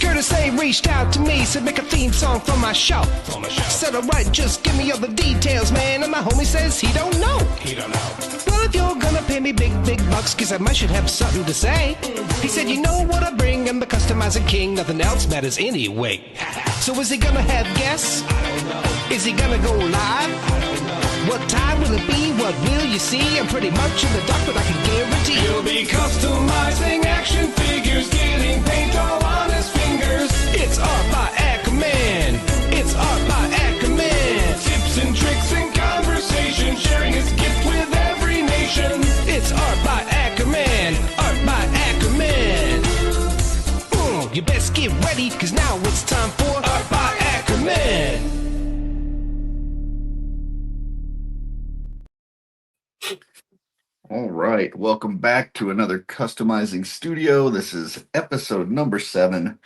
Curtis A reached out to me, said make a theme song for my show. Said alright, just give me all the details, man. And my homie says he don't know. Well, if you're gonna pay me big bucks, guess I might should have something to say. He said, you know what I bring, I'm the customizing king, nothing else matters anyway. So is he gonna have guests? Is he gonna go live? What time will it be? What will you see? I'm pretty much in the dark, but I can guarantee you'll be customizing action figures, getting paint all on his fingers. It's art by Ackerman. It's art by Ackerman. Tips and tricks and conversation, sharing his gift with every nation. It's art by Ackerman. Art by Ackerman. You best get ready, cause now it's time for Art by Ackerman. All right, welcome back to another Customizing Studio. This is episode number 7. It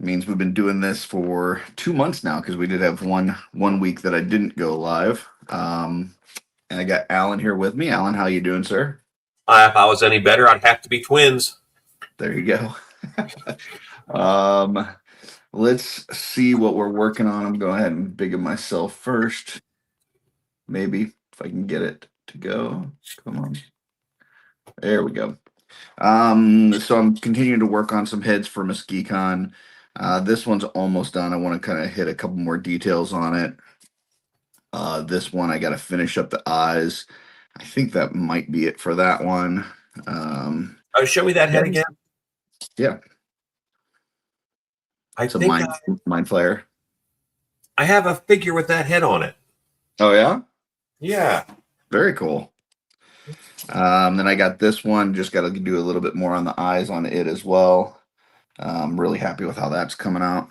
means we've been doing this for 2 months now because we did have one week that I didn't go live. And I got Alan here with me. Alan, how you doing, sir? If I was any better, I'd have to be twins. There you go. Let's see what we're working on. I'm going to go ahead and big myself first. Maybe if I can get it to go. Come on. There we go. So I'm continuing to work on some heads for Muskecon. This one's almost done. I want to kind of hit a couple more details on it. This one, I got to finish up the eyes. I think that might be it for that one. Show me that head again. Yeah. I It's a think mind flare. I have a figure with that head on it. Oh, yeah? Yeah. Very cool. Then I got this one. Just got to do a little bit more on the eyes on it as well. I'm really happy with how that's coming out.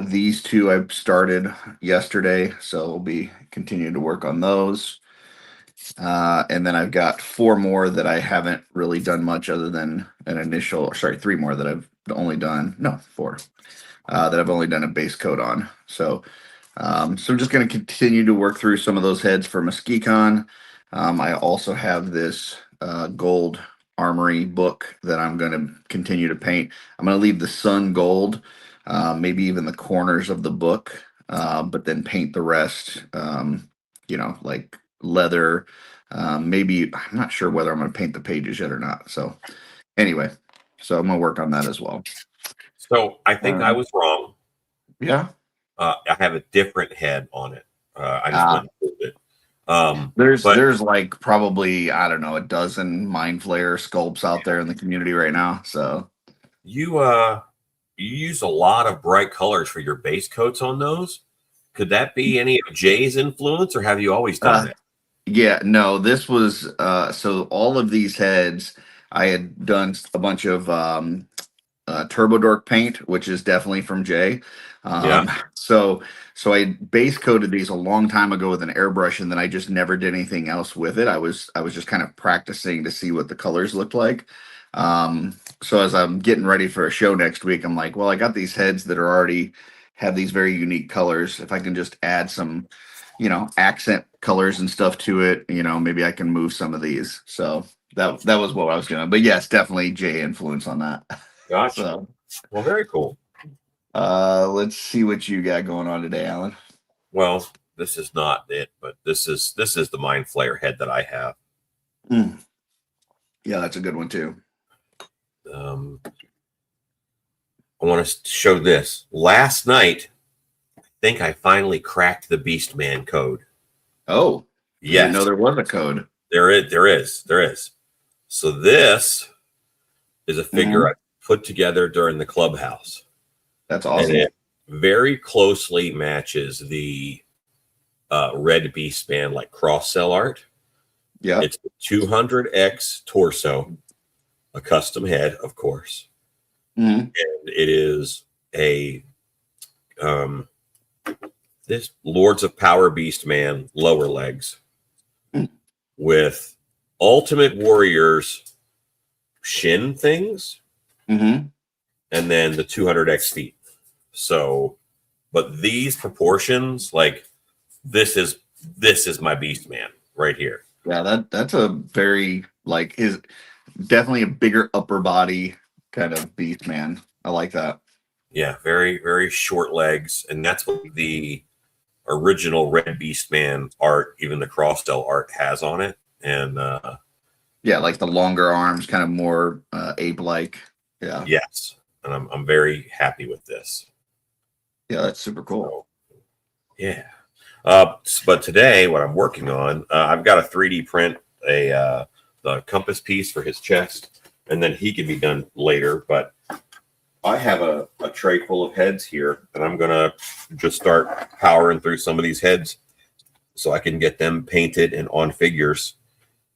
These two I started yesterday, so we'll be continuing to work on those. And then I've got 4 more that I haven't really done much other than an initial, 3 more that I've only done, 4, that I've only done a base coat on. So I'm just going to continue to work through some of those heads for Muskecon. I also have this gold armory book that I'm going to continue to paint. I'm going to leave the sun gold, maybe even the corners of the book, but then paint the rest, like leather. Maybe, I'm not sure whether I'm going to paint the pages yet or not. So anyway, so I'm going to work on that as well. So I think I was wrong. Yeah. I have a different head on it. I just went and moved it. There's like probably, I don't know, a dozen Mind Flayer sculpts out there in the community right now. So you use a lot of bright colors for your base coats on those. Could that be any of Jay's influence, or have you always done it? Yeah, no, this was so all of these heads I had done a bunch of Turbo Dork paint, which is definitely from Jay. So I base coated these a long time ago with an airbrush, and then I just never did anything else with it. I was just kind of practicing to see what the colors looked like. So as I'm getting ready for a show next week, I'm like, well, I got these heads that are already have these very unique colors. If I can just add some, accent colors and stuff to it, maybe I can move some of these. So that was what I was doing. But yes, definitely Jay influence on that. Gotcha. So, well, very cool. Let's see what you got going on today, Alan. Well, this is not it, but this is the Mind Flayer head that I have. Yeah, that's a good one too. I want to show this. Last night, I think I finally cracked the Beastman code. Oh, yes. I didn't know there was a code. There is. So this is a figure I put together during the clubhouse. That's awesome. And it very closely matches the Red Beastman like cross cell art. Yeah. It's the 200X torso, a custom head, of course. And it is a this Lords of Power Beastman lower legs with Ultimate Warriors shin things, and then the 200X feet. So, but these proportions, like this is my Beastman right here. Yeah, that's a very Like his definitely a bigger upper body kind of beast man. I like that. Yeah, very, very short legs. And that's what the original Red Beast Man art, even the Crossdell art, has on it. And Yeah, like the longer arms, kind of more ape-like. Yeah, yes, and I'm very happy with this. yeah, that's super cool. So, yeah. But today, what I'm working on, I've got a 3D print the compass piece for his chest, and then he can be done later. But I have a tray full of heads here, and I'm gonna just start powering through some of these heads so I can get them painted and on figures.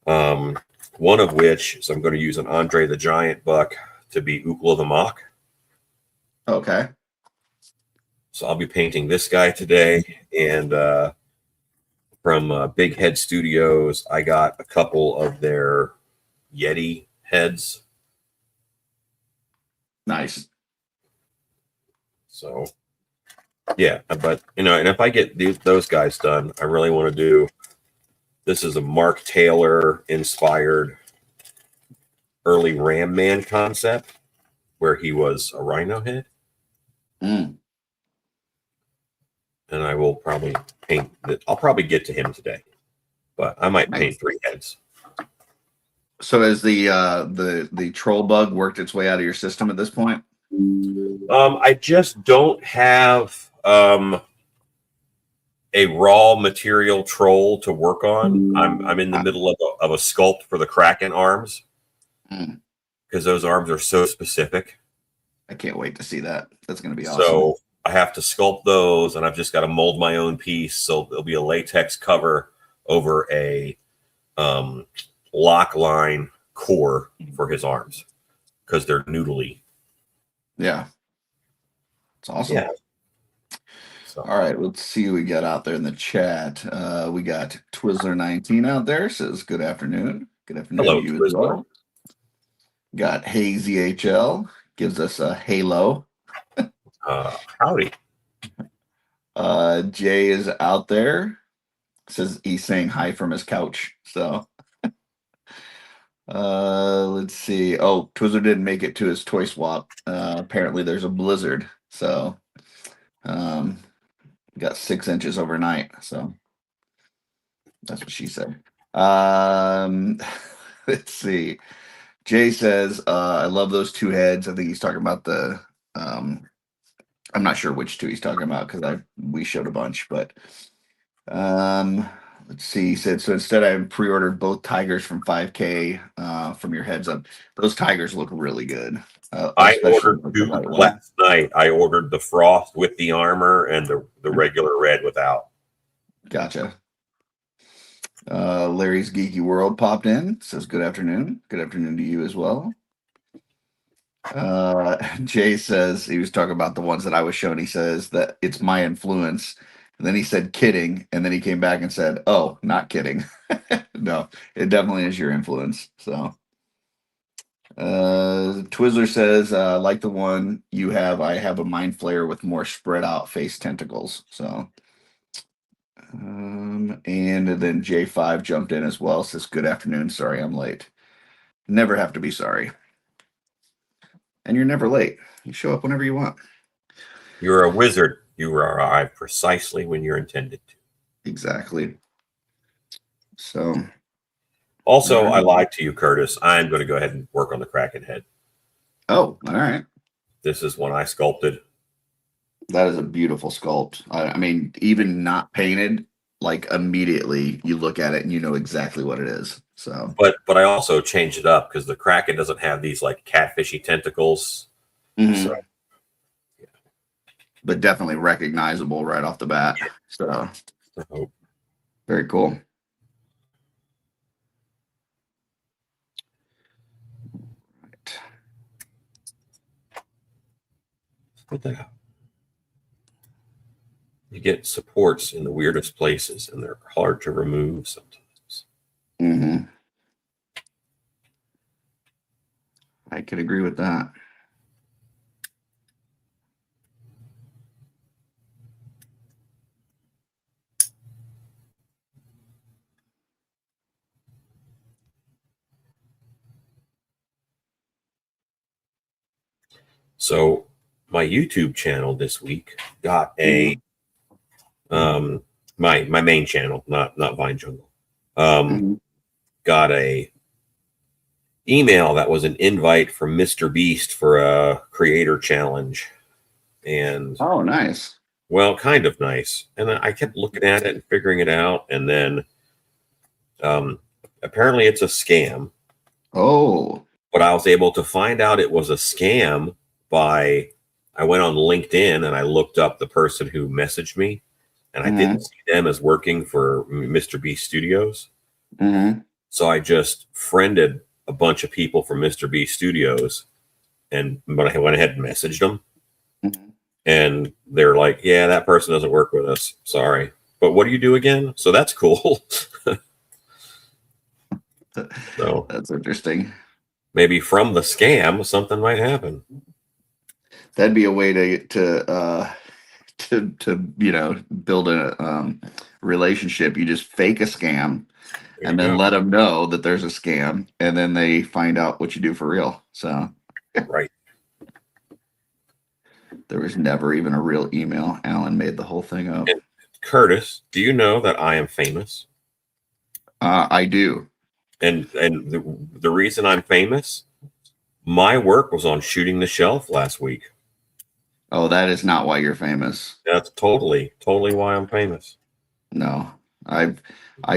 One of which is I'm going to use an Andre the Giant buck to be Ukla the Mock. Okay. So I'll be painting this guy today. And from Big Head Studios, I got a couple of their Yeti heads. Nice. So, yeah. But, and if I get those guys done, I really want to do, this is a Mark Taylor inspired early Ram Man concept where he was a rhino head. Mm. And I will probably paint that. I'll probably get to him today, but I might paint 3 heads. So has the troll bug worked its way out of your system at this point? I just don't have a raw material troll to work on. I'm in the middle of a sculpt for the Kraken arms because those arms are so specific. I can't wait to see that. That's going to be awesome. So I have to sculpt those, and I've just got to mold my own piece. So there'll be a latex cover over a lock line core for his arms because they're noodly. Yeah, it's awesome. Yeah. So. All right, let's see who we got out there in the chat. We got Twizzler19 out there, says good afternoon. Good afternoon Hello, to you Twizzler. as well. Got Hazy HL, gives us a halo. Howdy. Jay is out there, says he's saying hi from his couch. So let's see. Oh, Twizzler didn't make it to his toy swap. Apparently there's a blizzard. So got 6 inches overnight. So that's what she said. Let's see. Jay says, I love those 2 heads. I think he's talking about the I'm not sure which 2 he's talking about because we showed a bunch, but let's see. He said, so instead I pre-ordered both tigers from 5K from your heads up. Those tigers look really good. I ordered 2 last night. I ordered the frost with the armor and the regular red without. Gotcha. Larry's Geeky World popped in, says good afternoon. Good afternoon to you as well. Jay says he was talking about the ones that I was showing. He says that it's my influence. And then he said kidding. And then he came back and said, oh, not kidding. No, it definitely is your influence. So Twizzler says, like the one you have, I have a mind flayer with more spread out face tentacles. So and then J5 jumped in as well, says good afternoon. Sorry, I'm late. Never have to be sorry. And you're never late. You show up whenever you want. You're a wizard. You arrive precisely when you're intended to. Exactly. So also, I lied to you, Curtis. I'm going to go ahead and work on the Kraken head. Oh, all right. This is one I sculpted. That is a beautiful sculpt. I mean, even not painted, like immediately you look at it and you know exactly what it is. So, but I also changed it up because the Kraken doesn't have these like catfishy tentacles. So, yeah. But definitely recognizable right off the bat. So, very cool. Right. Put that out. You get supports in the weirdest places, and they're hard to remove sometimes. I could agree with that. So my YouTube channel this week got a my main channel, not Vine Jungle, got a email that was an invite from Mr. Beast for a creator challenge. And Oh, nice. well, kind of nice. And I kept looking at it and figuring it out. And then apparently it's a scam. Oh. But I was able to find out it was a scam by I went on LinkedIn and I looked up the person who messaged me, and I didn't see them as working for Mr. Beast Studios. So I just friended a bunch of people from Mr. Beast Studios, but I went ahead and messaged them. And they're like, yeah, that person doesn't work with us. Sorry. But what do you do again? So that's cool. So that's interesting. Maybe from the scam, something might happen. That'd be a way to build a relationship. You just fake a scam and then let them know that there's a scam, and then they find out what you do for real. So right. There was never even a real email. Alan made the whole thing up. And Curtis, do you know that I am famous? I do. And the reason I'm famous, my work was on Shooting the Shelf last week. Oh, that is not why you're famous. That's totally why I'm famous. No, I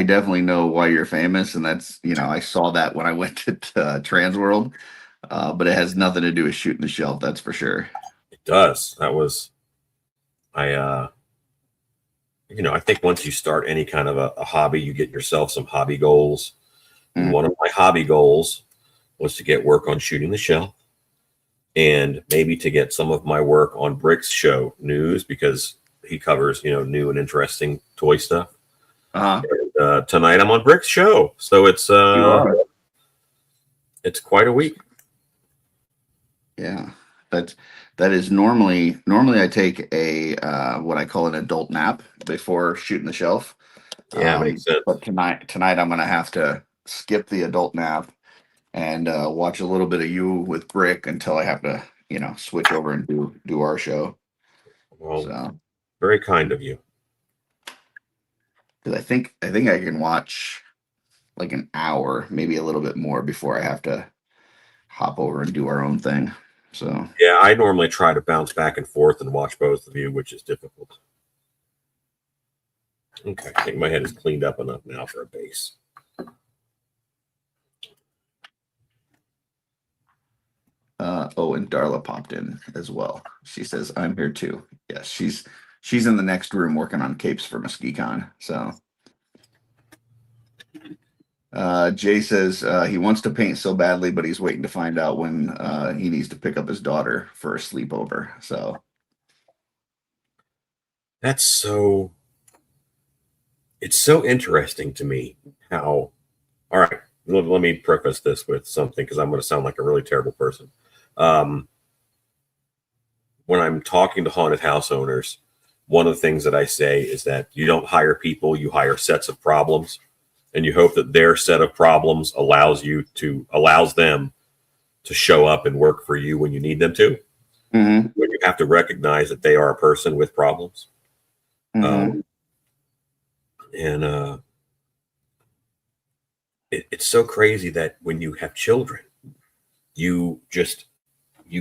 definitely know why you're famous, and that's, I saw that when I went to Transworld, but it has nothing to do with Shooting the Shelf. That's for sure. It does. That was, I think once you start any kind of a hobby, you get yourself some hobby goals. And one of my hobby goals was to get work on Shooting the Shelf, and maybe to get some of my work on Brick's show news, because he covers, new and interesting toy stuff. And, tonight I'm on Brick's show, so it's quite a week. Yeah, that is normally I take a what I call an adult nap before Shooting the Shelf. Yeah, makes sense. But tonight I'm gonna have to skip the adult nap and watch a little bit of you with Brick until I have to, switch over and do our show. Well, so very kind of you. Because I think I can watch like an hour, maybe a little bit more, before I have to hop over and do our own thing. So yeah, I normally try to bounce back and forth and watch both of you, which is difficult. Okay, I think my head is cleaned up enough now for a base. And Darla popped in as well. She says, I'm here too. Yes, she's in the next room working on capes for MuskeeCon. So Jay says he wants to paint so badly, but he's waiting to find out when he needs to pick up his daughter for a sleepover. So it's so interesting to me how, all right, let me preface this with something, because I'm going to sound like a really terrible person. When I'm talking to haunted house owners, one of the things that I say is that you don't hire people, you hire sets of problems, and you hope that their set of problems allows them to show up and work for you when you need them to. When you have to recognize that they are a person with problems. It's so crazy that when you have children, you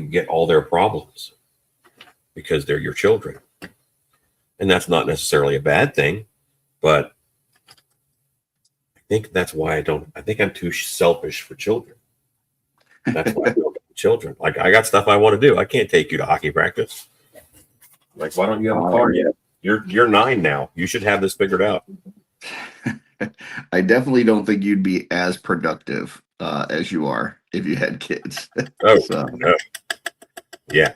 get all their problems because they're your children. And that's not necessarily a bad thing, but I think that's why I think I'm too selfish for children. That's why I don't get children. Like, I got stuff I want to do. I can't take you to hockey practice. Like, why don't you have a car yet? You're 9 now. You should have this figured out. I definitely don't think you'd be as productive as you are if you had kids. Oh, no. Yeah.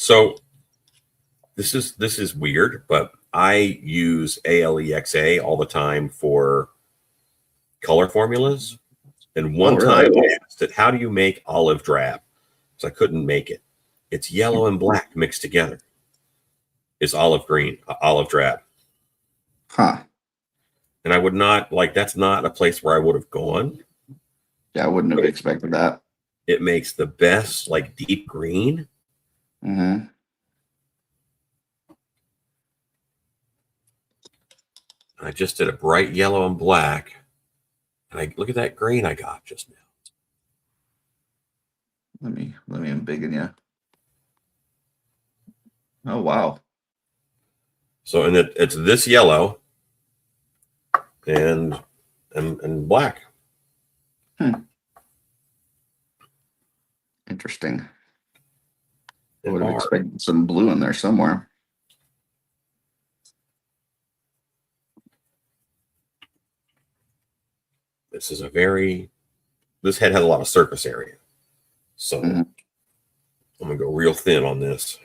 So this is weird, but I use ALEXA all the time for color formulas. And one time I asked it, how do you make olive drab? Because I couldn't make it. It's yellow and black mixed together. Is olive drab. Huh. And I would not, that's not a place where I would have gone. Yeah, I wouldn't have expected that. It makes the best like deep green. Mm-hmm. I just did a bright yellow and black. And I look at that green I got just now. Let me embiggen you. Oh wow. So and it's this yellow and black. Interesting. I And would have bar. expected some blue in there somewhere. This head has a lot of surface area. So Mhm. I'm gonna go real thin on this.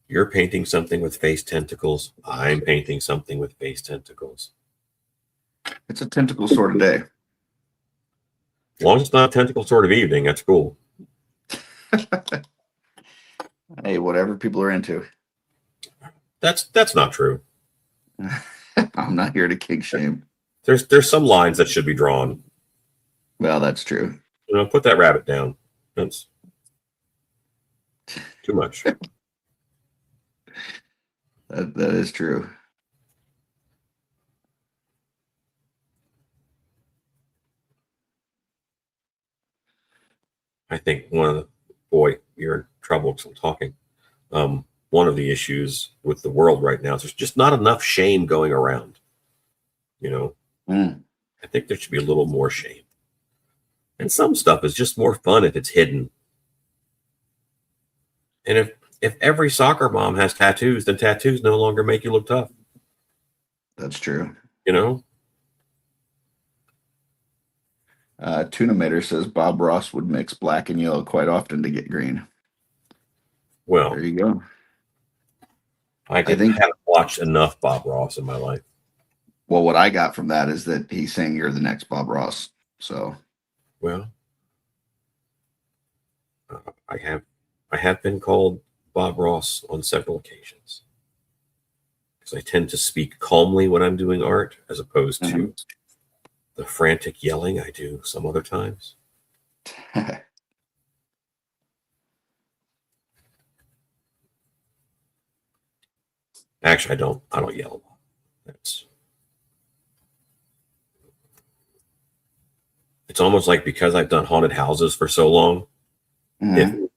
You're painting something with face tentacles. I'm painting something with face tentacles. It's a tentacle sort of day. As long as it's not a tentacle sort of evening, that's cool. Hey, whatever people are into. That's not true. I'm not here to kink shame. There's some lines that should be drawn. Well, that's true. Put that rabbit down. That's too much. That is true. I think you're in trouble because I'm talking. One of the issues with the world right now is there's just not enough shame going around. Mm. I think there should be a little more shame. And some stuff is just more fun if it's hidden. And if every soccer mom has tattoos, then tattoos no longer make you look tough. That's true. Tuna Mater says Bob Ross would mix black and yellow quite often to get green. Well, There you go. I haven't watched enough Bob Ross in my life. Well, what I got from that is that he's saying you're the next Bob Ross. So, well, I have been called Bob Ross on several occasions because I tend to speak calmly when I'm doing art as opposed to the frantic yelling I do some other times. Actually, I don't yell a lot. It's almost like because I've done haunted houses for so long, if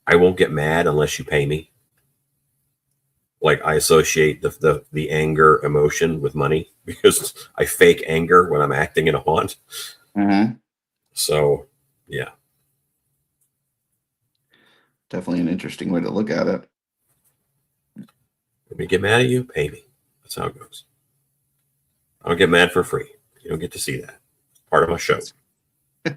I won't get mad unless you pay me. Like I associate the anger emotion with money because I fake anger when I'm acting in a haunt. Mm-hmm. So, yeah. Definitely an interesting way to look at it. Let me get mad at you, pay me. That's how it goes. I don't get mad for free. You don't get to see that. It's part of my show. There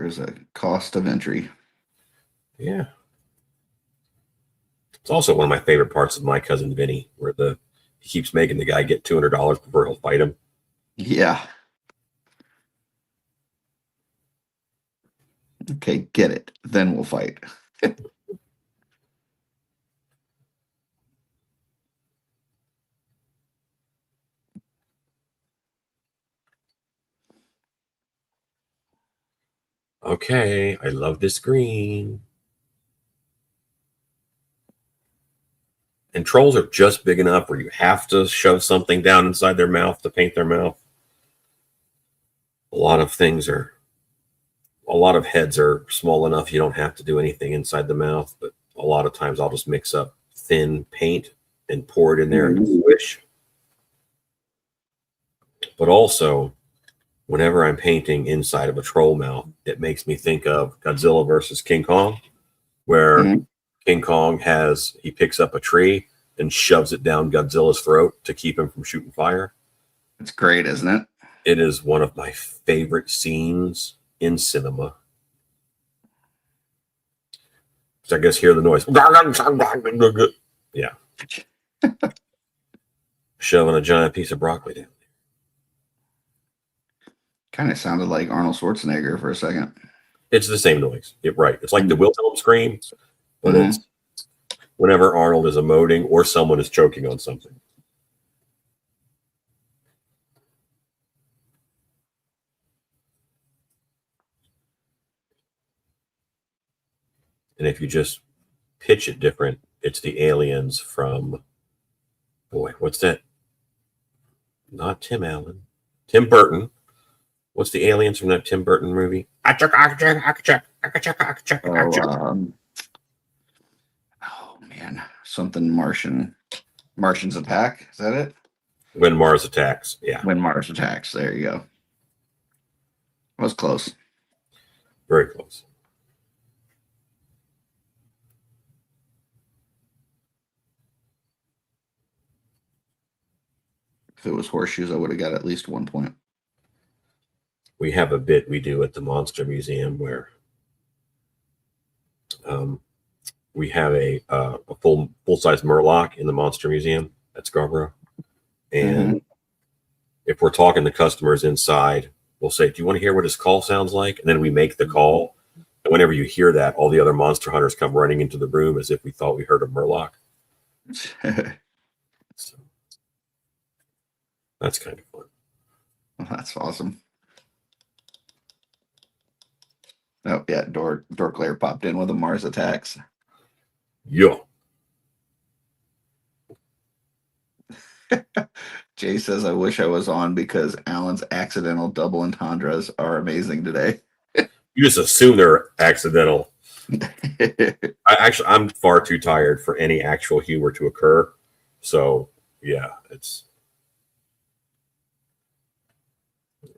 is a cost of entry. Yeah. It's also one of my favorite parts of My Cousin Vinny, where he keeps making the guy get $200 before he'll fight him. Yeah. Okay, get it. Then we'll fight. Okay, I love this green. And trolls are just big enough where you have to shove something down inside their mouth to paint their mouth. A lot of heads are small enough you don't have to do anything inside the mouth, but a lot of times I'll just mix up thin paint and pour it in there and swish. But also, whenever I'm painting inside of a troll mouth, it makes me think of Godzilla versus King Kong, where King Kong he picks up a tree and shoves it down Godzilla's throat to keep him from shooting fire. It's great, isn't it? It is one of my favorite scenes in cinema. So I guess hear the noise. Yeah. Shoving a giant piece of broccoli down. Kind of sounded like Arnold Schwarzenegger for a second. It's the same noise. Right. It's like the Wilhelm scream, but whenever Arnold is emoting or someone is choking on something. And if you just pitch it different, it's the aliens from, boy, what's that? Not Tim Allen. Tim Burton. What's the aliens from that Tim Burton movie? Oh man, something Martian. Martians Attack. Is that it? When Mars Attacks. Yeah. When Mars Attacks. There you go. That was close. Very close. If it was horseshoes, I would have got at least 1 point. We have a bit we do at the Monster Museum where we have a full-size Murloc in the Monster Museum at Scarborough. And if we're talking to customers inside, we'll say, do you want to hear what his call sounds like? And then we make the call. And whenever you hear that, all the other monster hunters come running into the room as if we thought we heard a Murloc. So that's kind of fun. Well, that's awesome. Oh, yeah. Dorklayer popped in with the Mars Attacks. Yeah. Jay says, I wish I was on because Alan's accidental double entendres are amazing today. You just assume they're accidental. I'm far too tired for any actual humor to occur. So, yeah, it's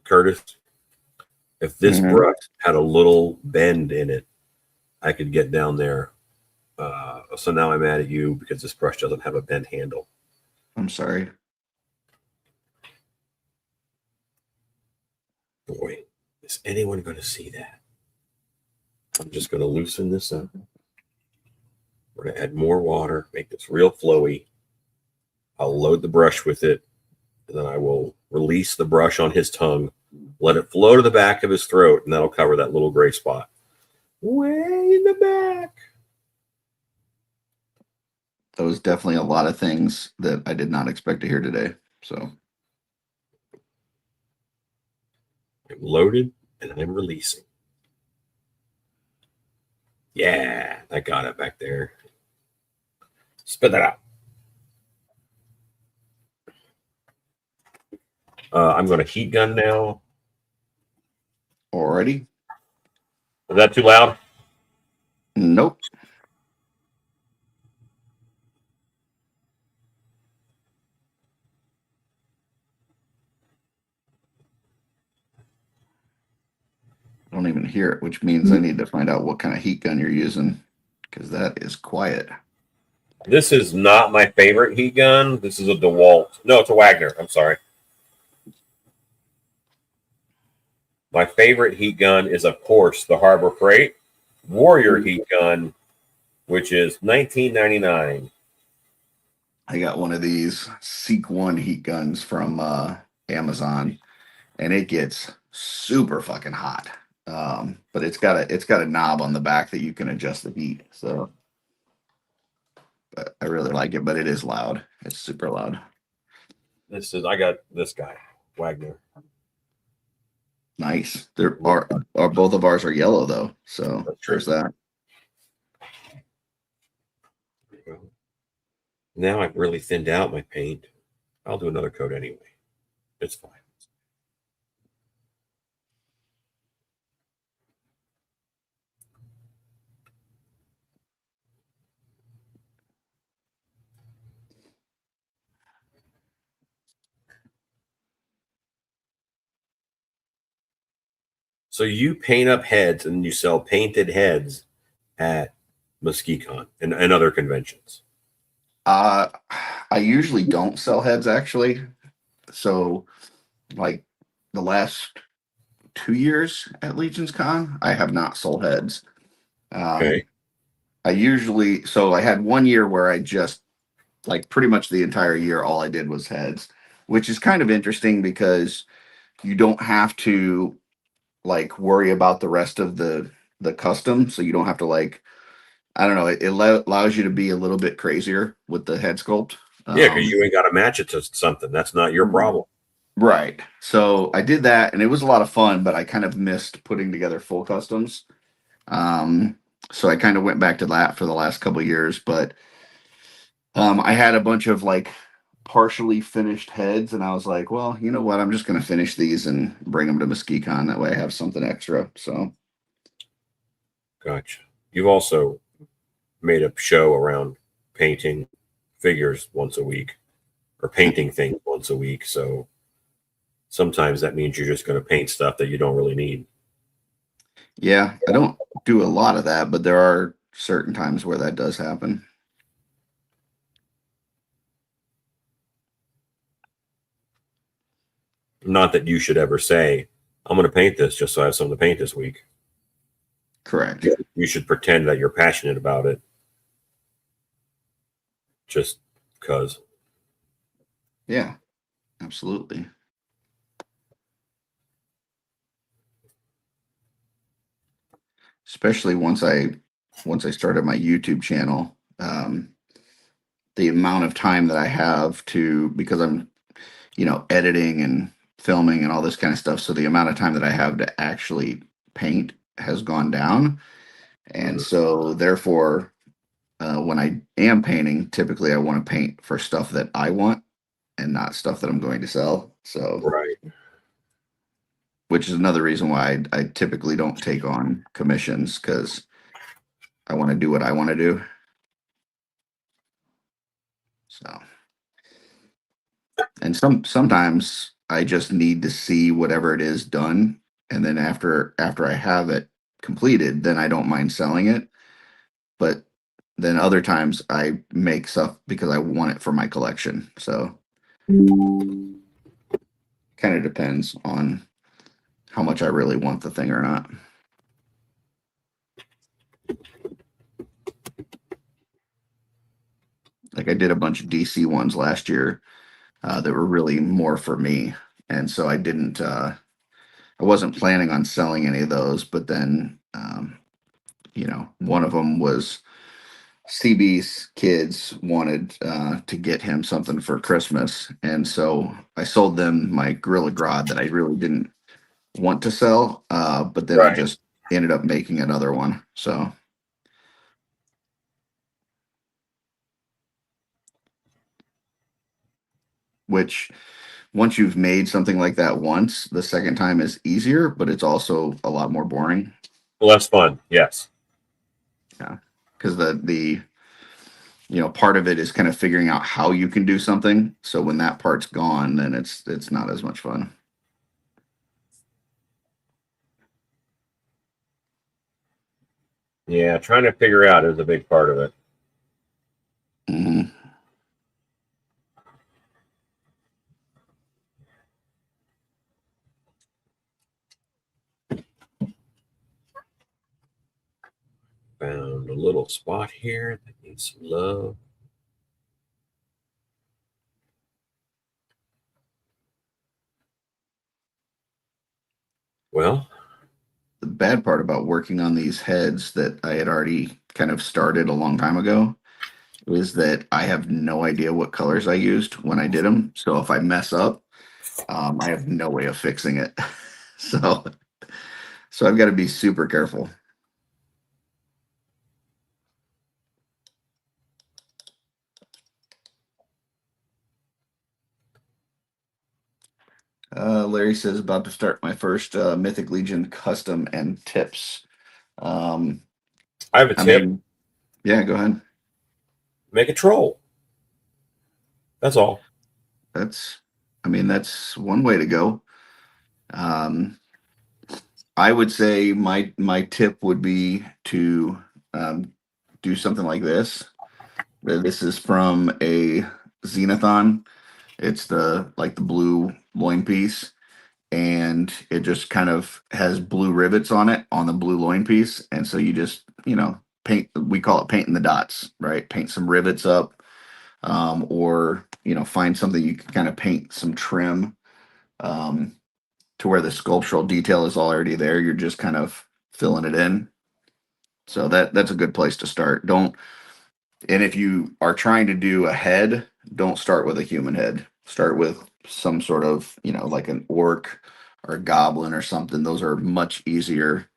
Curtis. If this brush had a little bend in it, I could get down there. So now I'm mad at you because this brush doesn't have a bent handle. I'm sorry. Boy, is anyone going to see that? I'm just going to loosen this up. We're going to add more water, make this real flowy. I'll load the brush with it, and then I will release the brush on his tongue, let it flow to the back of his throat, and that'll cover that little gray spot. Way in the back. That was definitely a lot of things that I did not expect to hear today. So I'm loaded and I'm releasing. Yeah, I got it back there. Spit that out. I'm going to heat gun now. already? Is that too loud? Nope. I don't even hear it, which means I need to find out what kind of heat gun you're using because that is quiet. This is not my favorite heat gun. This is a DeWalt. No, it's a Wagner. I'm sorry. My favorite heat gun is, of course, the Harbor Freight Warrior heat gun, which is $19.99. I got one of these Seek One heat guns from Amazon, and it gets super fucking hot. But it's got a knob on the back that you can adjust the heat. So, but I really like it, but it is loud. It's super loud. I got this guy, Wagner. Nice. There are both of ours are yellow though, so there's that. Now I've really thinned out my paint. I'll do another coat anyway. It's fine. So you paint up heads and you sell painted heads at MuskeCon and other conventions. I usually don't sell heads actually. So like the last 2 years at Legion's Con, I have not sold heads. Okay. I had 1 year where I just like pretty much the entire year, all I did was heads, which is kind of interesting because you don't have to like worry about the rest of the custom. So you don't have to like, I don't know. It allows you to be a little bit crazier with the head sculpt. Yeah, because you ain't got to match it to something. That's not your problem. Right. So I did that, and it was a lot of fun, but I kind of missed putting together full customs. So I kind of went back to that for the last couple of years, but I had a bunch of like partially finished heads, and I was like, well, you know what? I'm just going to finish these and bring them to MesquiCon. That way I have something extra. So, Gotcha. You've also made a show around painting figures once a week or painting things once a week. So sometimes that means you're just going to paint stuff that you don't really need. yeah, I don't do a lot of that, but there are certain times where that does happen. Not that you should ever say, I'm going to paint this just so I have something to paint this week. Correct. You should pretend that you're passionate about it just because. Yeah, absolutely. Especially once I started my YouTube channel, the amount of time that I have to, because I'm, editing and filming and all this kind of stuff. So the amount of time that I have to actually paint has gone down. And so therefore, when I am painting, typically I want to paint for stuff that I want and not stuff that I'm going to sell. So, Right. which is another reason why I typically don't take on commissions, because I want to do what I want to do. So, and sometimes I just need to see whatever it is done, and then after I have it completed, then I don't mind selling it. But then other times I make stuff because I want it for my collection. So kind of depends on how much I really want the thing or not. Like I did a bunch of DC ones last year that were really more for me. And so I wasn't planning on selling any of those, but then, one of them was CB's kids wanted to get him something for Christmas. And so I sold them my Gorilla Grodd that I really didn't want to sell, but then I just ended up making another one. So, which once you've made something like that once, the second time is easier, but it's also a lot more boring. Less fun. Yes. Yeah. Because the part of it is kind of figuring out how you can do something. So when that part's gone, then it's not as much fun. Yeah, trying to figure out is a big part of it. Mm-hmm. Found a little spot here that needs some love. Well, The bad part about working on these heads that I had already kind of started a long time ago is that I have no idea what colors I used when I did them. So if I mess up, I have no way of fixing it. so I've got to be super careful. Larry says about to start my first Mythic Legion custom and tips. I have a tip. Yeah, go ahead. Make a troll. That's all. That's one way to go. I would say my tip would be to do something like this. This is from a Xenathon. It's the blue loin piece, and it just kind of has blue rivets on it on the blue loin piece, and so you just paint. We call it painting the dots, right? Paint some rivets up, or find something you can kind of paint some trim, to where the sculptural detail is already there. You're just kind of filling it in. So that's a good place to start. And if you are trying to do a head, don't start with a human head. Start with some sort of, like an orc or a goblin or something. Those are much easier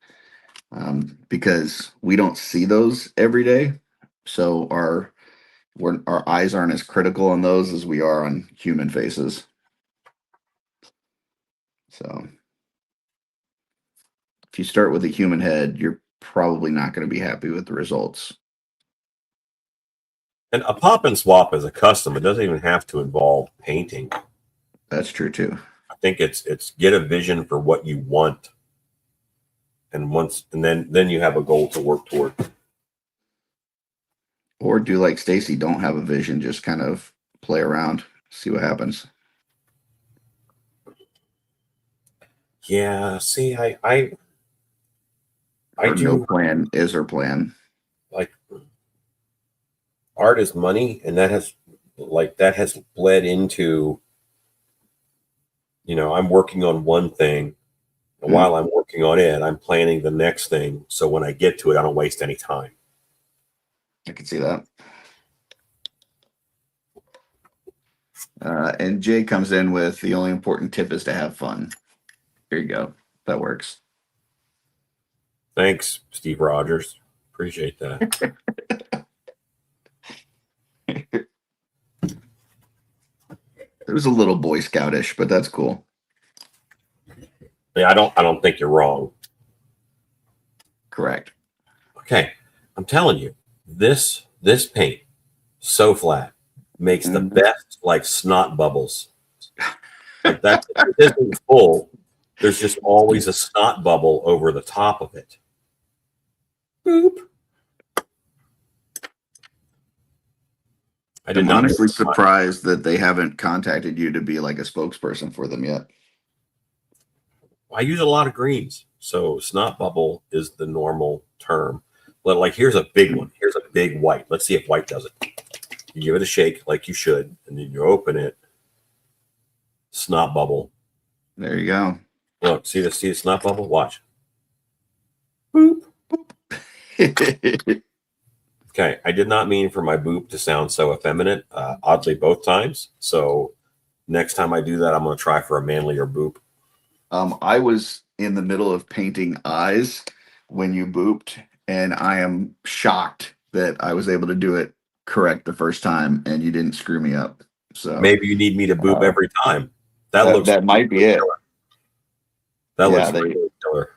because we don't see those every day. So our eyes aren't as critical on those as we are on human faces. So if you start with a human head, you're probably not going to be happy with the results. And a pop and swap is a custom. It doesn't even have to involve painting. That's true too. I think it's get a vision for what you want, and then you have a goal to work toward. Or do like Stacy, don't have a vision, just kind of play around, see what happens. Yeah, see, I Or do. No plan is her plan. Like, art is money, and that has bled into, I'm working on one thing, and while I'm working on it, I'm planning the next thing, so when I get to it, I don't waste any time. I can see that. And Jay comes in with the only important tip is to have fun. There you go. That works. Thanks, Steve Rogers. Appreciate that. It was a little Boy Scoutish, but that's cool. Yeah, I don't think you're wrong. Correct. Okay, I'm telling you, this paint, so flat, makes the best like snot bubbles. Like that, it isn't full. There's just always a snot bubble over the top of it. Boop. I'm honestly surprised that they haven't contacted you to be like a spokesperson for them yet. I use a lot of greens, so snot bubble is the normal term. But like, here's a big one. Here's a big white. Let's see if white does it. You give it a shake like you should, and then you open it. Snot bubble. There you go. Look, see the snot bubble? Watch. Boop. Okay, I did not mean for my boop to sound so effeminate, oddly both times. So next time I do that, I'm going to try for a manlier boop. I was in the middle of painting eyes when you booped, and I am shocked that I was able to do it correct the first time, and you didn't screw me up. So maybe you need me to boop every time. That might be it. That looks really killer.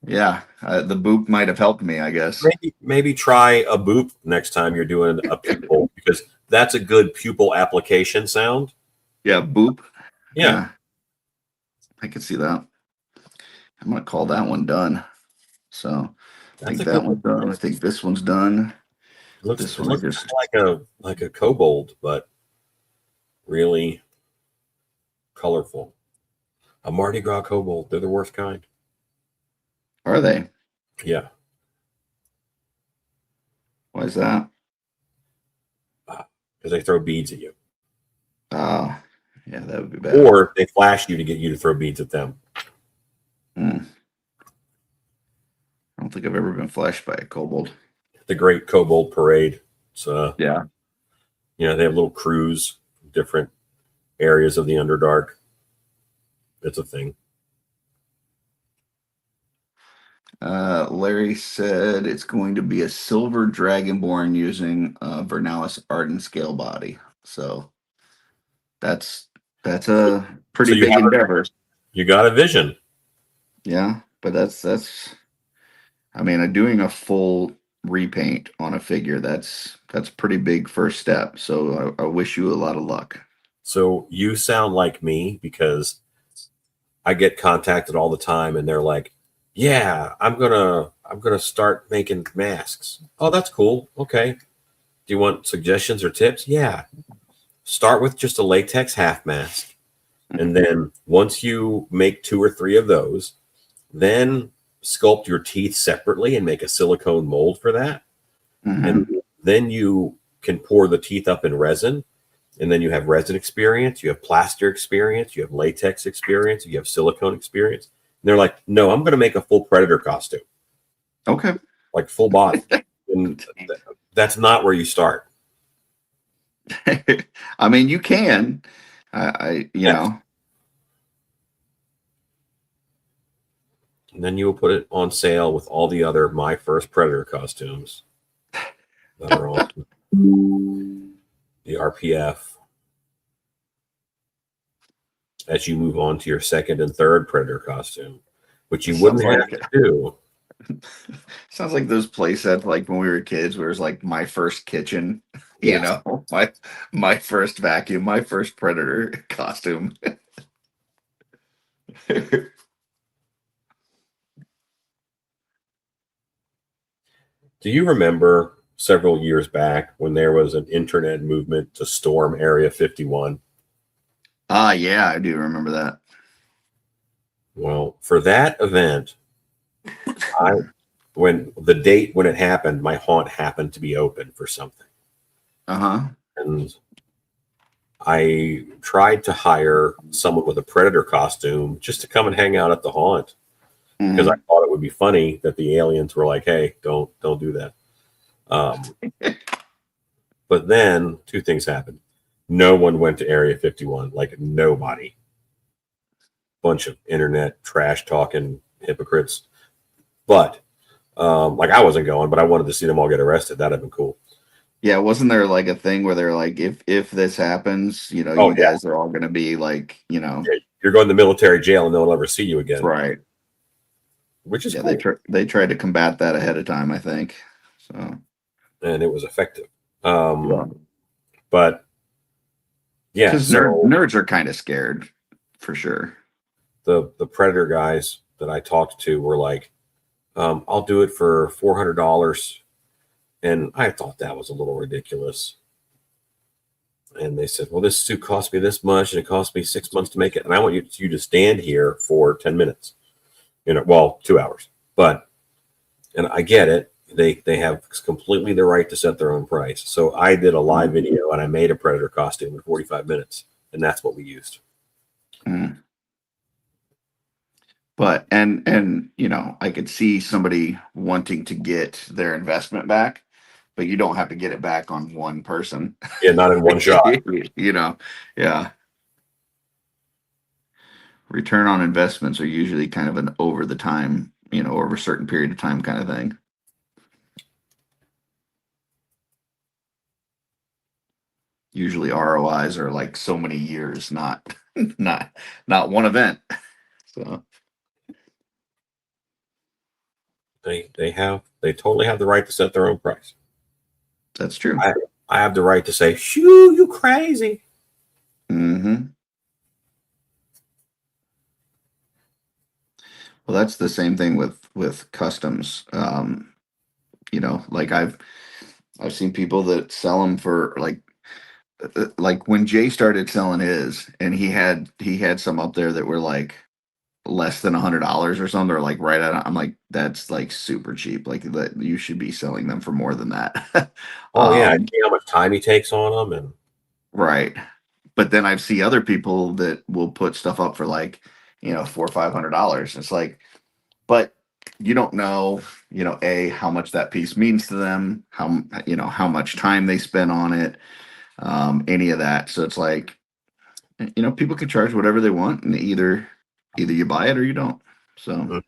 Yeah, the boop might have helped me, I guess. Maybe try a boop next time you're doing a pupil, because that's a good pupil application sound. Yeah, boop. Yeah. I can see that. I'm gonna call that one done. So I think that one's done. I think this one's done. Looks like a kobold, but really colorful. A Mardi Gras kobold. They're the worst kind. Are they? Yeah. Why is that? Because they throw beads at you. Yeah, that would be bad. Or they flash you to get you to throw beads at them. I don't think I've ever been flashed by a kobold. The Great Kobold Parade. So yeah. They have little crews, different areas of the Underdark. It's a thing. Larry said it's going to be a silver dragonborn using Vernalis Arden scale body. So that's a pretty big endeavor. You got a vision. Yeah, but that's doing a full repaint on a figure, that's pretty big first step. So I wish you a lot of luck. So you sound like me, because I get contacted all the time and they're like, yeah, I'm gonna start making masks. Oh, that's cool. Okay. Do you want suggestions or tips? Yeah. Start with just a latex half mask. And then once you make 2 or 3 of those, then sculpt your teeth separately and make a silicone mold for that. And then you can pour the teeth up in resin. And then you have resin experience, you have plaster experience, you have latex experience, you have silicone experience. And they're like, no, I'm going to make a full Predator costume. Okay. like full body. And that's not where you start. I mean, you can. I you know. And then you will put it on sale with all the other My First Predator costumes that are on the RPF as you move on to your second and third Predator costume, which you wouldn't have to do. Sounds like those play sets like when we were kids where it was like my first kitchen, you Yeah. know, my first vacuum, my first Predator costume. Do you remember several years back when there was an internet movement to storm Area 51? Yeah, I do remember that. Well, for that event, when it happened, my haunt happened to be open for something. Uh-huh. And I tried to hire someone with a Predator costume just to come and hang out at the haunt because I thought it would be funny that the aliens were like, "Hey, don't do that." But then two things happened. No one went to Area 51, like nobody. Bunch of internet trash talking hypocrites. But like I wasn't going, but I wanted to see them all get arrested. That'd have been cool. Yeah, wasn't there like a thing where they're like, if this happens, you know, you guys are all gonna be like, you know, you're going to military jail and no one will ever see you again. right? Which is cool. They tried to combat that ahead of time, I think. So, and it was effective. But yeah, because nerds are kind of scared for sure. The Predator guys that I talked to were like, I'll do it for $400. And I thought that was a little ridiculous. And they said, well, this suit cost me this much and it cost me 6 months to make it. And I want you to stand here for 10 minutes, 2 hours. But, and I get it. They have completely the right to set their own price. So I did a live video and I made a Predator costume in 45 minutes. And that's what we used. But, and, I could see somebody wanting to get their investment back, but you don't have to get it back on one person. Yeah, not in one shot. Yeah. Return on investments are usually kind of an over the time, over a certain period of time kind of thing. Usually ROIs are like so many years, not one event. So they totally have the right to set their own price. That's true. I have the right to say, shoo, you crazy. Mm-hmm. Well, that's the same thing with customs. Like I've seen people that sell them for like when Jay started selling his, and he had some up there that were like less than $100 or something, or like right at, I'm like, that's like super cheap. Like that you should be selling them for more than that. Yeah, I see how much time he takes on them, and right. But then I see other people that will put stuff up for like, $400 or $500. It's like, but you don't know, how much that piece means to them, how much time they spent on it, any of that. So it's like, people can charge whatever they want, and either you buy it or you don't. So.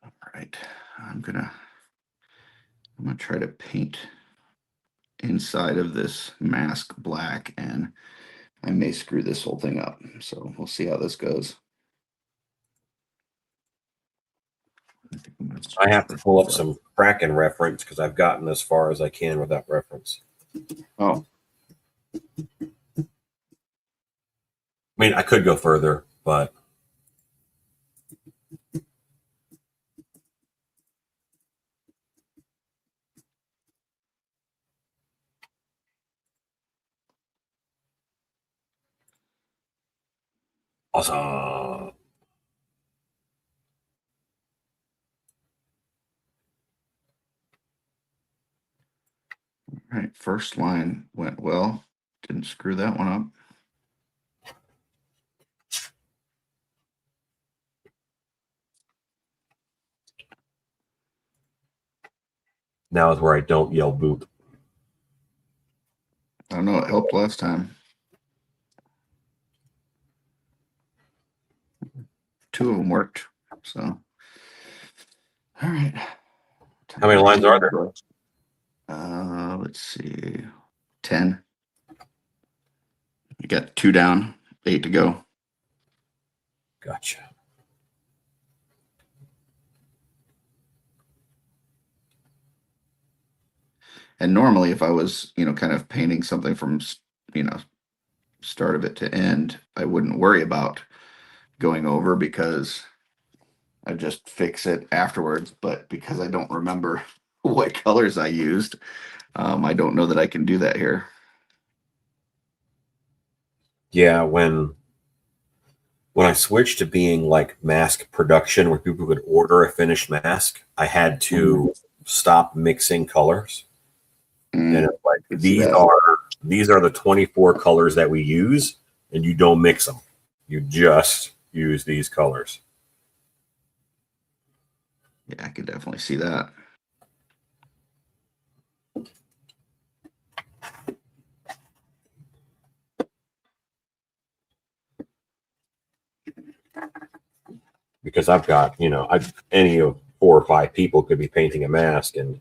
All right. I'm gonna try to paint inside of this mask black, and I may screw this whole thing up. So we'll see how this goes. I have to pull up some Kraken reference because I've gotten as far as I can without reference. Oh. I mean, I could go further, but awesome. All right, first line went well. Didn't screw that one up. Now is where I don't yell boop. I don't know. It helped last time. 2 of them worked. So, all right. How many lines are there? Let's see. 10. You got 2 down, 8 to go. Gotcha. And normally, if I was, kind of painting something from, start of it to end, I wouldn't worry about going over because I just fix it afterwards. But because I don't remember what colors I used, I don't know that I can do that here. Yeah, when I switched to being like mask production where people could order a finished mask, I had to stop mixing colors. And it's like these are the 24 colors that we use, and you don't mix them. You just use these colors. Yeah, I could definitely see that. Because I've got, any of 4 or 5 people could be painting a mask, and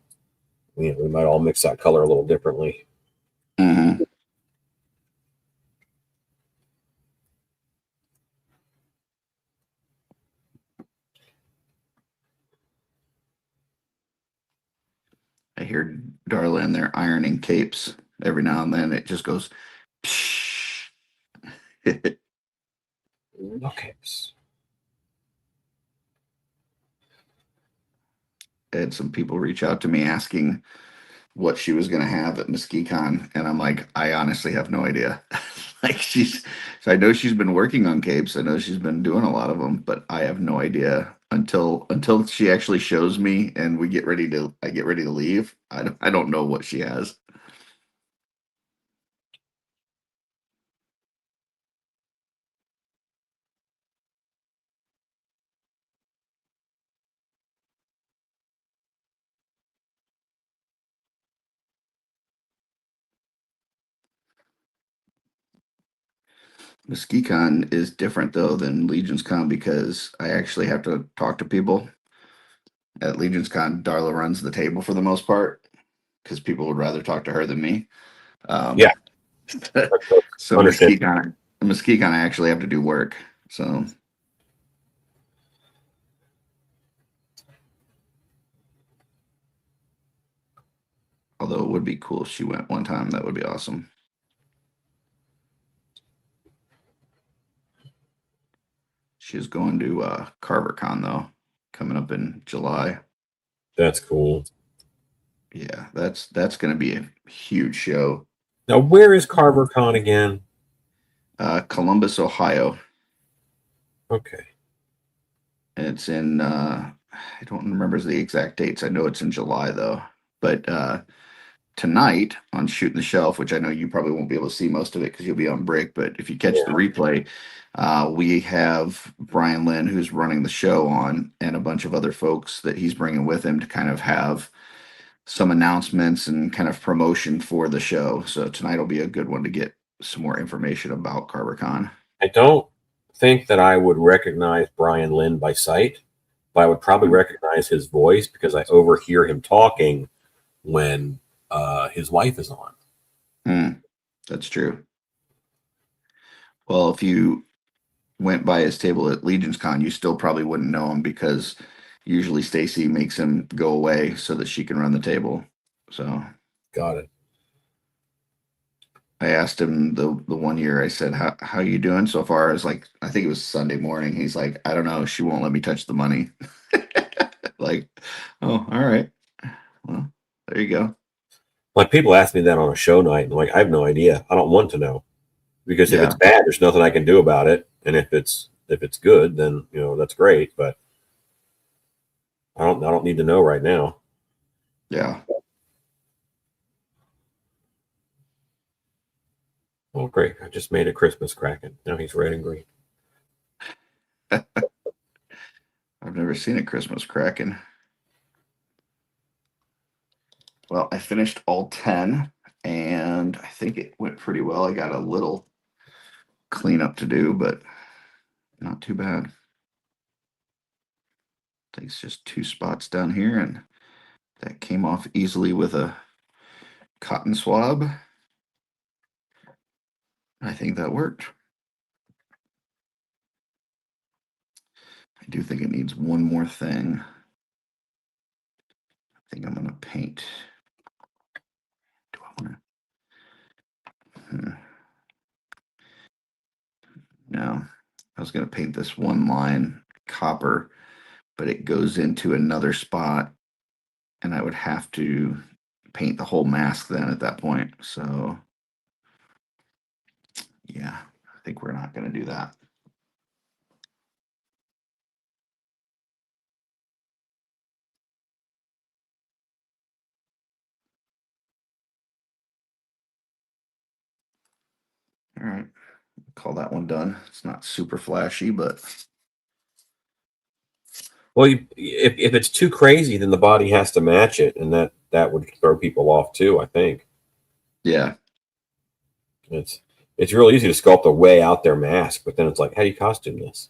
we might all mix that color a little differently. Mm-hmm. I hear Darla in there ironing capes every now and then. It just goes. Okay. Had some people reach out to me asking what she was going to have at Mesquicon, and I'm like, I honestly have no idea. So I know she's been working on capes. I know she's been doing a lot of them, but I have no idea until she actually shows me and I get ready to leave. I don't know what she has. Mesquicon is different though than Legion's Con because I actually have to talk to people. At Legion's Con, Darla runs the table for the most part because people would rather talk to her than me. Yeah. So Mesquicon, I actually have to do work. So although it would be cool if she went one time, that would be awesome. She's going to CarverCon though, coming up in July. That's cool. Yeah, that's going to be a huge show. Now, where is CarverCon again? Columbus, Ohio. Okay. And it's in I don't remember the exact dates. I know it's in July though. But tonight on Shooting the Shelf, which I know you probably won't be able to see most of it because you'll be on break, but if you catch the replay, we have Brian Lynn, who's running the show on, and a bunch of other folks that he's bringing with him to kind of have some announcements and kind of promotion for the show. So tonight will be a good one to get some more information about CarverCon. I don't think that I would recognize Brian Lynn by sight, but I would probably recognize his voice because I overhear him talking when his wife is on. That's true. Well, if you went by his table at Legion's Con, you still probably wouldn't know him because usually Stacy makes him go away so that she can run the table. So got it. I asked him the one year, I said, how you doing so far? I was like, I think it was Sunday morning. He's like, I don't know. She won't let me touch the money. Like, oh, all right. Well, there you go. Like people ask me that on a show night, and I'm like, I have no idea. I don't want to know because if it's bad, there's nothing I can do about it. And if it's good, then that's great. But I don't need to know right now. Yeah. Oh, great! I just made a Christmas Kraken. Now he's red and green. I've never seen a Christmas Kraken. Well, I finished all 10 and I think it went pretty well. I got a little cleanup to do, but not too bad. Takes just 2 spots down here, and that came off easily with a cotton swab. I think that worked. I do think it needs one more thing. I think I'm going to paint. Do I want to? No, I was going to paint this one line copper, but it goes into another spot, and I would have to paint the whole mask then at that point. So, yeah, I think we're not going to do that. All right, call that one done. It's not super flashy, but Well, if it's too crazy, then the body has to match it, and that would throw people off too. I think yeah. it's real easy to sculpt a way out their mask, but then it's like, how do you costume this?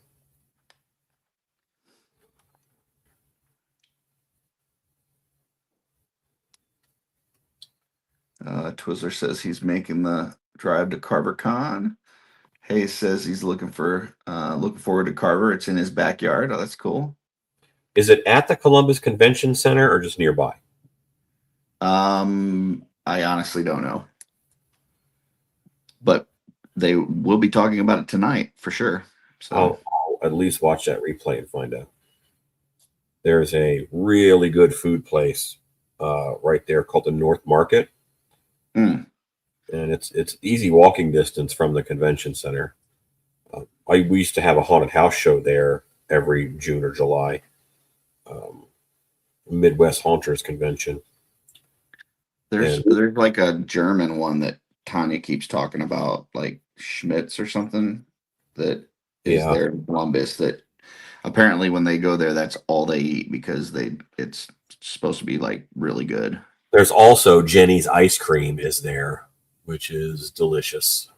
Twizzler says he's making the drive to CarverCon. Hayes says he's looking forward to Carver. It's in his backyard. Oh, that's cool. Is it at the Columbus Convention Center or just nearby? I honestly don't know, but they will be talking about it tonight for sure. So I'll at least watch that replay and find out. There's a really good food place right there called the North Market. Mm. And it's easy walking distance from the convention center. We used to have a haunted house show there every June or July. Midwest Haunters Convention. There's like a German one that Tanya keeps talking about, like Schmitz or something, that is there in Columbus. That apparently when they go there, that's all they eat because it's supposed to be like really good. There's also Jenny's Ice Cream is there, which is delicious.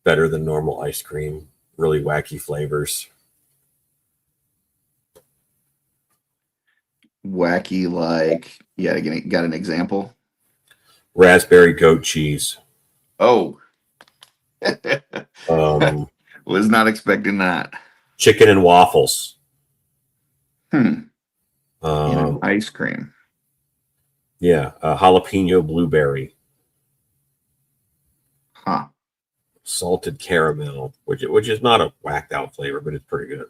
Better than normal ice cream. Really wacky flavors. Wacky, like, yeah, got an example? Raspberry goat cheese. Oh. Was not expecting that. Chicken and waffles. Ice cream. Yeah, jalapeno blueberry. Huh. Salted caramel, which is not a whacked out flavor, but it's pretty good.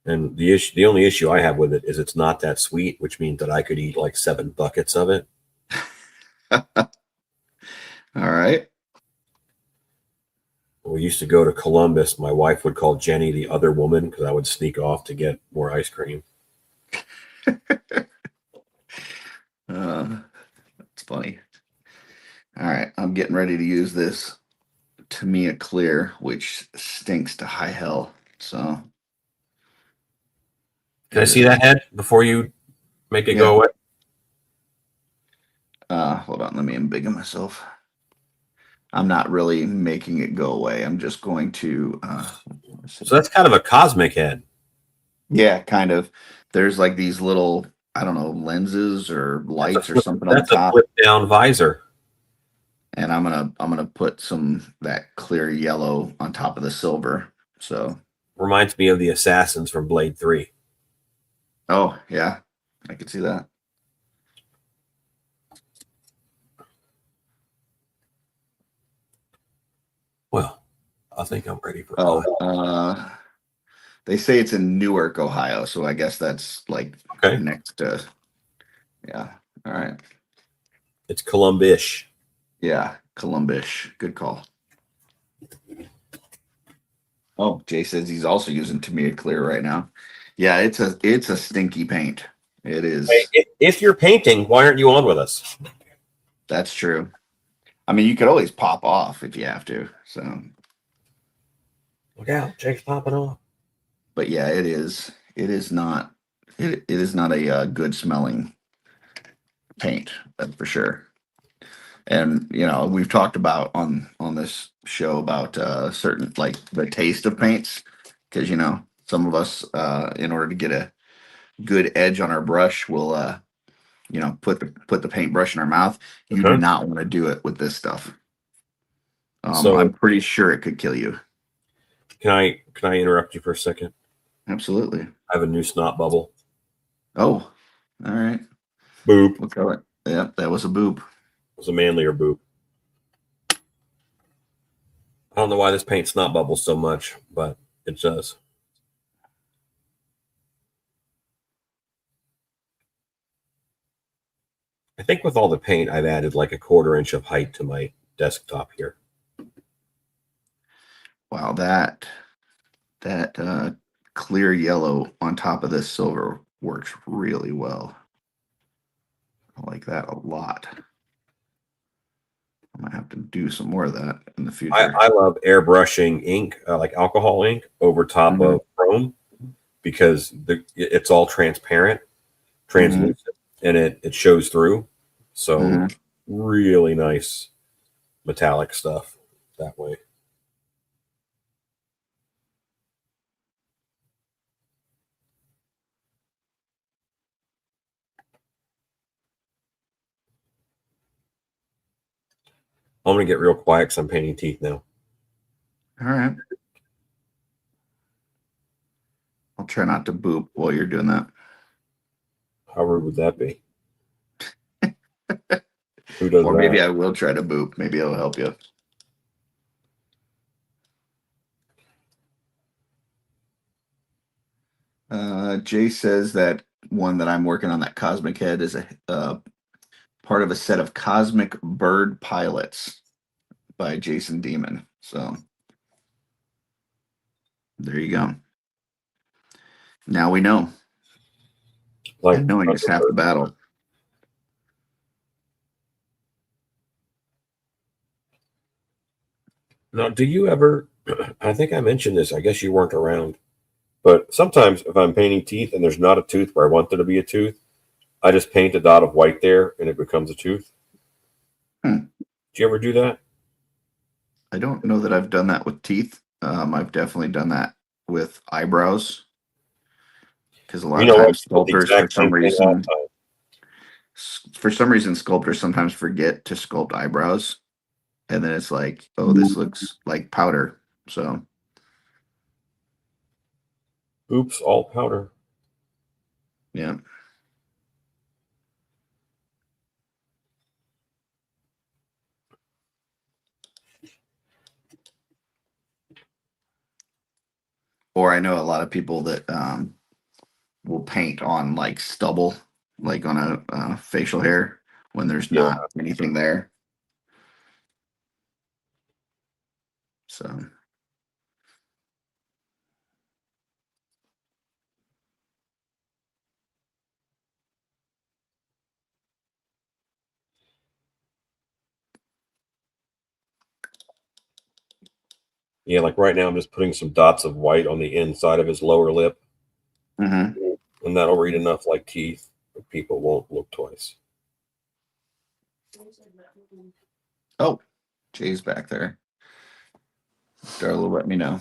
And the only issue I have with it is it's not that sweet, which means that I could eat like 7 buckets of it. All right. We used to go to Columbus. My wife would call Jenny the other woman because I would sneak off to get more ice cream. That's funny. All right, I'm getting ready to use this Tamiya Clear, which stinks to high hell. So, can I see that head before you make it go away? Hold on, let me embiggen myself. I'm not really making it go away. I'm just going to. So that's kind of a cosmic head. Yeah, kind of. There's like these little, I don't know, lenses or lights or something on top. That's a flip down visor. And I'm gonna put that clear yellow on top of the silver. So reminds me of the assassins from Blade 3. Oh yeah, I could see that. Well, I think I'm ready for. They say it's in Newark, Ohio, so I guess that's like next to. Yeah. All right. It's Columbus. Yeah, Columbus. Good call. Oh, Jay says he's also using Tamiya Clear right now. Yeah, it's a stinky paint. It is. If you're painting, why aren't you on with us? That's true. I mean, you could always pop off if you have to. So look out, Jake's popping off. but yeah, it is. It is not. It is not a good smelling paint, that's for sure. And we've talked about on this show about certain like the taste of paints, because some of us in order to get a good edge on our brush will put the paintbrush in our mouth. You do not want to do it with this stuff. So I'm pretty sure it could kill you. Can I interrupt you for a second? Absolutely. I have a new snot bubble. Oh, all right. Boop. We'll call it. Yeah, that was a boop. It was a manlier boop. I don't know why this paint snot bubbles so much, but it does. I think with all the paint, I've added like a 1/4 inch of height to my desktop here. Wow, that clear yellow on top of this silver works really well. I like that a lot. I might have to do some more of that in the future. I love airbrushing ink, like alcohol ink, over top of chrome, because it's all transparent, translucent, and it shows through. So really nice metallic stuff that way. I'm going to get real quiet because I'm painting teeth now. All right. I'll try not to boop while you're doing that. How rude would that be? Who does or that? maybe I will try to boop. Maybe it'll help you. Jay says that one that I'm working on, that Cosmic Head, is a part of a set of Cosmic Bird Pilots by Jason Demon. So there you go. Now we know. Like, and knowing is half the battle. Now, do you ever, I think I mentioned this, I guess you weren't around, but sometimes if I'm painting teeth and there's not a tooth where I want there to be a tooth, I just paint a dot of white there and it becomes a tooth. Do you ever do that? I don't know that I've done that with teeth. I've definitely done that with eyebrows. Because a lot of times sculptors, for some reason, sculptors sometimes forget to sculpt eyebrows. And then it's like, oh, this looks like powder. So. Oops, all powder. Yeah. Or I know a lot of people that will paint on like stubble, like on a facial hair when there's not anything there. So. Yeah, like right now I'm just putting some dots of white on the inside of his lower lip. And that'll read enough like teeth that people won't look twice. Oh, Jay's back there. Darla, let me know.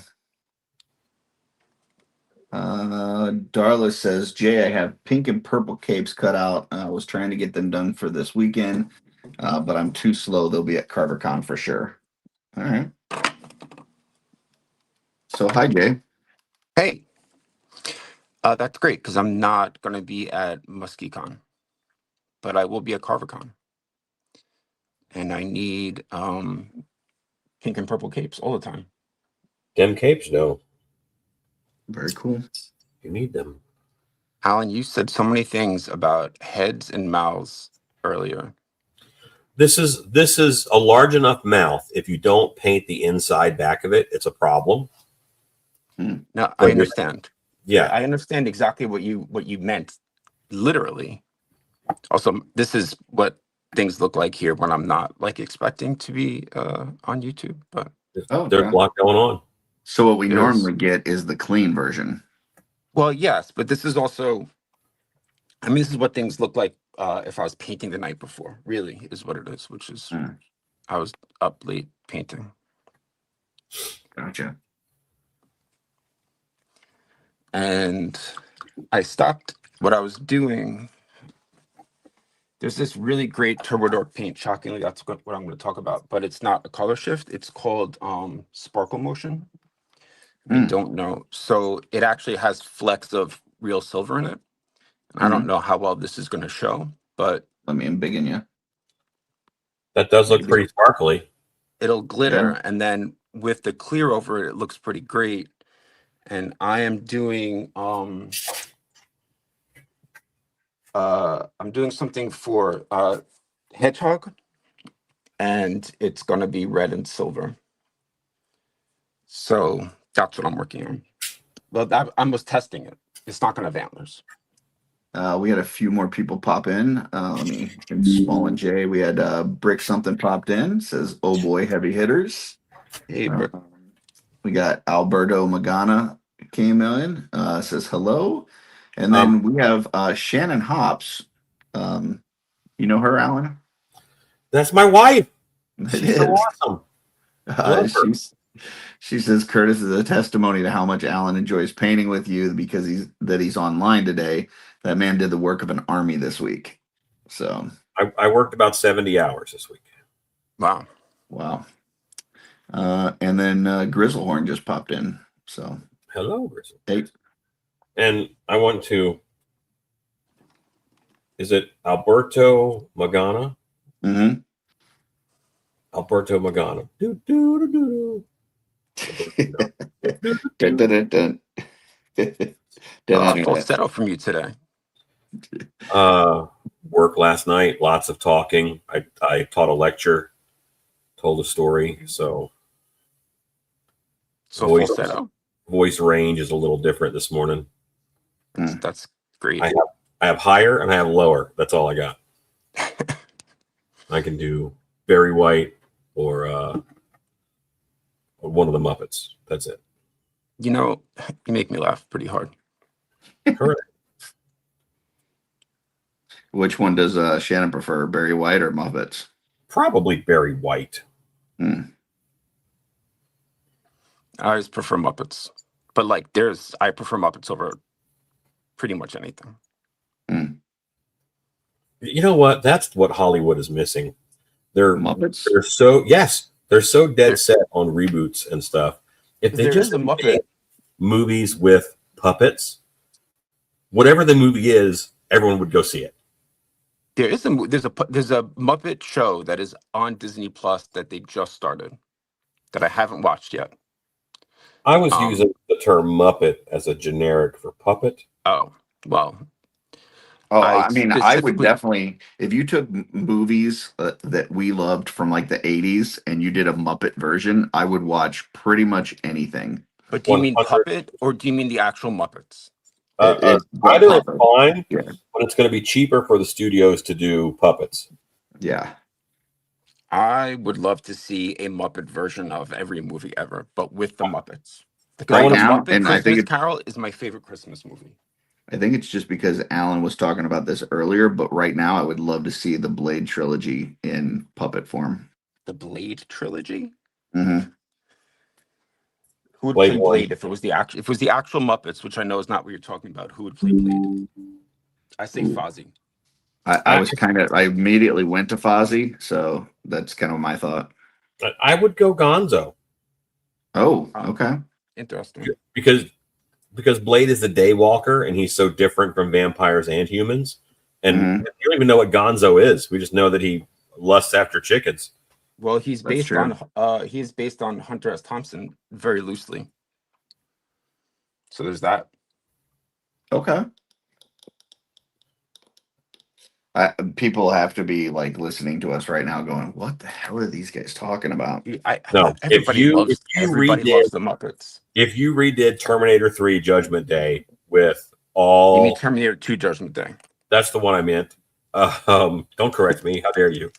Darla says, Jay, I have pink and purple capes cut out. I was trying to get them done for this weekend, but I'm too slow. They'll be at CarverCon for sure. All right. So, hi, Jay. Hey, that's great because I'm not going to be at MuskyCon, but I will be at CarverCon. And I need pink and purple capes all the time. Them capes, no. Very cool. You need them. Alan, you said so many things about heads and mouths earlier. This is a large enough mouth. If you don't paint the inside back of it, it's a problem. No, I understand. Yeah, I understand exactly what you meant, literally. Also, this is what things look like here when I'm not like expecting to be on YouTube. But there's a lot going on. So what we normally get is the clean version. Well, yes, but this is also, I mean, this is what things look like if I was painting the night before, really, is what it is, which is Hmm. I was up late painting. Gotcha. And I stopped what I was doing. There's this really great Turbo Dark paint. Shockingly, that's what I'm going to talk about, but it's not a color shift. It's called Sparkle Motion. If you Hmm. don't know, so it actually has flecks of real silver in it. And I don't Mhm. know how well this is going to show, but Let me embiggen you. That does look pretty sparkly. it'll glitter, Yeah. and then with the clear over it, it looks pretty great. And I am doing I'm doing something for Hedgehog, and it's gonna be red and silver. So that's what I'm working on. Well, I was testing it. It's not gonna have antlers. We had a few more people pop in. Let me in Small and J. We had Brick something popped in. Says, "Oh boy, heavy hitters." Hey, Uh, we got Alberto Magana came in. Says hello, and then we have Shannon Hops. You know her, Alan? That's my wife. It She's so is. awesome. Love her. She says Curtis is a testimony to how much Alan enjoys painting with you because he's online today. That man did the work of an army this week. So I worked about 70 hours this week. wow. wow. And then Grizzlehorn just popped in. So Hello, Grissom. hey, And I want to. Is it Alberto Magana? mm-hmm. Alberto Magana. Do, do, do, do, do. Dun, dun, dun, dun. Falsetto from you today. Work last night. Lots of talking. I taught a lecture, told a story. So Falsetto. voice range is a little different this morning. That's great. I have higher and I have lower. That's all I got. I can do Barry White or one of the Muppets. That's it. You know, you make me laugh pretty hard. Correct. Which one does Shannon prefer, Barry White or Muppets? Probably Barry White. Hmm. I always prefer Muppets, but like, I prefer Muppets over pretty much anything. You know what? That's what Hollywood is missing. Muppets? They're so dead set on reboots and stuff. If they There just is a Muppet. made movies with puppets, whatever the movie is, everyone would go see it. There's a Muppet show that is on Disney Plus that they just started that I haven't watched yet. I was using the term Muppet as a generic for puppet. Oh, well. Oh, I mean, I would specifically- definitely, if you took movies that we loved from like the 80s and you did a Muppet version, I would watch pretty much anything. But do you mean 100. puppet or do you mean the actual Muppets? It's Either is puppet. fine, Yeah. but it's going to be cheaper for the studios to do puppets. Yeah. I would love to see a Muppet version of every movie ever, but with the Muppets. Because Right the now, Muppet and I think Christmas Carol is my favorite Christmas movie. I think it's just because Alan was talking about this earlier, but right now I would love to see the Blade trilogy in puppet form. The Blade trilogy? Mm-hmm. Who would Blade play one. Blade if it was the actual Muppets, which I know is not what you're talking about? Who would play Blade? I say Fozzie. I immediately went to Fozzie, so that's kind of my thought. I would go Gonzo. Oh, okay. Interesting. Because Blade is the daywalker and he's so different from vampires and humans. And Mhm. you don't even know what Gonzo is. We just know that he lusts after chickens. Well, he's That's based true. on Hunter S. Thompson very loosely. So there's that. Okay. People have to be like listening to us right now going, what the hell are these guys talking about? No, Everybody loves the Muppets. If you redid Terminator 3 Judgment Day with You all mean Terminator 2 Judgment Day? that's the one I meant. Don't correct me. How dare you?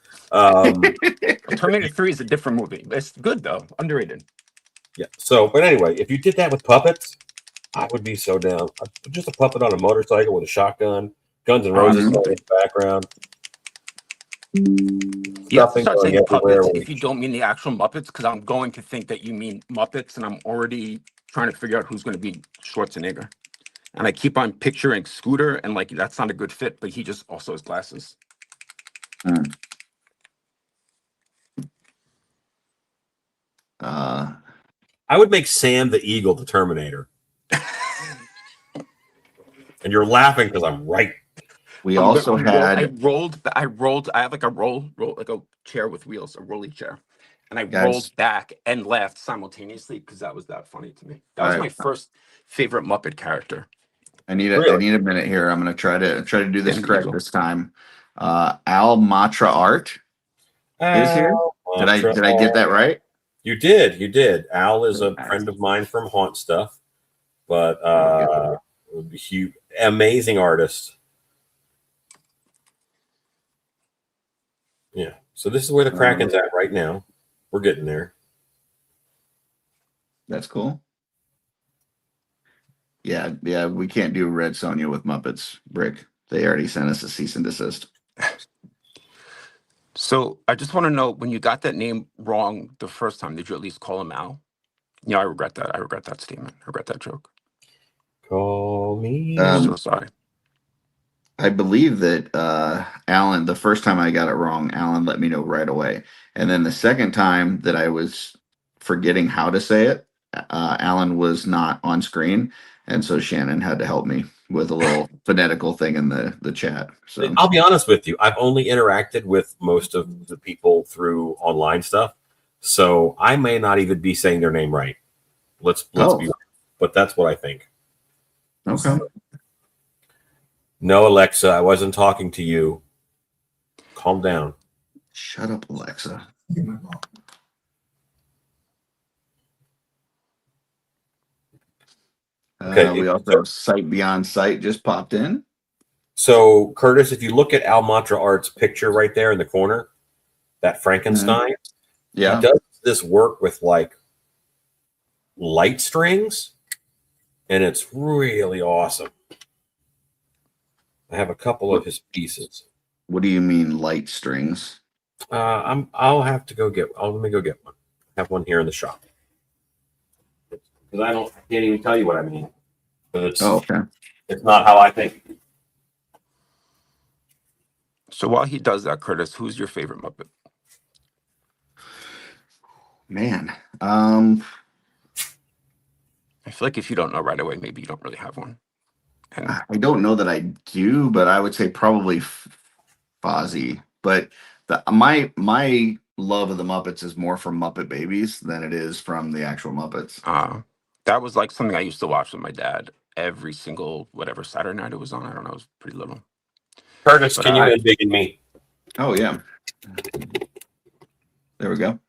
Terminator 3 is a different movie. It's good though. Underrated. Yeah. So, but anyway, if you did that with puppets, I would be so down. Just a puppet on a motorcycle with a shotgun, Guns N' Roses playing in the background. You have to Stuffing start going saying everywhere. puppets if you don't mean the actual Muppets, because I'm going to think that you mean Muppets, and I'm already trying to figure out who's going to be Schwarzenegger. And I keep on picturing Scooter, and like that's not a good fit, but he just also has glasses. I would make Sam the Eagle, the Terminator. And you're laughing because I'm right. We I'm also gonna- I had rolled. I have like a roll like a chair with wheels, a rolly chair, and I Guys. rolled back and laughed simultaneously because that was that funny to me. That was All my right. first favorite Muppet character. I need Really? a minute here. I'm gonna try to do this Sam the correct Eagle. this time. Al Matra Art is here. Did I get that right? You did. You did. Al is a Nice. friend of mine from Haunt Stuff, but There amazing artist. Yeah. So this is where the Kraken's at right now. We're getting there. That's cool. Yeah, we can't do Red Sonja with Muppets, Brick. They already sent us a cease and desist. So I just want to know, when you got that name wrong the first time, did you at least call him Al? Yeah, I regret that. I regret that statement. I regret that joke. Call me. So sorry. I believe that Alan, the first time I got it wrong, Alan let me know right away. And then the second time that I was forgetting how to say it, Alan was not on screen. And so Shannon had to help me with a little phonetical thing in the chat. So I'll be honest with you. I've only interacted with most of the people through online stuff, so I may not even be saying their name right. Let's be, but that's what I think. Okay. No, Alexa, I wasn't talking to you. Calm down. Shut up, Alexa. Okay. We also have Sight Beyond Sight just popped in. So, Curtis, if you look at Al Matra Art's picture right there in the corner, that Frankenstein, Yeah. he does this work with like light strings, and it's really awesome. I have a couple of his pieces. What do you mean light strings? I'll have to go get. Let me go get one. I have one here in the shop because I can't even tell you what I mean. But Okay. it's not how I think. So while he does that, Curtis, who's your favorite Muppet? Man. I feel like if you don't know right away, maybe you don't really have one. And I don't know that I do, but I would say probably Fozzie. But my love of the Muppets is more from Muppet Babies than it is from the actual Muppets. that was like something I used to watch with my dad every single whatever Saturday night it was on. I don't know, I was pretty little. Curtis, But can you envision me? Oh yeah. There we go.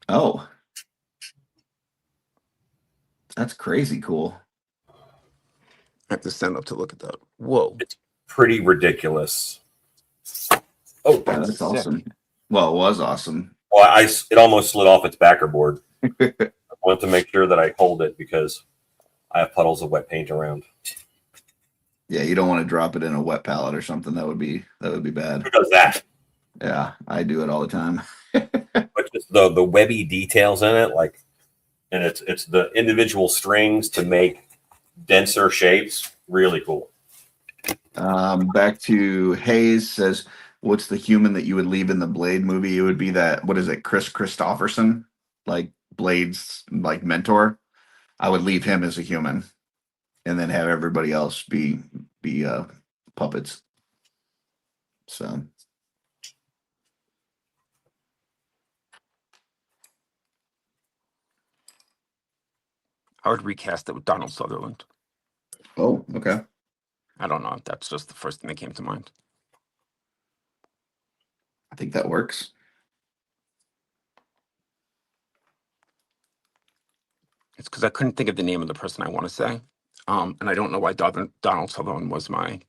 Oh. That's crazy cool. I have to stand up to look at that. Whoa. Pretty ridiculous. Oh, Yeah, that's sick. awesome. Well, it was awesome. well, it almost slid off its backer board. I want to make sure that I hold it because I have puddles of wet paint around. Yeah, you don't want to drop it in a wet pallet or something. That would be bad. Who does that? Yeah, I do it all the time. But just the webby details in it, like, and it's the individual strings to make denser shapes. Really cool. Back to Hayes says, "What's the human that you would leave in the Blade movie?" It would be that, what is it, Chris Christopherson, like Blade's like mentor. I would leave him as a human, and then have everybody else be puppets. So I would recast it with Donald Sutherland. oh, okay. I don't know. That's just the first thing that came to mind. I think that works. It's because I couldn't think of the name of the person I want to say. And I don't know why Donald Sutherland was my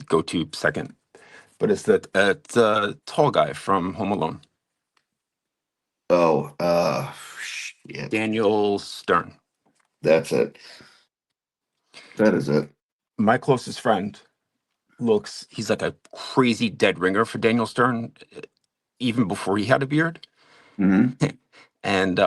go-to second. But it's the tall guy from Home Alone. Oh, shit. Daniel Stern. That's it. That is it. My closest friend he's like a crazy dead ringer for Daniel Stern, even before he had a beard. Hmm. And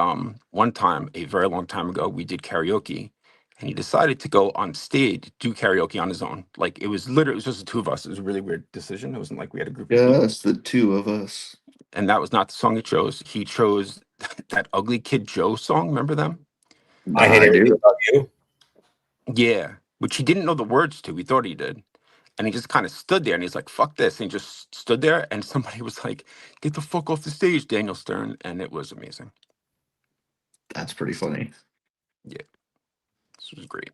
one time, a very long time ago, we did karaoke, and he decided to go on stage, do karaoke on his own. Like it was just the two of us. It was a really weird decision. It wasn't like we had a group of people. Just the two of us. And that was not the song he chose. He chose that Ugly Kid Joe song. Remember them? I hate I everything do. about you. Yeah, which he didn't know the words to. He thought he did. And he just kind of stood there and he's like, fuck this. And he just stood there and somebody was like, get the fuck off the stage, Daniel Stern. And it was amazing. That's pretty funny. Yeah, this was great.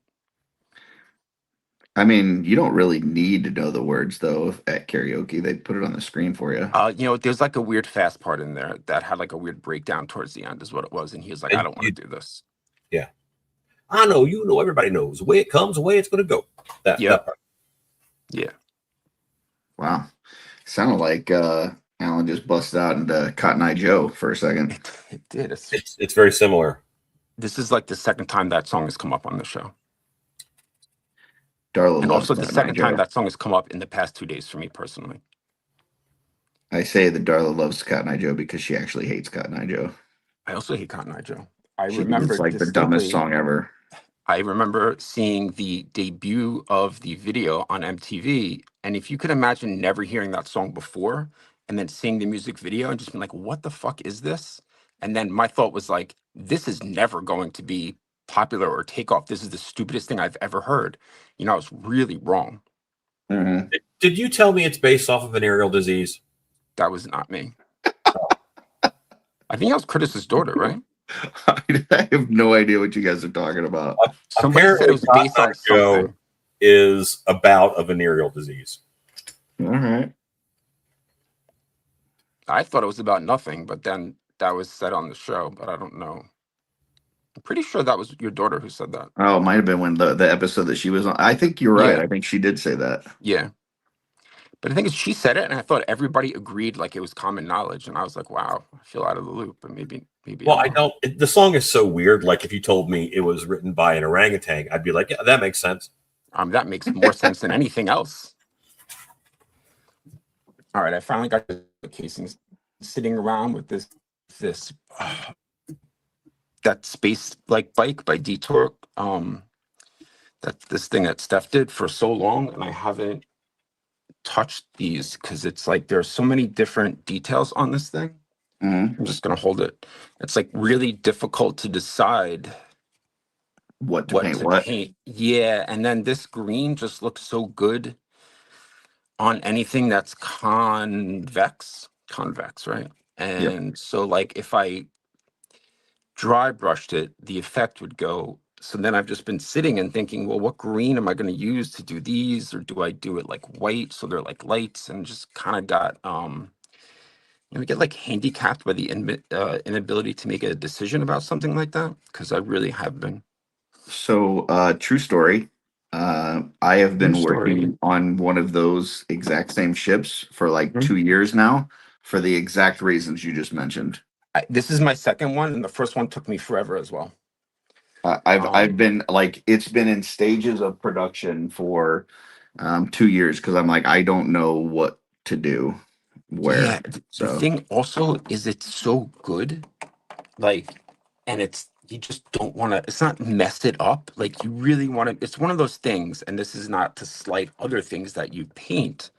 I mean, you don't really need to know the words though at karaoke. They put it on the screen for you. There's like a weird fast part in there that had like a weird breakdown towards the end is what it was. And he was like, I And don't want to do this. Yeah. I know, you know, everybody knows. The way it comes, the way it's going to go. That part. Yeah. Wow. Sounded like Alan just busted out into Cotton Eye Joe for a second. It did. It's very similar. This is like the second time that song has come up on the show. Darla And loves also the Cotton Eye second time Joe. that song has come up in the past 2 days for me personally. I say that Darla loves Cotton Eye Joe because she actually hates Cotton Eye Joe. I also hate Cotton Eye Joe. I She remember thinks it's like the dumbest distinctly- song ever. I remember seeing the debut of the video on MTV, and if you could imagine never hearing that song before, and then seeing the music video and just being like, what the fuck is this? And then my thought was like, this is never going to be popular or take off. This is the stupidest thing I've ever heard. You know, I was really wrong. Mm-hmm. Did you tell me it's based off of venereal disease? That was not me. I think that was Curtis's daughter, right? I have no idea what you guys are talking about. Somebody said it was Apparently, based on Cotton Eye Joe something. is about a venereal disease. All right. I thought it was about nothing, but then that was said on the show, but I don't know. I'm pretty sure that was your daughter who said that. Oh, it might have been when the episode that she was on. I think you're right. Yeah. I think she did say that. Yeah. But the thing is, she said it, and I thought everybody agreed like it was common knowledge. And I was like, wow, I feel out of the loop. But maybe. Well, I'm I wrong. don't. The song is so weird. Like if you told me it was written by an orangutan, I'd be like, yeah, that makes sense. That makes more sense than anything else. All right, I finally got the casings sitting around with this that space like bike by Detour. That's this thing that Steph did for so long, and I haven't touched these because it's like there's so many different details on this thing. Mm-hmm. I'm just gonna hold it. It's like really difficult to decide What to what paint? to What? paint. Yeah, and then this green just looks so good on anything that's convex, right? And so like if I dry brushed it, the effect would go. So then I've just been sitting and thinking, well, what green am I going to use to do these, or do I do it like white so they're like lights, and just kind of got we get like handicapped by the inability to make a decision about something like that, because I really have been. So, true story. I have been True story. working on one of those exact same ships for like Mhm. 2 years now, for the exact reasons you just mentioned. This is my second one, and the first one took me forever as well. I've been like, it's been in stages of production for 2 years because I'm like, I don't know what to do where. Yeah, So the thing also is it's so good, like, and you just don't want to. It's not mess it up. Like you really want to. It's one of those things, and this is not to slight other things that you paint,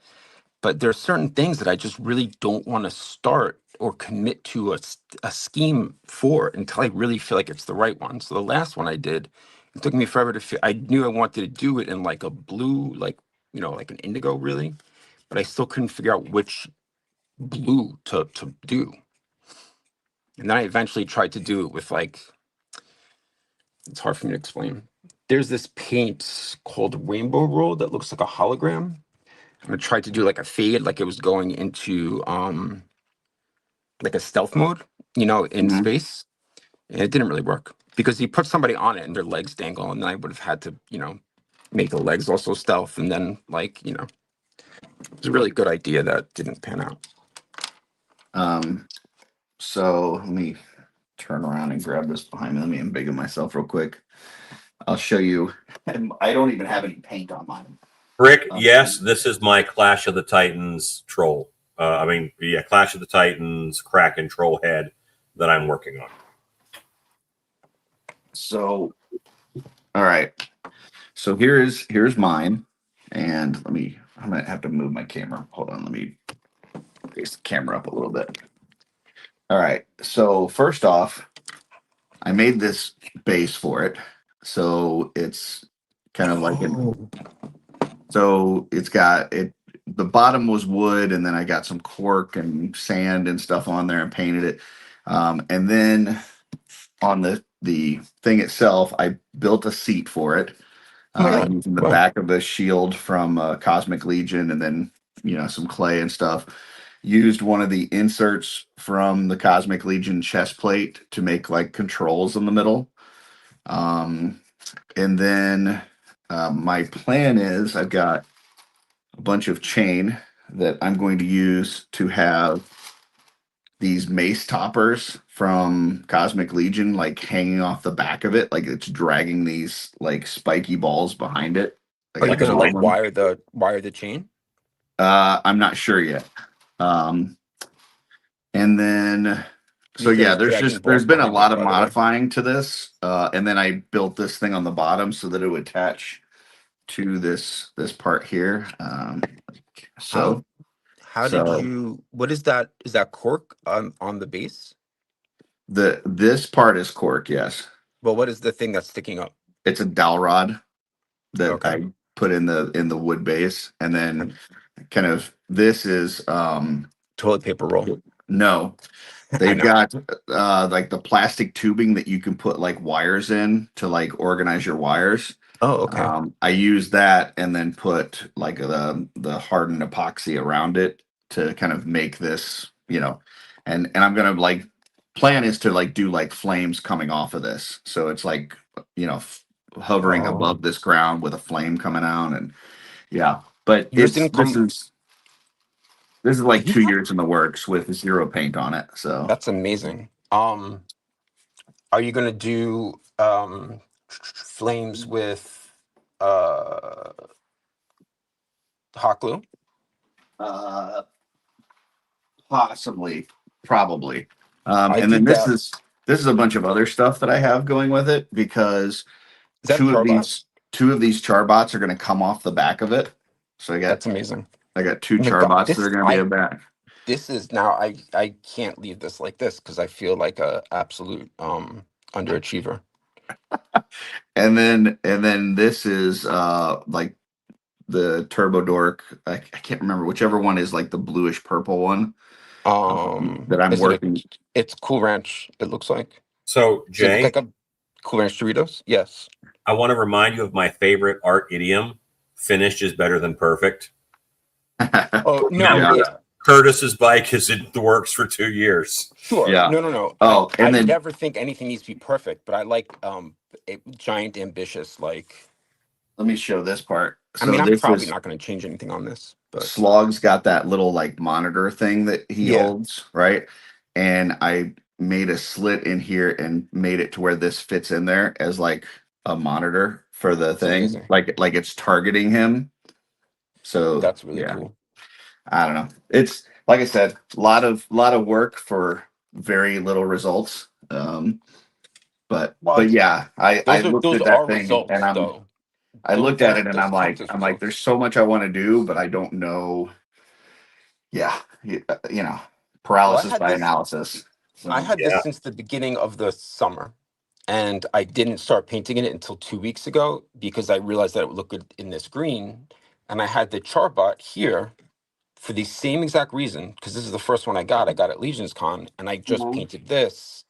but there's certain things that I just really don't want to start or commit to a scheme for until I really feel like it's the right one. So the last one I did, it took me forever to. I knew I wanted to do it in like a blue, like like an indigo, really, but I still couldn't figure out which blue to do. And then I eventually tried to do it with like, it's hard for me to explain. There's this paint called Rainbow Roll that looks like a hologram. And I tried to do like a fade, like it was going into like a stealth mode, in Mhm. space. And it didn't really work because you put somebody on it and their legs dangle, and then I would have had to, make the legs also stealth, and then it's a really good idea that didn't pan out. So let me turn around and grab this behind me. Let me embiggen myself real quick. I'll show you. I don't even have any paint on mine. Rick, yes, this is my Clash of the Titans troll. Clash of the Titans Kraken troll head that I'm working on. So, all right. So here's mine, and I'm gonna have to move my camera. Hold on, let me raise the camera up a little bit. All right. So first off, I made this base for it. So it's kind of like so it's got it. The bottom was wood, and then I got some cork and sand and stuff on there and painted it. And then on the thing itself, I built a seat for it using the back of the shield from Cosmic Legion, and then some clay and stuff. Used one of the inserts from the Cosmic Legion chest plate to make like controls in the middle. And then my plan is I've got a bunch of chain that I'm going to use to have these mace toppers from Cosmic Legion like hanging off the back of it, like it's dragging these like spiky balls behind it. Are you gonna like wire the chain? I'm not sure yet. And then so yeah, there's been a lot of modifying to this. And then I built this thing on the bottom so that it would attach to this part here. What is that? Is that cork on the base? This part is cork, yes. Well, what is the thing that's sticking up? It's a dowel rod that I put in the wood base, and then kind of this is toilet paper roll. No, they've got like the plastic tubing that you can put like wires in to like organize your wires. Oh, okay. I use that and then put like the hardened epoxy around it to kind of make this, and I'm gonna like plan is to like do like flames coming off of this, so it's like hovering above this ground with a flame coming out, and but this is like 2 years in the works with zero paint on it. So that's amazing. Are you gonna do flames with hot glue? Possibly, probably. And then this is a bunch of other stuff that I have going with it, because two of these charbots are going to come off the back of it. So that's amazing. I got two charbots that are going to be a back. This is now I can't leave this like this because I feel like a absolute underachiever. And then this is like the Turbo Dork. I can't remember whichever one is like the bluish purple one. That I'm working. It's Cool Ranch. It looks like. So Jay, like a Cool Ranch Doritos. Yes. I want to remind you of my favorite art idiom: "Finished is better than perfect." Oh no! Curtis's bike is in the works for 2 years. Sure. Yeah. No. Oh, I never think anything needs to be perfect, but I like a giant, ambitious like. Let me show this part. So I'm probably not going to change anything on this. But Slog's got that little like monitor thing that he holds, right? And I made a slit in here and made it to where this fits in there as like a monitor for the thing, like it's targeting him. So that's really cool. I don't know. It's like I said, a lot of work for very little results. But yeah, I looked at that thing and I looked at it and I'm like, there's so much I want to do, but I don't know. Yeah, paralysis by analysis. So, I had this since the beginning of the summer, and I didn't start painting it until 2 weeks ago because I realized that it would look good in this green. And I had the Charbot here for the same exact reason, because this is the first one I got. I got at Legions Con, and I just painted this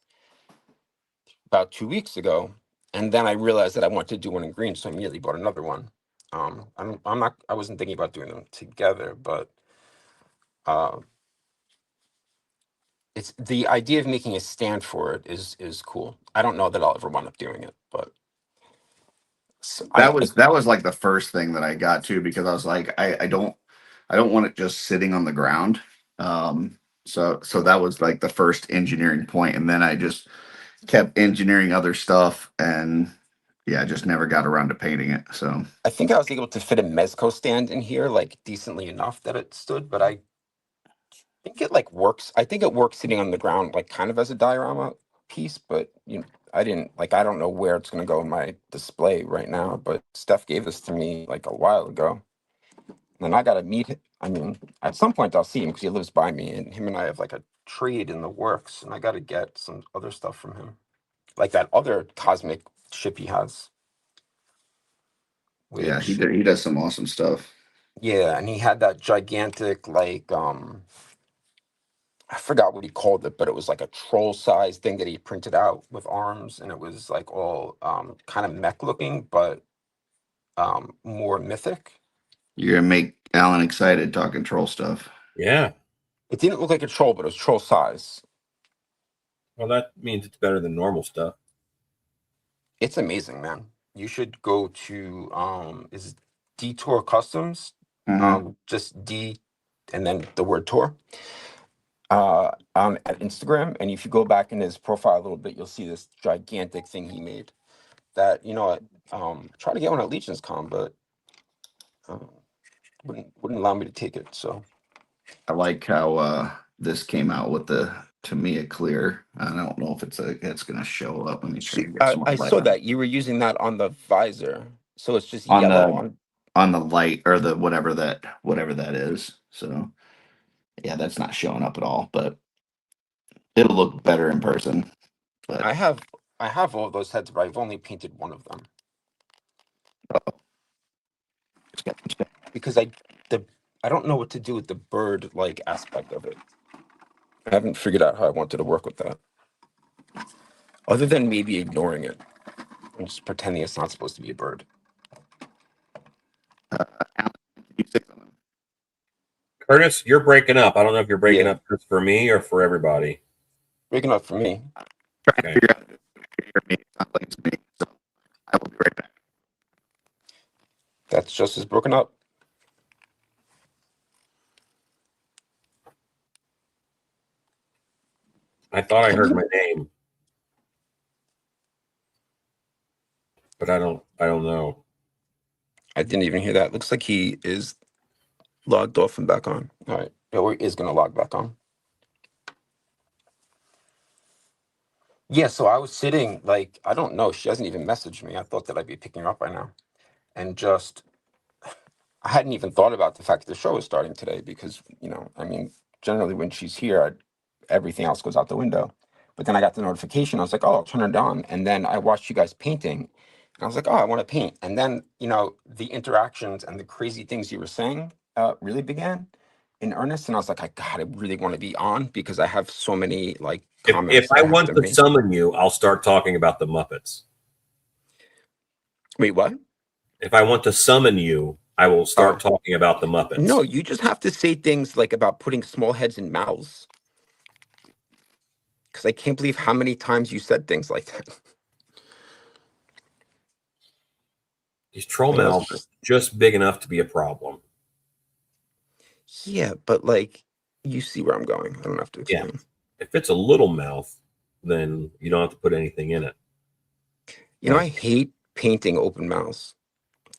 about 2 weeks ago. And then I realized that I wanted to do one in green, so I immediately bought another one. I wasn't thinking about doing them together, but it's the idea of making a stand for it is cool. I don't know that I'll ever wind up doing it, but that was like the first thing that I got to, because I was like, I don't want it just sitting on the ground. So that was like the first engineering point, and then I just kept engineering other stuff, and yeah, I just never got around to painting it. So I think I was able to fit a Mezco stand in here like decently enough that it stood, but I think it like works. I think it works sitting on the ground like kind of as a diorama piece, but I don't know where it's gonna go in my display right now, but Steph gave this to me like a while ago. And I gotta meet him. I mean, at some point I'll see him because he lives by me, and him and I have like a trade in the works, and I gotta get some other stuff from him. Like that other cosmic ship he has. yeah, Which he does some awesome stuff. yeah, and he had that gigantic like I forgot what he called it, but it was like a troll sized thing that he printed out with arms, and it was like all kind of mech looking, but more mythic. You're gonna make Alan excited talking troll stuff. Yeah. It didn't look like a troll, but it was troll size. Well, that means it's better than normal stuff. It's amazing, man. You should go to is it Detour Customs? Mhm. Just D and then the word tour. At Instagram, and if you go back in his profile a little bit, you'll see this gigantic thing he made. That try to get one at Legion's Con, but um, wouldn't allow me to take it. So I like how this came out with the Tamiya clear. I don't know if it's gonna show up. Let me try see, to get some more I light saw on that you were using that on the visor, so it's just on yellow the on. on the light or the whatever that is. So yeah, that's not showing up at all, but it'll look better in person. But I have all those heads, but I've only painted one of them because I don't know what to do with the bird like aspect of it. I haven't figured out how I wanted to work with that, other than maybe ignoring it and just pretending it's not supposed to be a bird. Alan, can you say something? Curtis, you're breaking up. I don't know if you're breaking Yeah, up just for me or for everybody. breaking up for me. Trying to Okay. figure out if you can hear me. It's not like it's me. So I will be right back. That's just as broken up. I thought I Can heard you? my name, but I don't know. I didn't even hear that. Looks like he is logged off and back on. All right, or is gonna log back on. Yeah, so I was sitting like I don't know. She hasn't even messaged me. I thought that I'd be picking her up by now, and just I hadn't even thought about the fact that the show is starting today because I mean, generally when she's here, everything else goes out the window. But then I got the notification. I was like, oh, I'll turn it on, and then I watched you guys painting, and I was like, oh, I want to paint. And then the interactions and the crazy things you were saying really began in earnest, and I was like, I really want to be on because I have so many like If comments that I I have want to to make. summon you, I'll start talking about the Muppets. Wait, what? If I want to summon you, I will start Oh, talking about the no, Muppets. you just have to say things like about putting small heads in mouths. Because I can't believe how many times you said things like that. These troll And it's mouths are just big enough to be a problem. yeah, but like, you see where I'm going. I don't have to Yeah. explain. If it's a little mouth, then you don't have to put anything in it. I hate painting open mouths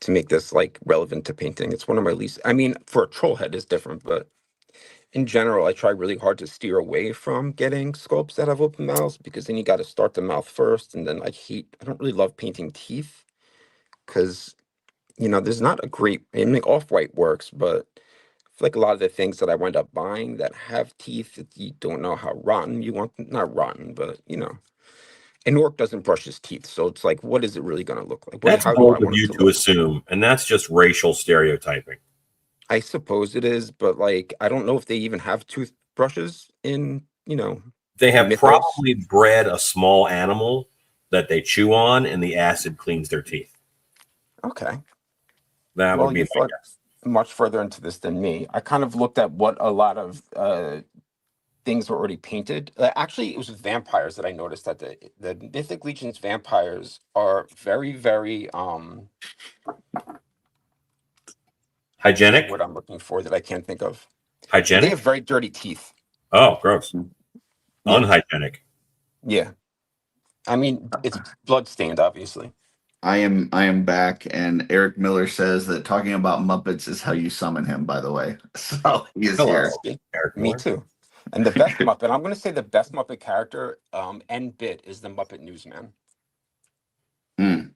to make this like relevant to painting. It's one of my least. I mean, for a troll head is different, but in general, I try really hard to steer away from getting sculpts that have open mouths because then you got to start the mouth first, and then I don't really love painting teeth because there's not a great. I mean, off white works, but I feel like a lot of the things that I wind up buying that have teeth, you don't know how rotten you want them. Not rotten, but and Orc doesn't brush his teeth, so it's like, what is it really going to look like? That's How do I bold of want it you to to look? assume, and that's just racial stereotyping. I suppose it is, but like, I don't know if they even have toothbrushes in They have mythos. probably bred a small animal that they chew on, and the acid cleans their teeth. Okay, That would well, be you've my looked guess. much further into this than me. I kind of looked at what a lot of things were already painted. Actually, it was with vampires that I noticed that the Mythic Legion's vampires are very, very what's the Hygienic? word I'm looking for that I can't think of? Well, they have Hygienic? very dirty teeth. Oh, gross. Yeah, Unhygienic. yeah. I mean, it's bloodstained, obviously. I am back, and Eric Miller says that talking about Muppets is how you summon him. By the way, so he is Hello, here. Eric Me Miller. too. And the best Muppet, I'm going to say the best Muppet character, and bit, is the Muppet Newsman. Mm.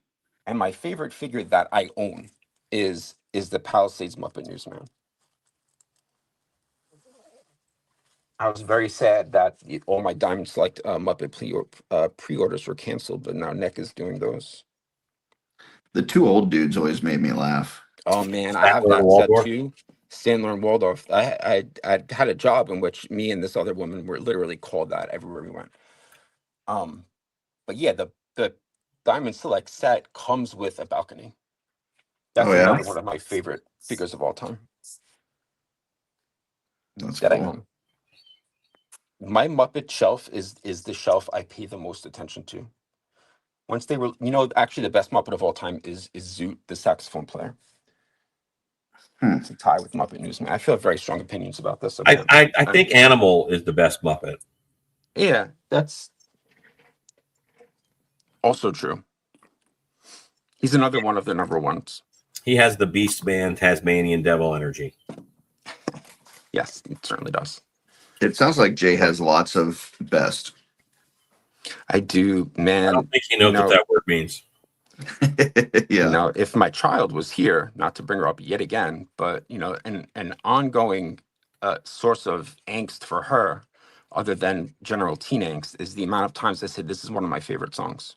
And my favorite figure that I own is the Palisades Muppet Newsman. I was very sad that all my Diamond Select Muppet pre-orders were canceled, but now Nick is doing those. The two old dudes always made me laugh. Oh man, I have Statler and that set Waldorf? too. Sandler and Waldorf. I had a job in which me and this other woman were literally called that everywhere we went. But yeah, the Diamond Select set comes with a balcony. That's Oh, yeah? another one of my favorite figures of all time That's that I cool. own. My Muppet shelf is the shelf I pay the most attention to. Once they were, actually the best Muppet of all time is Zoot, the saxophone player. It's a tie with Muppet Newsman. I feel very strong opinions about this. I think Animal is the best Muppet. Yeah, that's also true. He's another one of the number ones. He has the Beast Man Tasmanian Devil energy. Yes, it certainly does. It sounds like Jay has lots of best. I do, man. I don't think he knows what that word means. Yeah. If my child was here, not to bring her up yet again, but an ongoing source of angst for her, other than general teen angst, is the amount of times I said this is one of my favorite songs.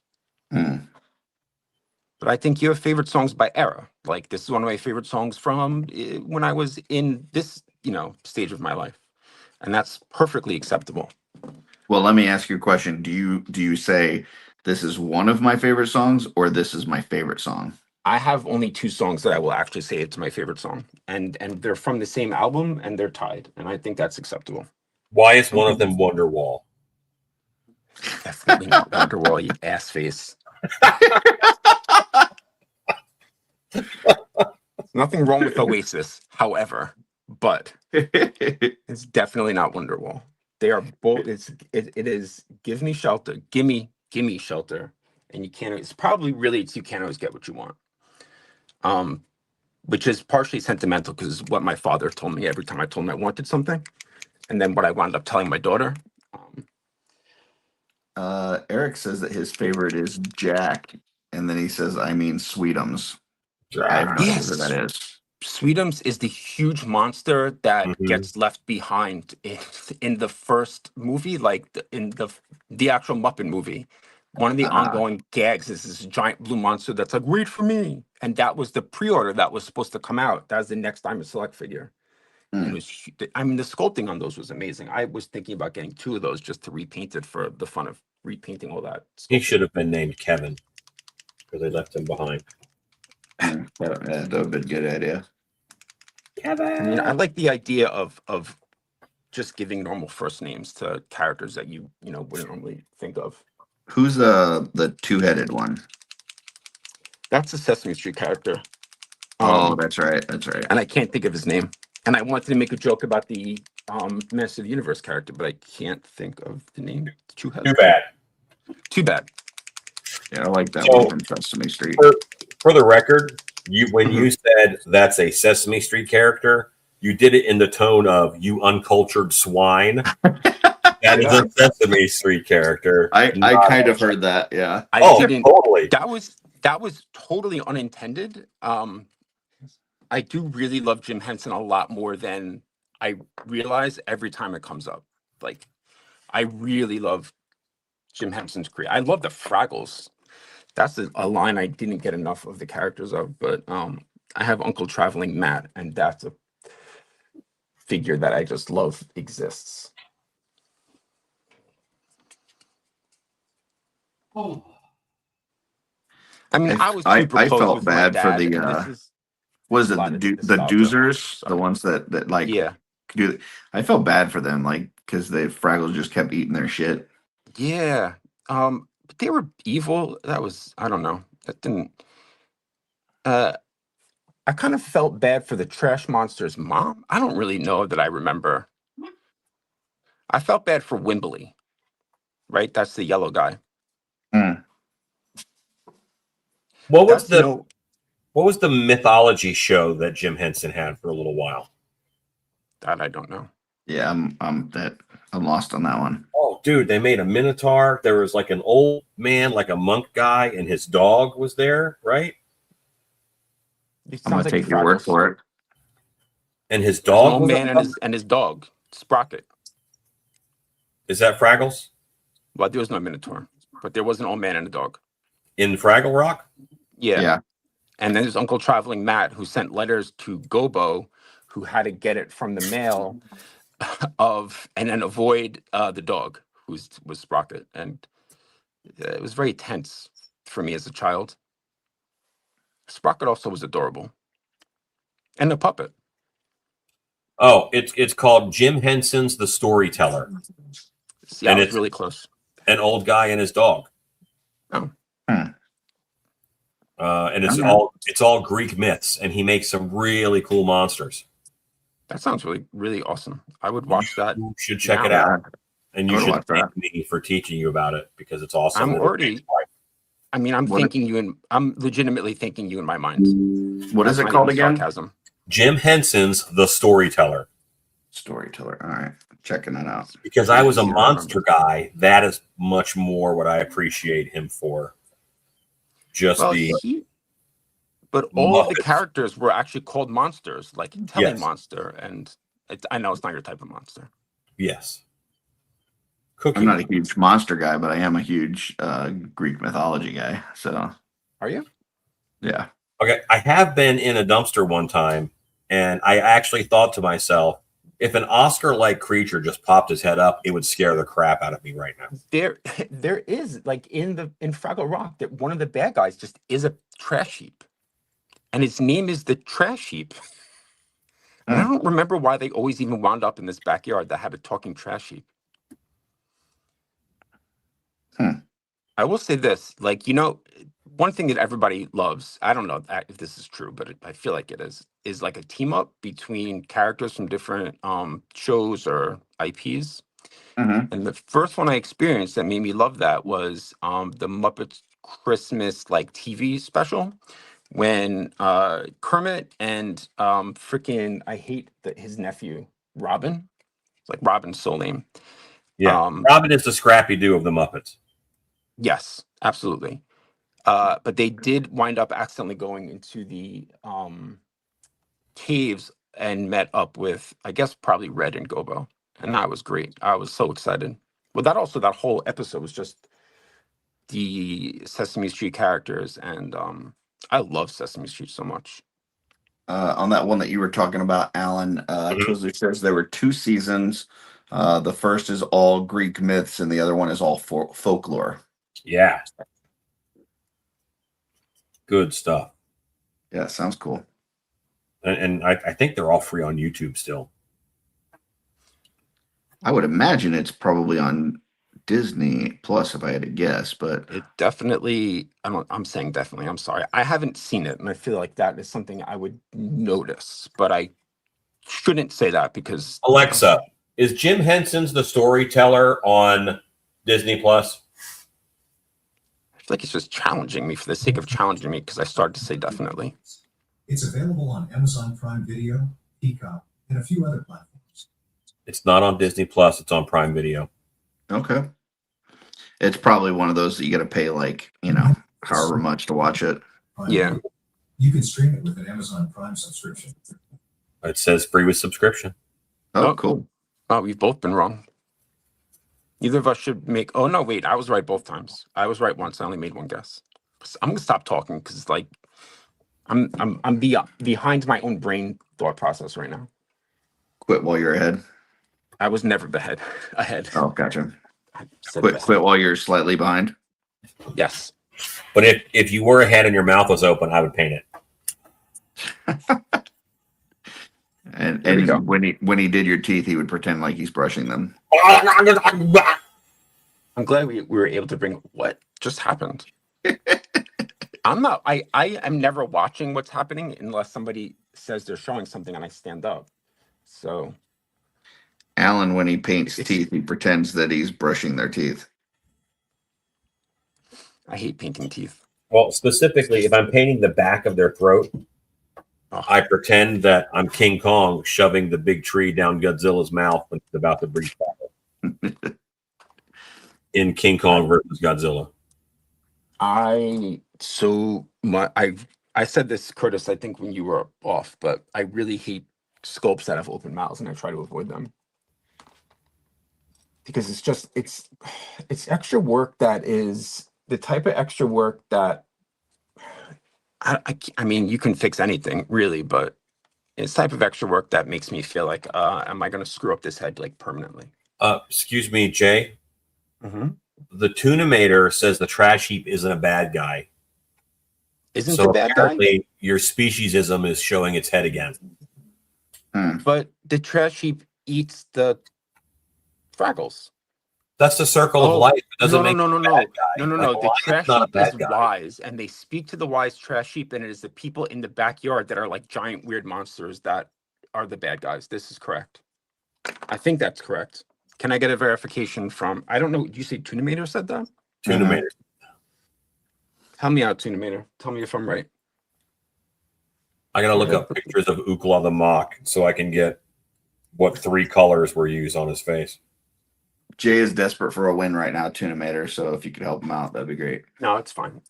Mm. But I think you have favorite songs by era. Like, this is one of my favorite songs from when I was in this stage of my life, and that's perfectly acceptable. Well, let me ask you a question. Do you say this is one of my favorite songs, or this is my favorite song? I have only two songs that I will actually say it's my favorite song, and they're from the same album, and they're tied, and I think that's acceptable. Why is one of them Wonderwall? Definitely not Wonderwall, you ass face. Nothing wrong with Oasis, however, but it's definitely not Wonderwall. They are both. It is Give Me Shelter, gimme shelter, and you can't. It's probably really you can't always get what you want. Which is partially sentimental because what my father told me every time I told him I wanted something, and then what I wound up telling my daughter. Eric says that his favorite is Jack, and then he says, "I mean Sweetums." I have no idea who that is. Sweetums is the huge monster that gets left behind in the first movie, like in the actual Muppet movie. One of the ongoing gags is this giant blue monster that's like, "Wait for me," and that was the pre-order that was supposed to come out. That was the next Diamond Select figure. And it was, I mean, the sculpting on those was amazing. I was thinking about getting two of those just to repaint it for the fun of repainting all that. He should have been named Kevin because they left him behind. That would have been a good idea. Kevin. I like the idea of just giving normal first names to characters that you wouldn't normally think of. Who's the two-headed one? That's a Sesame Street character. Oh, that's right. And I can't think of his name. And I wanted to make a joke about the Master of the Universe character, but I can't think of the name. Too bad. Too bad. Yeah, I like that one from Sesame Street. For the record, when you said that's a Sesame Street character, you did it in the tone of "you uncultured swine." That is a Sesame Street character. I kind of heard that. Yeah. Totally. That was totally unintended. I do really love Jim Henson a lot more than I realize every time it comes up. Like, I really love Jim Henson's career. I love the Fraggles. That's a line I didn't get enough of the characters of, but I have Uncle Traveling Matt, and that's a figure that I just love exists. Oh. I mean, I was super close felt with bad my for dad, the and this is was it a lot the of the nostalgia. Doozers, the ones that like Yeah. do. I felt bad for them, like because the Fraggles just kept eating their shit. Yeah. But they were evil. That was, I don't know. That didn't I kind of felt bad for the Trash Monster's mom. I don't really know that I remember. I felt bad for Wimbley, right? That's the yellow guy. What was That's no. what was the mythology show that Jim Henson had for a little while? That I don't know. Yeah, I'm lost on that one. Oh, dude, they made a Minotaur. There was like an old man, like a monk guy, and his dog was there, right? It I'm gonna sounds like take your word Fraggles. for it. And his There's an dog old was man a- and his dog, Sprocket. Is that Fraggles Well, there was no Minotaur, but there was an old man and a dog. in Fraggle Rock? Yeah. Yeah. And then there's Uncle Traveling Matt, who sent letters to Gobo, who had to get it from the mail and then avoid the dog, was Sprocket. And it was very tense for me as a child. Sprocket also was adorable. And the puppet. Oh, it's called Jim Henson's The Storyteller. See, I And was it's- really close. An old guy and his dog. Oh. And it's Okay. it's all Greek myths, and he makes some really cool monsters. That sounds really, really awesome. I would watch that. You should check now. it out, and you I would should watch that. thank me for teaching you about it because it's awesome. I'm already. I mean, I'm legitimately thinking you in my mind. What is That's it not called even again? sarcasm. Jim Henson's The Storyteller. Storyteller. All right, checking that out. Because I was a Yeah, I monster guy, that is much more what I appreciate him for. Just Well, the but all of the Muppets. characters were actually called monsters, like Yes. Monster, and I know it's not your type of monster. yes. Cookie. I'm not a huge monster guy, but I am a huge Greek mythology guy. So Are you? yeah, Okay, I have been in a dumpster one time, and I actually thought to myself, if an Oscar-like creature just popped his head up, it would scare the crap out of me right now. There is like in Fraggle Rock that one of the bad guys just is a trash heap, and his name is the Trash Heap. And I don't remember why they always even wound up in this backyard that had a talking trash heap. I will say this, like, one thing that everybody loves, I don't know if this is true, but I feel like it is like a team up between characters from different shows or IPs. Mhm. And the first one I experienced that made me love that was the Muppets Christmas like TV special when Kermit and freaking I hate his nephew Robin. It's like Robin's soul name. Yeah, Robin is the Scrappy Doo of the Muppets. Yes, absolutely. But they did wind up accidentally going into the caves and met up with, I guess, probably Red and Gobo. And that was great. I was so excited. Well, that whole episode was just the Sesame Street characters. And I love Sesame Street so much. On that one that you were talking about, Alan, Twizzler says there were 2 seasons. The first is all Greek myths, and the other one is all folklore. Yeah. Good stuff. Yeah, sounds cool. And I think they're all free on YouTube still. I would imagine it's probably on Disney Plus if I had to guess, but It definitely, I'm saying definitely, I'm sorry. I haven't seen it, and I feel like that is something I would notice, but I shouldn't say that because Alexa, is Jim Henson's The Storyteller on Disney Plus? I feel like it's just challenging me for the sake of challenging me because I started to say definitely. It's available on Amazon Prime Video, Peacock, and a few other platforms. It's not on Disney Plus. It's on Prime Video. okay. It's probably one of those that you got to pay however much to watch it. Prime Yeah. Video. You can stream it with an Amazon Prime subscription. It says free with subscription. Oh, cool. Oh, we've both been wrong. Neither of us should make. Oh no, wait! I was right both times. I was right once. I only made one guess. I'm gonna stop talking because like I'm behind my own brain thought process right now. Quit while you're ahead. I was never ahead. Oh, gotcha. I said Quit ahead. quit while you're slightly behind. Yes. But if you were ahead and your mouth was open, I would paint it. And There we go. when he did your teeth, he would pretend like he's brushing them. I'm glad we were able to bring what just happened. I am never watching what's happening unless somebody says they're showing something and I stand up. So Alan, when he paints teeth, he pretends that he's brushing their teeth. I hate painting teeth. Well, specifically, if I'm painting the back of their throat, I pretend that I'm King Kong shoving the big tree down Godzilla's mouth when it's about to breach battle. In King Kong versus Godzilla. I said this, Curtis, I think when you were off, but I really hate sculpts that have open mouths, and I try to avoid them because it's extra work that is the type of extra work that I mean, you can fix anything really, but it's type of extra work that makes me feel like, am I going to screw up this head like permanently? Excuse me, Jay. Mm-hmm. The Tunamator says the trash heap isn't a bad guy. Isn't So the bad guy? apparently your speciesism is showing its head again. But the trash heap eats the Fraggles. That's the circle of life. It doesn't make no. a bad guy. No. Like, The Lion's trash not a heap bad is guy. wise, and they speak to the wise trash heap, and it is the people in the backyard that are like giant weird monsters that are the bad guys. This is correct. I think that's correct. Can I get a verification from? I don't know. You say Tunamator said that? Tunamator. Help me out, Tunamator. Tell me if I'm right. I gotta look up pictures of Ukla the Mock so I can get what 3 colors were used on his face. Jay is desperate for a win right now, Tunamator. So if you could help him out, that'd be great. No, it's fine.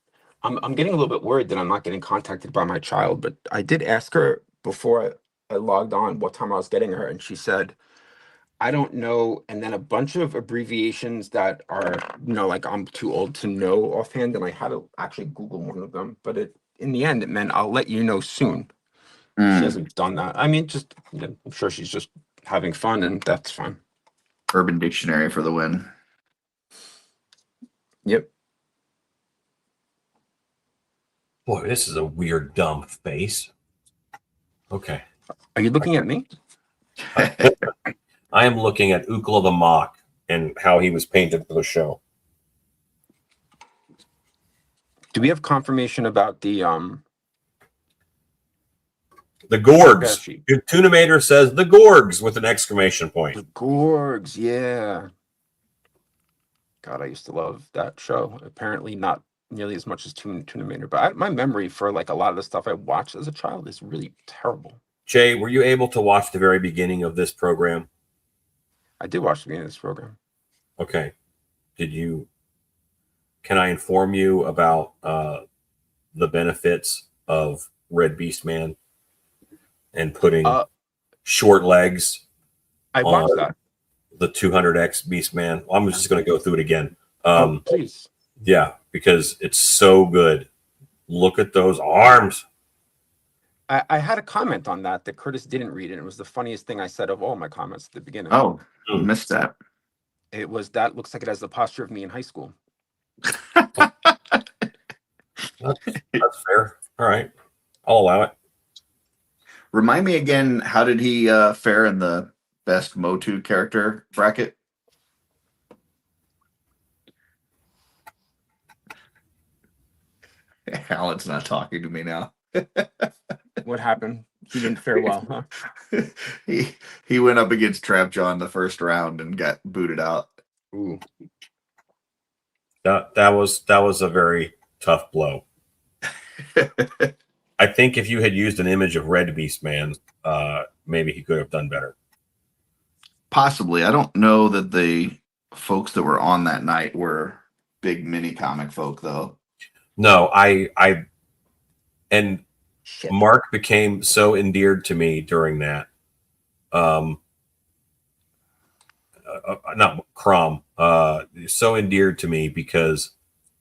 I'm getting a little bit worried that I'm not getting contacted by my child, but I did ask her before I logged on what time I was getting her, and she said, I don't know, and then a bunch of abbreviations that are, like I'm too old to know offhand, and I had to actually Google one of them, but in the end, it meant I'll let you know soon. She hasn't done that. I mean, I'm sure she's just having fun, and that's fine. Urban Dictionary for the win. Yep. Boy, this is a weird, dumb face. Okay. Are you looking at me? I am looking at Ukla the Mock and how he was painted for the show. Do we have confirmation about the Gorgs. sheet? Tunamator says the Gorgs with an exclamation point. The Gorgs, yeah. God, I used to love that show. Apparently not nearly as much as Tunamator, but my memory for like a lot of the stuff I watched as a child is really terrible. Jay, were you able to watch the very beginning of this program? I did watch the beginning of this program. Okay. Can I inform you about the benefits of Red Beast Man and putting short legs I watched that. The 200X Beast Man? I'm just going to go through it again. Please. Yeah, because it's so good. Look at those arms. I had a comment on that Curtis didn't read, and it was the funniest thing I said of all my comments at the beginning. Oh, missed that. It was that looks like it has the posture of me in high school. That's fair. All right. I'll allow it. Remind me again, how did he fare in the best Motu character bracket? Alan's not talking to me now. What happened? He didn't fare well, huh? He went up against Trap John the first round and got booted out. Ooh. That was a very tough blow. I think if you had used an image of Red Beast Man, maybe he could have done better. Possibly. I don't know that the folks that were on that night were big mini comic folk, though. No, and Shit. Mark became so endeared to me during that. Not Crom, so endeared to me because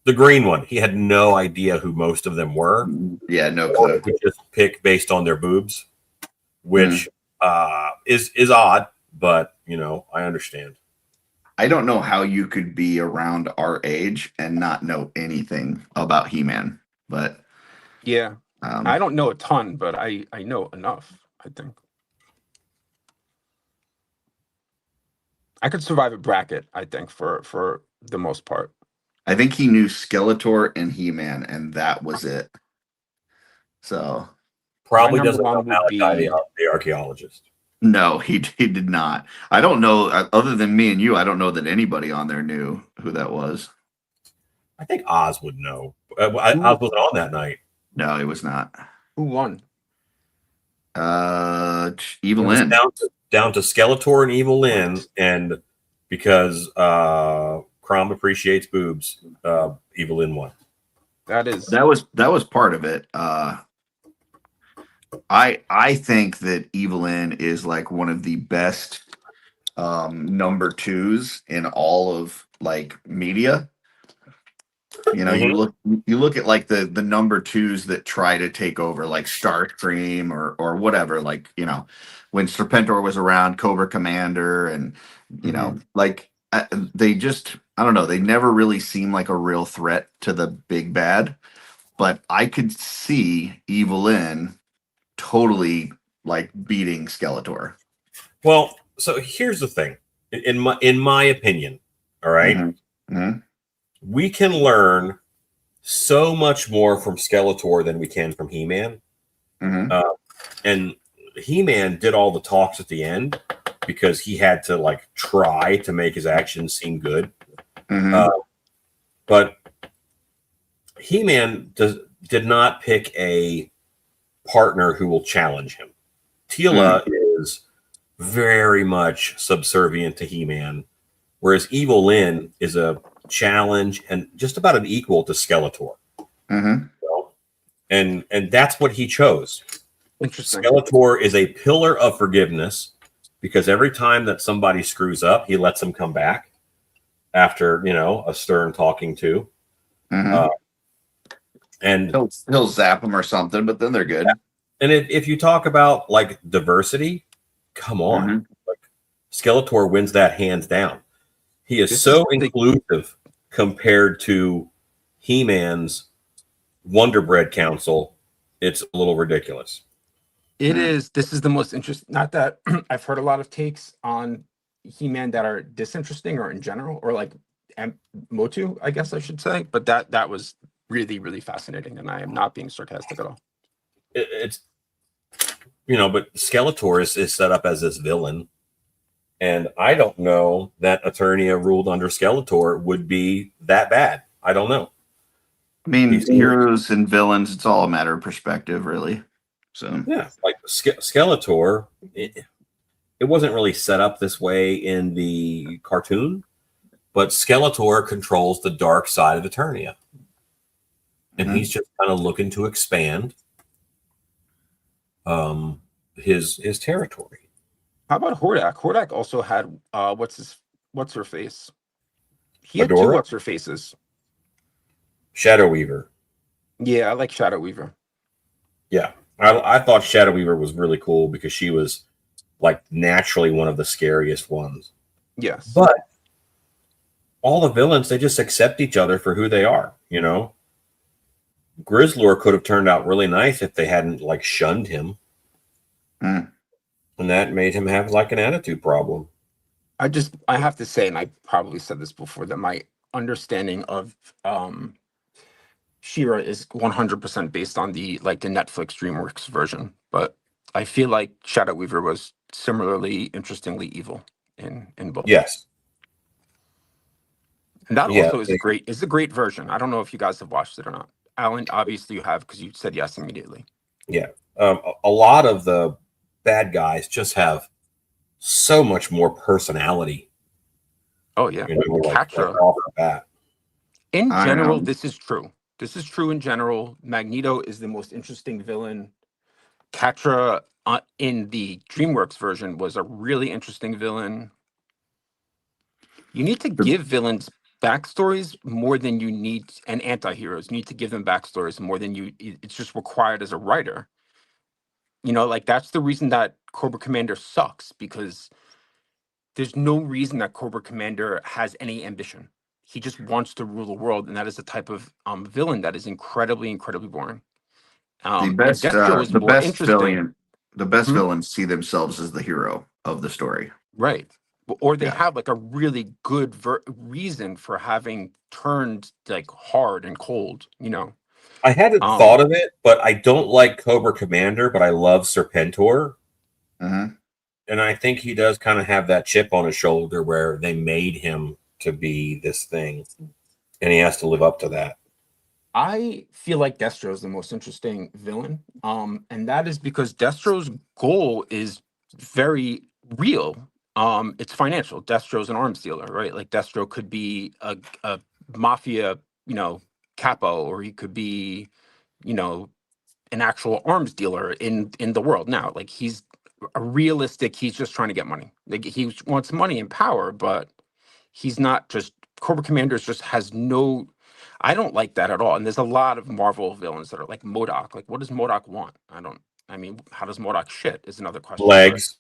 the green one, he had no idea who most of them were. Yeah, no clue. He just pick based on their boobs, which is odd, but I understand. I don't know how you could be around our age and not know anything about He-Man, but yeah, I don't know a ton, but I know enough. I think I could survive a bracket. I think for the most part. I think he knew Skeletor and He-Man, and that was it. So probably doesn't know Malachi the archaeologist. No, he did not. I don't know. Other than me and you, I don't know that anybody on there knew who that was. I think Oz would know. Oz wasn't on that night. No, it was not. Who won? Evil It was Lynn. down to Skeletor and Evil Lynn, and because Crom appreciates boobs, Evil Lynn won. That is That was part of it. I think that Evelyn is like one of the best number twos in all of like media. You know, you look at like the number twos that try to take over like Starscream or whatever, like, you know, when Serpentor was around, Cobra Commander, and you know, like they just, I don't know, they never really seem like a real threat to the big bad. But I could see Evelyn totally like beating Skeletor. Well, so here's the thing. In my opinion, all right, we can learn so much more from Skeletor than we can from He-Man. And He-Man did all the talks at the end because he had to like try to make his actions seem good. But He-Man did not pick a partner who will challenge him. Teela is very much subservient to He-Man, whereas Evil Lynn is a challenge and just about an equal to Skeletor. So, and that's what he chose. interesting. Skeletor is a pillar of forgiveness because every time that somebody screws up, he lets them come back after, you know, a stern talking to. And he'll zap them or something, but then they're good. And if you talk about like diversity, come on, like Skeletor wins that hands down. He is so inclusive compared to He-Man's Wonder Bread Council. It's a little ridiculous. It is. This is the most interesting. Not that I've heard a lot of takes on He-Man that are disinteresting or in general, or like Motu, I guess I should say. But that was really, really fascinating, and I am not being sarcastic at all. It's, you know, but Skeletor is set up as this villain, and I don't know that Eternia ruled under Skeletor would be that bad. I don't know. I mean, heroes and villains, it's all a matter of perspective, really. So yeah, like Skeletor, it wasn't really set up this way in the cartoon, but Skeletor controls the dark side of Eternia. And he's just kind of looking to expand his territory. How about Hordak? Hordak also had what's her face? He had Adora? two what's her faces. Shadow Weaver. Yeah, I like Shadow Weaver. Yeah. I thought Shadow Weaver was really cool because she was like naturally one of the scariest ones. Yes. But all the villains, they just accept each other for who they are, you know? Grizzlor could have turned out really nice if they hadn't like shunned him. And that made him have like an attitude problem. I have to say, and I probably said this before, that my understanding of She-Ra is 100% based on the Netflix DreamWorks version. But I feel like Shadow Weaver was similarly interestingly evil in both. Yes. And that also is a great version. I don't know if you guys have watched it or not. Alan, obviously you have because you said yes immediately. Yeah. A lot of the bad guys just have so much more personality. Oh, yeah. You know, Catra. off the bat. In general, this is true. This is true in general. Magneto is the most interesting villain. Catra in the DreamWorks version was a really interesting villain. You need to give villains backstories more than you need, and anti-heroes. You need to give them backstories more than it's just required as a writer. You know, like that's the reason that Cobra Commander sucks, because there's no reason that Cobra Commander has any ambition. He just wants to rule the world, and that is the type of villain that is incredibly, incredibly boring. The best villains see themselves as the hero of the story. Right. Or they have like a really good reason for having turned like hard and cold, you know. I hadn't thought of it, but I don't like Cobra Commander, but I love Serpentor. And I think he does kind of have that chip on his shoulder where they made him to be this thing. and he has to live up to that. I feel like Destro is the most interesting villain. And that is because Destro's goal is very real. It's financial. Destro's an arms dealer, right? Like Destro could be a mafia, capo, or he could be, an actual arms dealer in the world now. Like he's a realistic, he's just trying to get money. Like he wants money and power, but he's not just Cobra Commanders just has no. I don't like that at all. And there's a lot of Marvel villains that are like MODOK. Like, what does MODOK want? I mean, how does MODOK shit is another question. Legs.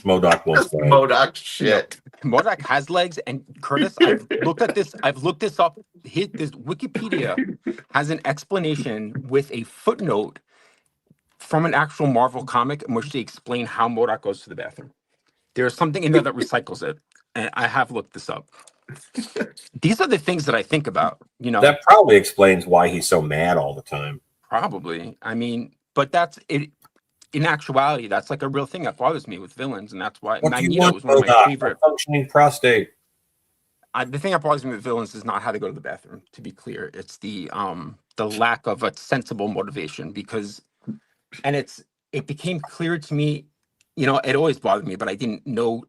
MODOK wants legs. MODOK shit. MODOK has legs. And Curtis, I've looked at this. I've looked this up. This Wikipedia has an explanation with a footnote from an actual Marvel comic in which they explain how MODOK goes to the bathroom. There's something in there that recycles it. And I have looked this up. These are the things that I think about, That probably explains why he's so mad all the time. Probably. I mean, but that's it. In actuality, that's like a real thing that bothers me with villains, and that's why What do you Magneto want, is one of my MODOK? favorite. A functioning prostate. The thing that bothers me with villains is not how they go to the bathroom. To be clear, it's the lack of a sensible motivation. It became clear to me, it always bothered me, but I didn't know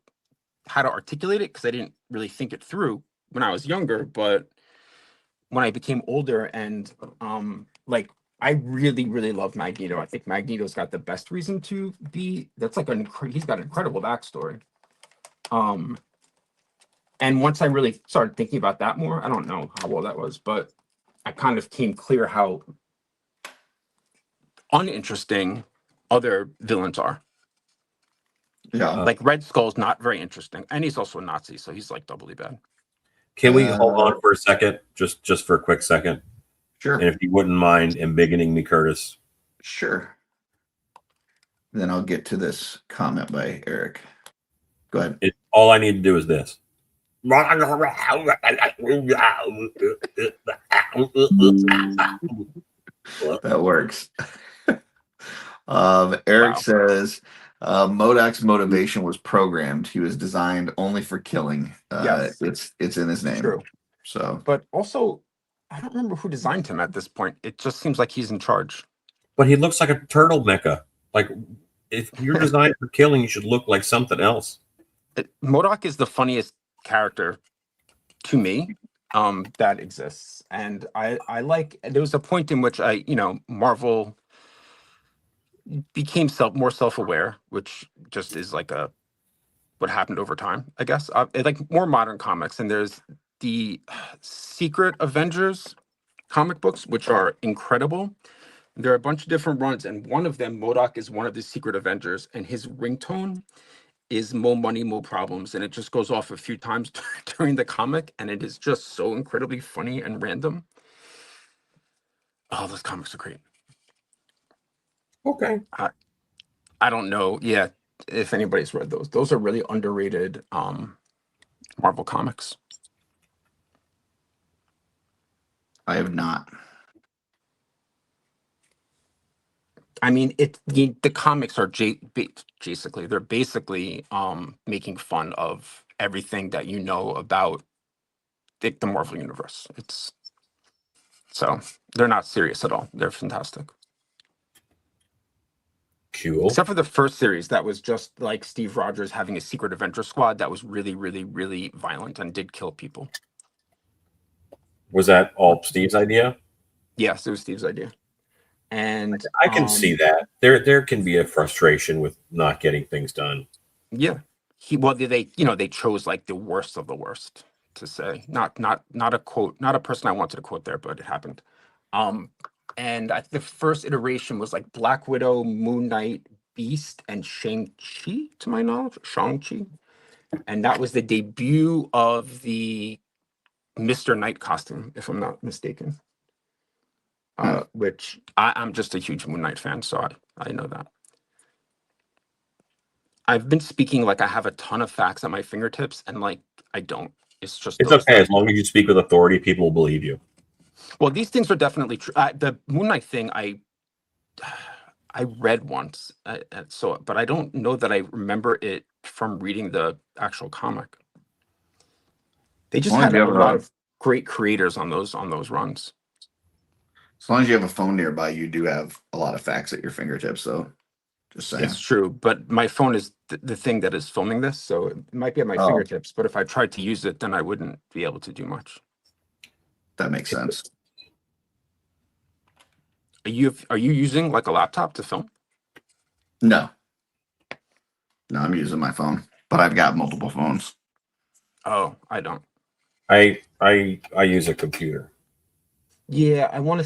how to articulate it because I didn't really think it through when I was younger. But when I became older and I really, really love Magneto. I think Magneto's got the best reason to be. That's like he's got an incredible backstory. And once I really started thinking about that more, I don't know how well that was, but I kind of came clear how uninteresting other villains are. Yeah. Like Red Skull's not very interesting, and he's also a Nazi, so he's like doubly bad. Can we hold on for a second? Just for a quick second. Sure. And if you wouldn't mind embiggening me, Curtis. Sure. Then I'll get to this comment by Eric. Go ahead. All I need to do is this. That works. Eric says MODOK's motivation was programmed. He was designed only for killing. Yes. It's in his name. True. So, but also, I don't remember who designed him at this point. It just seems like he's in charge. But he looks like a turtle mecha. Like, if you're designed for killing, you should look like something else. MODOK is the funniest character to me that exists. And I like, there was a point in which Marvel became more self-aware, which just is like what happened over time, I guess. Like more modern comics. And there's the Secret Avengers comic books, which are incredible. There are a bunch of different runs, and one of them, MODOK, is one of the Secret Avengers, and his ringtone is "Mo Money, Mo Problems," and it just goes off a few times during the comic, and it is just so incredibly funny and random. Oh, those comics are great. Okay. I don't know. Yeah, if anybody's read those. Those are really underrated Marvel comics. I have not. I mean, the comics are basically making fun of everything that you know about the Marvel universe. So they're not serious at all. They're fantastic. Cool. Except for the first series that was just like Steve Rogers having a secret Avenger squad that was really, really, really violent and did kill people. Was that all Steve's idea? Yes, it was Steve's idea. And I can see that. There can be a frustration with not getting things done. Yeah. They chose like the worst of the worst to say. Not a quote, not a person I wanted to quote there, but it happened. And the first iteration was like Black Widow, Moon Knight, Beast, and Shang-Chi, to my knowledge. Shang-Chi. And that was the debut of the Mr. Knight costume, if I'm not mistaken. Which I'm just a huge Moon Knight fan, so I know that. I've been speaking like I have a ton of facts at my fingertips, and like I don't. It's okay as long as you speak with authority. People will believe you. Well, these things are definitely true. The Moon Knight thing, I read once, but I don't know that I remember it from reading the actual comic. They just had a lot of great creators on those runs. As long as you have a phone nearby, you do have a lot of facts at your fingertips, though. Just saying. It's true, but my phone is the thing that is filming this, so it might be at my Oh. fingertips. But if I tried to use it, then I wouldn't be able to do much. That makes sense. Are you using like a laptop to film? No. No, I'm using my phone, but I've got multiple phones. Oh, I don't. I use a computer. Yeah, I want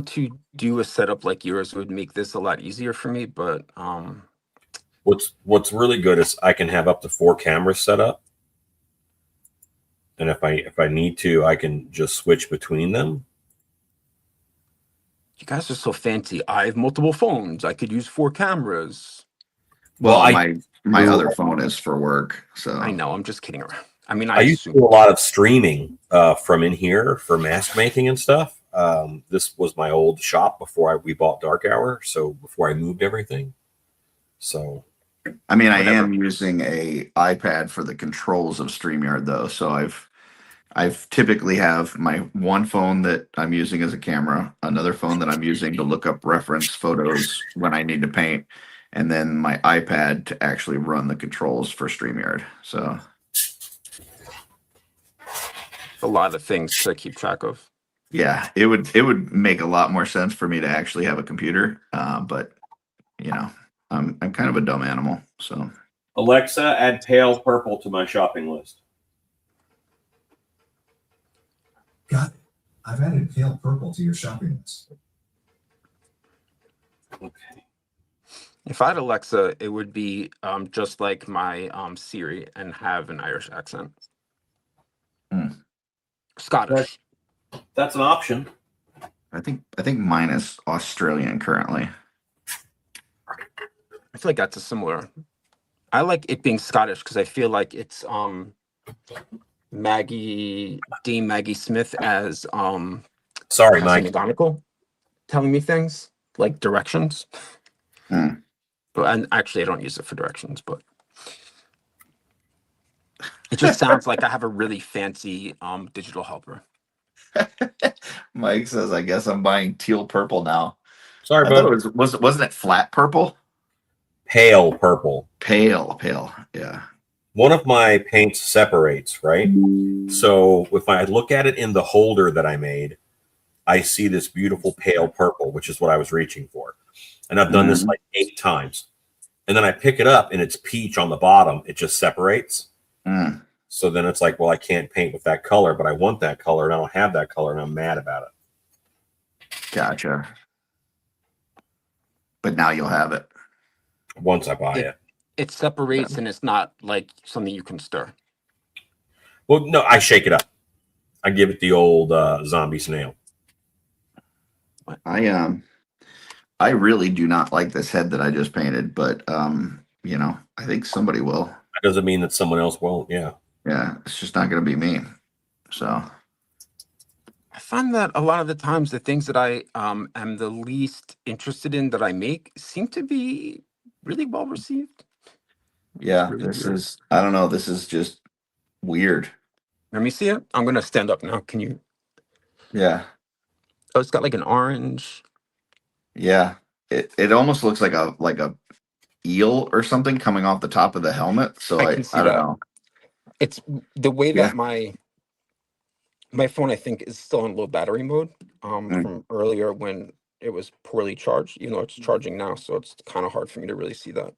to do a setup like yours. It would make this a lot easier for me, but What's really good is I can have up to 4 cameras set up, and if I need to, I can just switch between them. you guys are so fancy. I have multiple phones. I could use 4 cameras. Well, I my other phone is for work, so I know. I'm just kidding around. I mean, I used to do a lot of streaming from in here for mask making and stuff. This was my old shop before we bought Dark Hour, so before I moved everything. So I mean, I Whatever. am using a iPad for the controls of StreamYard though. So I've typically have my one phone that I'm using as a camera, another phone that I'm using to look up reference photos when I need to paint, and then my iPad to actually run the controls for StreamYard. So a lot of things to keep track of. yeah, it would make a lot more sense for me to actually have a computer. But you know, I'm kind of a dumb animal. So Alexa, add pale purple to my shopping list. Got it. I've added pale purple to your shopping list. Okay. If I had Alexa, it would be just like my Siri and have an Irish accent. Hmm. Scottish. That's an option. I think mine is Australian currently. I feel like that's a similar. I like it being Scottish because I feel like it's Dame Maggie Smith as Sorry, as Mike. McGonagall telling me things like directions. Hmm. But and actually I don't use it for directions, but it just sounds like I have a really fancy digital helper. Mike says, "I guess I'm buying teal purple now." Sorry, I thought bud. it wasn't it flat purple? Pale purple. Pale. Yeah. One of my paints separates, right? So if I look at it in the holder that I made, I see this beautiful pale purple, which is what I was reaching for. And I've done this like 8 times. And then I pick it up and it's peach on the bottom. It just separates. Mm, So then it's like, well, I can't paint with that color, but I want that color and I don't have that color and I'm mad about it. gotcha. But now you'll have it. Once I buy it. It separates and it's not like something you can stir. Well, no, I shake it up. I give it the old zombie snail. I really do not like this head that I just painted, but you know, I think somebody will. That doesn't mean that someone else won't. Yeah. Yeah, it's just not going to be me. So I find that a lot of the times the things that I am the least interested in that I make seem to be really well received. yeah, really this weird. is, I don't know, this is just weird. Let me see it. I'm gonna stand up now. Can you? Yeah. Oh, it's got like an orange. Yeah. It almost looks like a eel or something coming off the top of the helmet. So I can see I don't that. know. It's the way Yeah. that my phone I think is still in low battery mode from earlier when it was poorly charged, even though it's charging now, so it's kind of hard for me to really see that.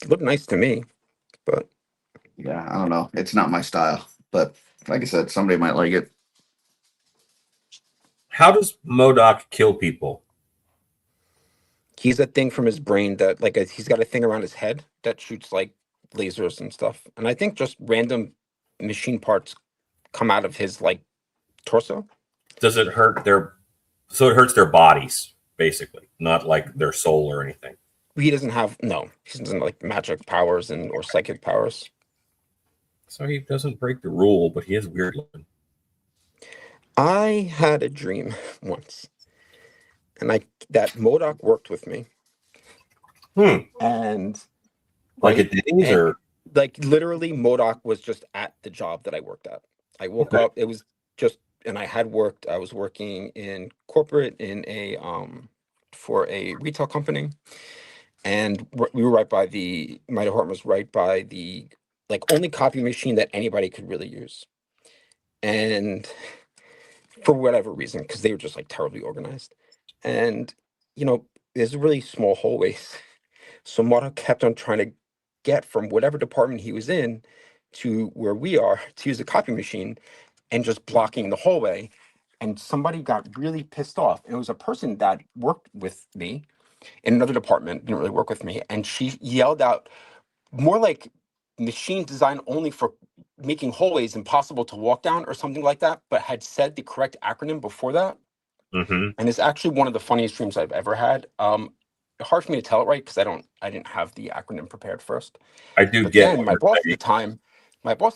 It looked nice to me, but Yeah, I don't know. It's not my style, but like I said, somebody might like it. How does MODOK kill people? he's a thing from his brain that he's got a thing around his head that shoots like lasers and stuff. And I think just random machine parts come out of his like torso. Does it hurt so it hurts their bodies, basically, not like their soul or anything. He doesn't have he doesn't like magic powers or psychic powers. So he doesn't break the rule, but he is weird looking. I had a dream once, and that MODOK worked with me. And Like at Denny's or like literally MODOK was just at the job that I worked at. I woke up, it was just, and I was working in corporate in a for a retail company, and we were right by my department was right by the like only copy machine that anybody could really use. And for whatever reason, because they were just like terribly organized. And, there's really small hallways. So Mara kept on trying to get from whatever department he was in to where we are to use a copy machine and just blocking the hallway. And somebody got really pissed off. And it was a person that worked with me in another department, didn't really work with me. And she yelled out more like machine design only for making hallways impossible to walk down or something like that, but had said the correct acronym before that. Mm-hmm. And it's actually one of the funniest dreams I've ever had. Hard for me to tell it right because I didn't have the acronym prepared first. I do But get then what my you're boss at saying.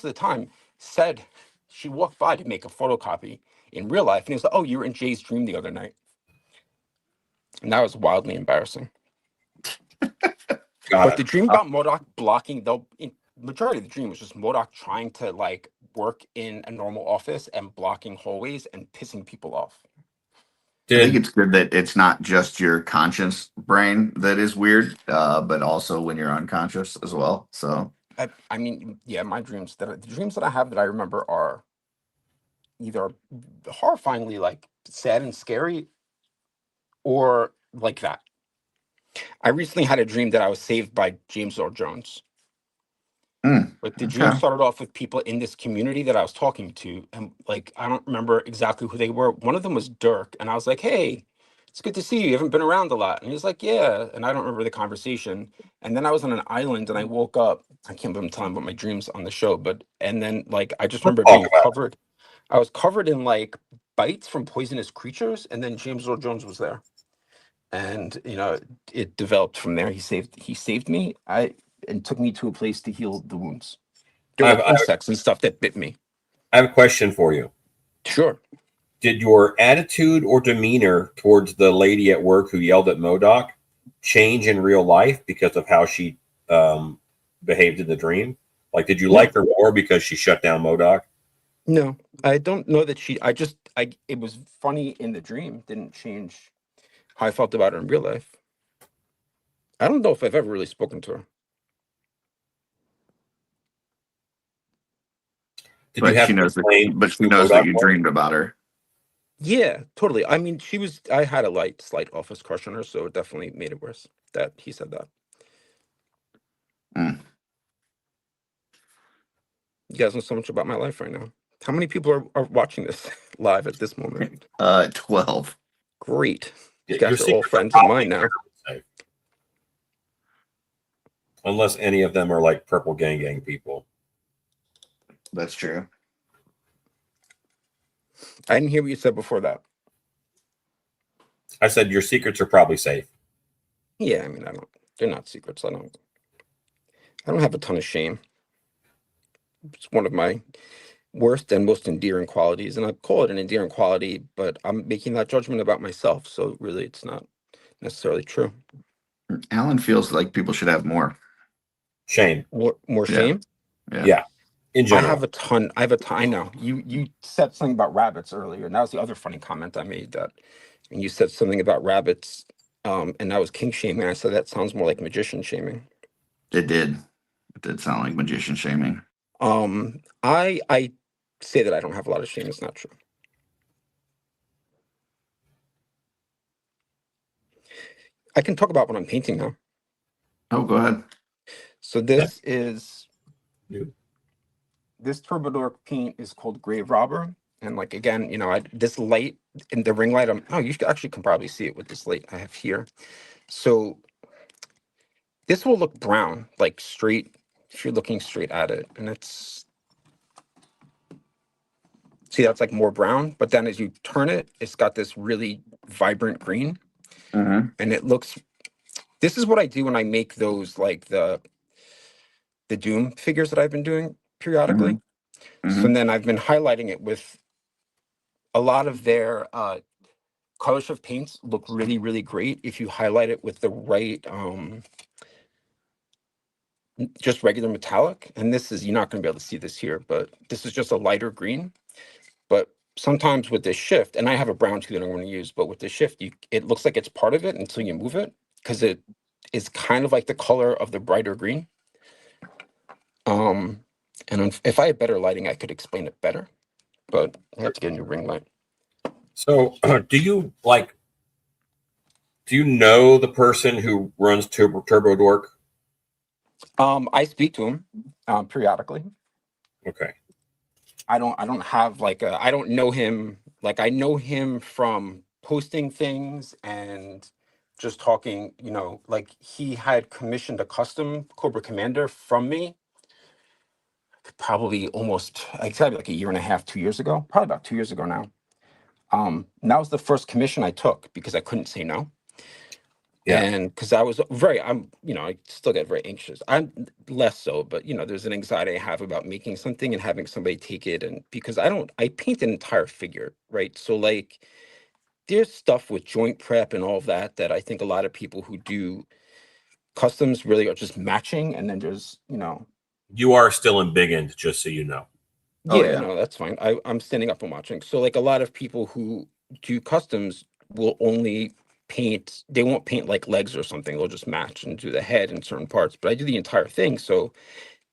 the time said she walked by to make a photocopy in real life, and he was like, "Oh, you were in Jay's dream the other night," and that was wildly embarrassing. Got But it. the dream about Modok blocking, though, majority of the dream was just Modok trying to like work in a normal office and blocking hallways and pissing people off. I think Did it's good that it's not just your conscious brain that is weird, but also when you're unconscious as well. So I mean, yeah, the dreams that I have that I remember are either horrifyingly like sad and scary or like that. I recently had a dream that I was saved by James Earl Jones. But the dream okay. started off with people in this community that I was talking to, and like I don't remember exactly who they were. One of them was Dirk, and I was like, "Hey, it's good to see you. You haven't been around a lot." And he was like, "Yeah," and I don't remember the conversation. And then I was on an island, and I woke up. I can't believe I'm telling about my dreams on the show, but and then like I just let's remember talk being about covered. I was covered in like bites from poisonous creatures, and then James Earl Jones was there, and it developed from there. He saved me. And took me to a place to heal the wounds. There it. were like insects and stuff that bit me. I have a question for you. Sure. Did your attitude or demeanor towards the lady at work who yelled at Modoc change in real life because of how she behaved in the dream? Like, did you No. like her more because she shut down Modoc? No, I don't know that it was funny in the dream. Didn't change how I felt about her in real life. I don't know if I've ever really spoken to her. Did you have to explain But she who knows that Modoc you was? dreamed about her. Yeah, totally. I mean, I had a slight office crush on her, so it definitely made it worse that he said that. Mm. You guys know so much about my life right now. How many people are watching this live at this moment? 12. Great. You Your guys are all secrets are friends of probably mine now. very safe. Unless any of them are like Purple Gang people. That's true. I didn't hear what you said before that. I said your secrets are probably safe. Yeah, I mean, they're not secrets. I don't have a ton of shame. It's one of my worst and most endearing qualities, and I call it an endearing quality, but I'm making that judgment about myself, so really it's not necessarily true. Alan feels like people should have more. Shame. More Yeah. shame? Yeah. In I general. have a ton. I know. You said something about rabbits earlier, and that was the other funny comment I made, that and you said something about rabbits, and that was king shaming. I said that sounds more like magician shaming. It did. It did sound like magician shaming. I say that I don't have a lot of shame. It's not true. I can talk about what I'm painting now. Oh, go ahead. So this is You. this Turbodor paint is called Grave Robber, and like again, this light in the ring light. You can probably see it with this light I have here. So this will look brown, like straight if you're looking straight at it, and that's like more brown. But then as you turn it, it's got this really vibrant green, Mm-hmm. and it looks. This is what I do when I make those like the Doom figures that I've been doing periodically. Mm-hmm. So then I've been highlighting it with a lot of their color shift paints look really, really great if you highlight it with the right just regular metallic. And you're not going to be able to see this here, but this is just a lighter green. But sometimes with this shift, and I have a brown too that I'm going to use, but with the shift, it looks like it's part of it until you move it, because it is kind of like the color of the brighter green. And if I had better lighting, I could explain it better, but I have to get a new ring light. So, do you know the person who runs Turbo Dork? I speak to him periodically. Okay. I don't have like I don't know him. Like, I know him from posting things and just talking, like he had commissioned a custom Cobra Commander from me probably almost, I'd say like a year and a half, 2 years ago, probably about 2 years ago now. And that was the first commission I took because I couldn't say no. Yeah. And because I still get very anxious. I'm less so, but there's an anxiety I have about making something and having somebody take it. And because I paint an entire figure, right? So like there's stuff with joint prep and all of that I think a lot of people who do customs really are just matching. And then there's, You are still in big end, just so you know. Oh, yeah, yeah. no, that's fine. I'm standing up and watching. So like a lot of people who do customs will only paint, they won't paint like legs or something. They'll just match and do the head in certain parts. But I do the entire thing. So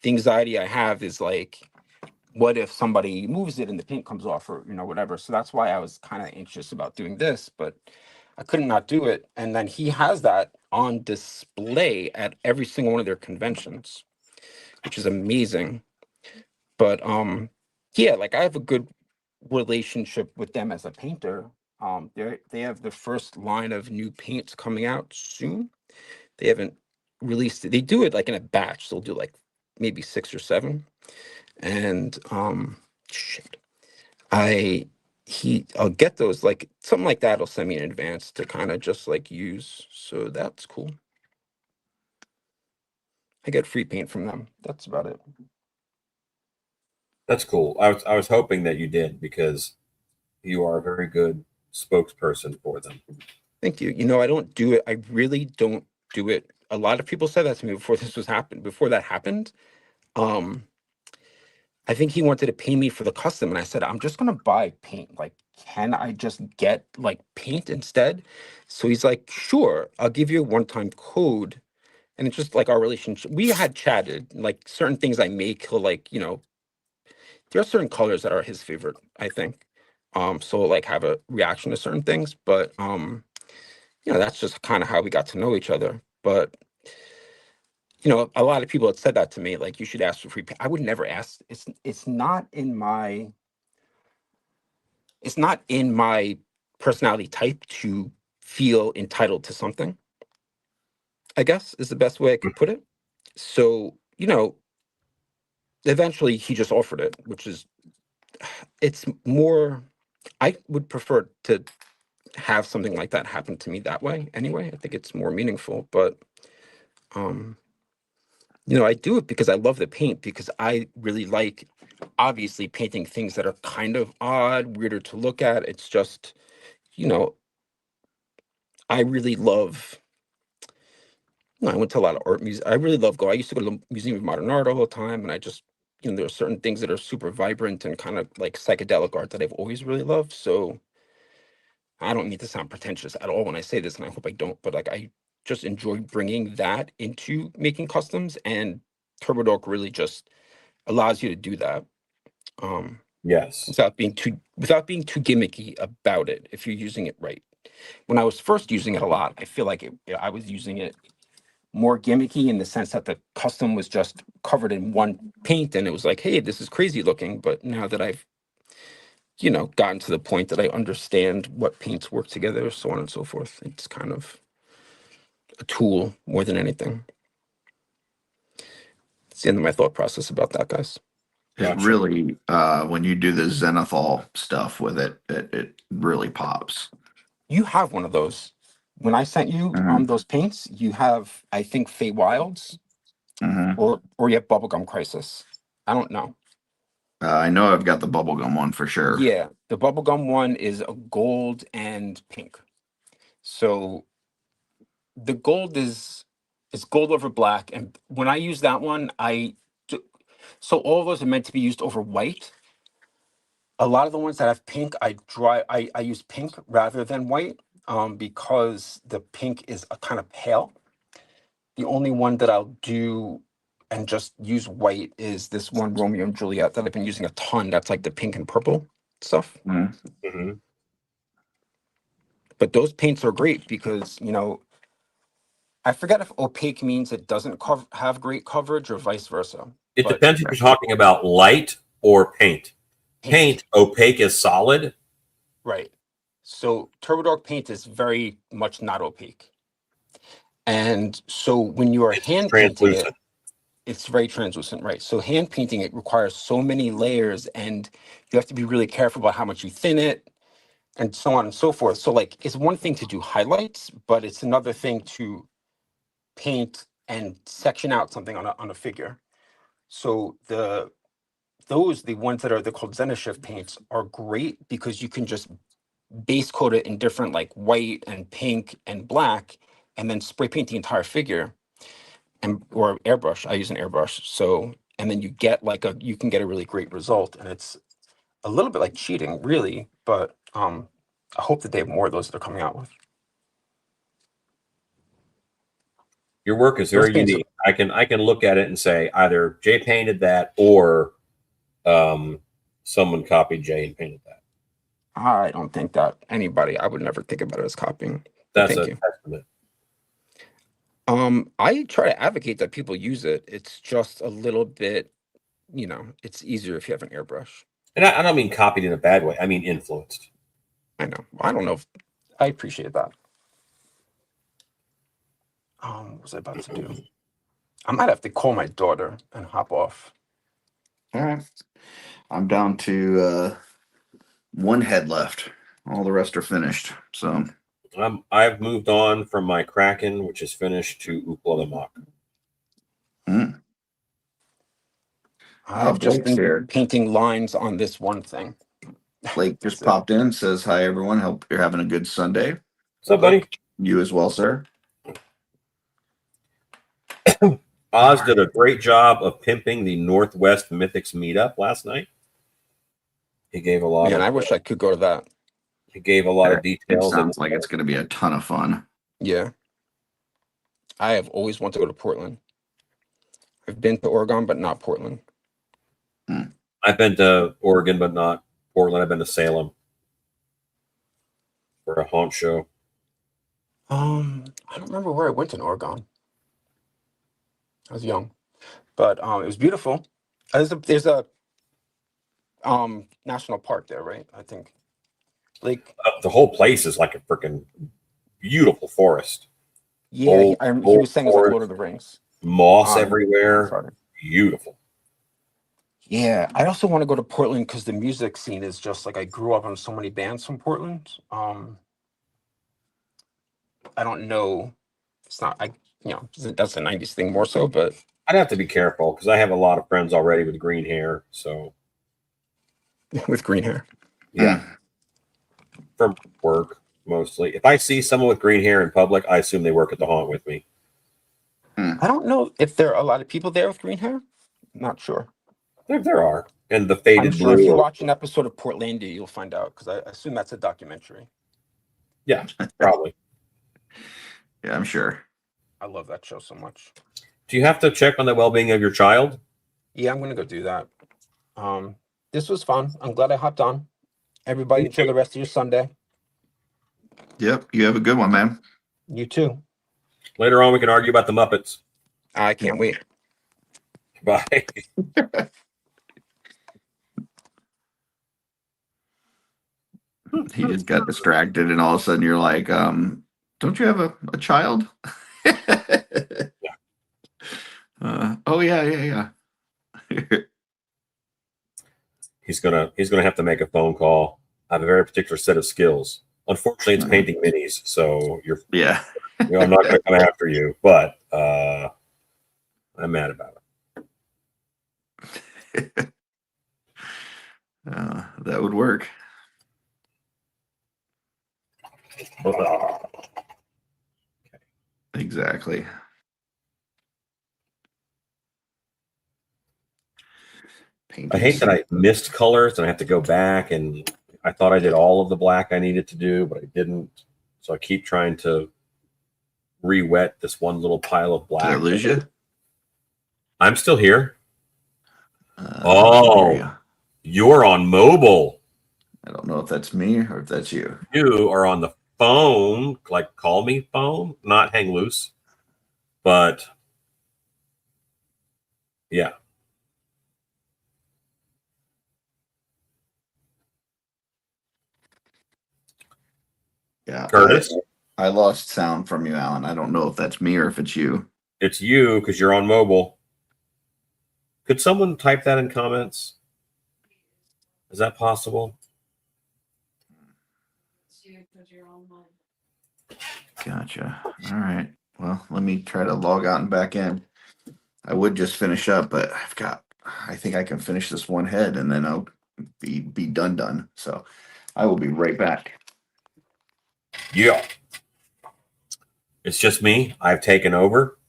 the anxiety I have is like, what if somebody moves it and the paint comes off or, whatever. So that's why I was kind of anxious about doing this, but I couldn't not do it. And then he has that on display at every single one of their conventions, which is amazing. But yeah, like I have a good relationship with them as a painter. They have the first line of new paints coming out soon. They haven't released it. They do it like in a batch. They'll do like maybe 6 or 7. And shit. I'll get those, like something like that. He'll send me in advance to kind of just like use. So that's cool. I get free paint from them. That's about it. That's cool. I was hoping that you did, because you are a very good spokesperson for them. Thank you. I don't do it. I really don't do it. A lot of people said that to me before before that happened. I think he wanted to pay me for the custom, and I said, I'm just gonna buy paint. Like, can I just get like paint instead? So he's like, sure, I'll give you a one-time code. And it's just like our relationship. We had chatted, like certain things I make, he'll like, there are certain colors that are his favorite, I think. So like have a reaction to certain things, but that's just kind of how we got to know each other. But a lot of people had said that to me, like you should ask for free paint. I would never ask. It's not in my personality type to feel entitled to something, I guess is the best way I could put it. So, eventually he just offered it, which is, it's more, I would prefer to have something like that happen to me that way anyway. I think it's more meaningful, but I do it because I love the paint, because I really like obviously painting things that are kind of odd, weirder to look at. It's just, I really love, I went to a lot of art museums. I really love I used to go to the Museum of Modern Art all the time, and I just, there are certain things that are super vibrant and kind of like psychedelic art that I've always really loved. So I don't mean to sound pretentious at all when I say this, and I hope I don't, but like I just enjoy bringing that into making customs, and TurboDoc really just allows you to do that. Yes. Without being too gimmicky about it, if you're using it right. When I was first using it a lot, I feel like I was using it more gimmicky in the sense that the custom was just covered in one paint, and it was like, hey, this is crazy looking. But now that I've gotten to the point that I understand what paints work together, so on and so forth, it's kind of a tool more than anything. It's the end of my thought process about that, guys. It Gotcha. really, when you do the Zenithal stuff with it, it really pops. You have one of those. When I sent you Mhm. those paints, you have, I think, Fey Wilds, Mhm. or you have Bubblegum Crisis. I don't know. I know I've got the bubblegum one for sure. Yeah, the Bubblegum one is a gold and pink. So the gold is gold over black, and when I use that one, so all of those are meant to be used over white. A lot of the ones that have pink, I use pink rather than white, because the pink is a kind of pale. The only one that I'll do and just use white is this one Romeo and Juliet that I've been using a ton. That's like the pink and purple stuff. Mm. Mm-hmm. But those paints are great because, I forget if opaque means it doesn't have great coverage or vice versa. It But depends if you're talking about light or paint. paint, Paint, opaque is solid. right. So TurboDark paint is very much not opaque. And so when you are It's hand painting it, translucent. it's very translucent, right? So hand painting it requires so many layers, and you have to be really careful about how much you thin it, and so on and so forth. So like, it's one thing to do highlights, but it's another thing to paint and section out something on a figure. So the ones that are they're called Zenishift paints are great because you can just base coat it in different like white and pink and black, and then spray paint the entire figure, and or airbrush. I use an airbrush. So and then you can get a really great result, and it's a little bit like cheating, really. But I hope that they have more of those that they're coming out with. Your work is Those very paints are- unique. I can look at it and say either Jay painted that or someone copied Jay and painted that. I don't think that I would never think about it as copying. But That's thank a you. testament. I try to advocate that people use it. It's just a little bit, it's easier if you have an airbrush. And I don't mean copied in a bad way. I mean influenced. I know. I don't know if I appreciate that. What was I about to do? I might have to call my daughter and hop off. All right. I'm down to one head left. All the rest are finished. So I've moved on from my Kraken, which is finished, to Upla the Mock. I've just Blake's been here. painting lines on this one thing. Blake just So- popped in, says hi everyone. Hope you're having a good Sunday. So, buddy, You as well, sir. Oz did a great job of pimping the Northwest Mythics meetup last night. He gave a lot Man, of I wish I could go to that. he gave a lot of It details. sounds like it's going to be a ton of fun. Yeah. I have always wanted to go to Portland. I've been to Oregon, but not Portland. I've been to Oregon, but not Portland. I've been to Salem for a haunt show. I don't remember where I went in Oregon. I was young, but it was beautiful. There's a national park there, right? I think. The whole place is like a freaking beautiful forest. Yeah, Old- he old was saying it was like forest. Lord of the Rings. Moss On everywhere. Friday. Beautiful. Yeah, I also want to go to Portland because the music scene is just like I grew up on so many bands from Portland. I don't know. It's not that's a 90s thing more so, but I'd have to be careful because I have a lot of friends already with green hair. So with green hair. yeah, from work mostly. If I see someone with green hair in public, I assume they work at the haunt with me. I don't know if there are a lot of people there with green hair. Not sure. There are. And the I'm faded sure if blue. you watch an episode of Portlandia, you'll find out because I assume that's a documentary. Yeah, probably. Yeah, I'm sure. I love that show so much. Do you have to check on the well-being of your child? Yeah, I'm gonna go do that. This was fun. I'm glad I hopped on. Everybody enjoy the rest of your Sunday. Yep. You have a good one, man. You too. Later on, we can argue about the Muppets. I can't wait. Bye. He just got distracted, and all of a sudden you're like, don't you have a child? Oh yeah. He's gonna have to make a phone call. I have a very particular set of skills. Unfortunately, it's painting minis, so Yeah. I'm not gonna come after you, but I'm mad about it. That would work. Exactly. paint. I hate that I missed colors and I have to go back, and I thought I did all of the black I needed to do, but I didn't. So I keep trying to re-wet this one little pile of Did black. I lose you? I'm still here. I can hear Oh, you. you're on mobile. I don't know if that's me or if that's you. You are on the phone, like call me phone, not hang loose. But yeah. Yeah, Curtis, I lost sound from you, Alan. I don't know if that's me or if it's you. it's you because you're on mobile. Could someone type that in comments? Is that possible? Gotcha. All right. Well, let me try to log out and back in. I would just finish up, but I think I can finish this one head and then I'll be done. So I will be right back. Yeah. It's just me. I've taken over.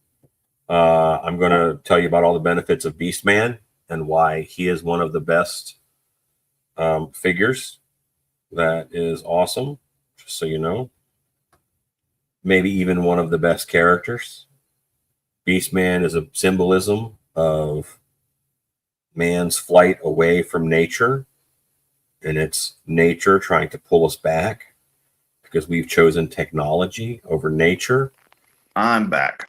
I'm going to tell you about all the benefits of Beastman and why he is one of the best figures. That is awesome. Just so you know. Maybe even one of the best characters. Beastman is a symbolism of man's flight away from nature, and it's nature trying to pull us back because we've chosen technology over nature. I'm back.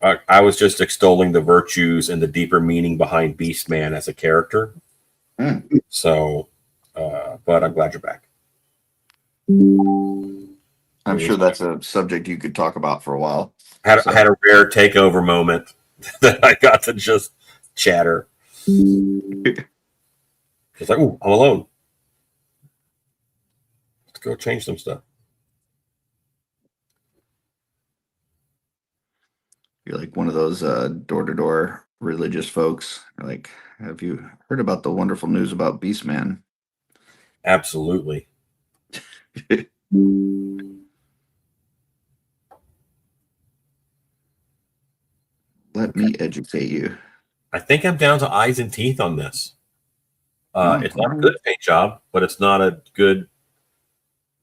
I was just extolling the virtues and the deeper meaning behind Beastman as a character. So, but I'm glad you're back. I'm sure that's a subject you could talk about for a while. I had a rare takeover moment that I got to just chatter. It's like, ooh, I'm alone. Let's go change some stuff. You're like one of those door-to-door religious folks. Like, have you heard about the wonderful news about Beastman? Absolutely. Let me educate you. I think I'm down to eyes and teeth on this. It's not a alright. good paint job, but it's not a good,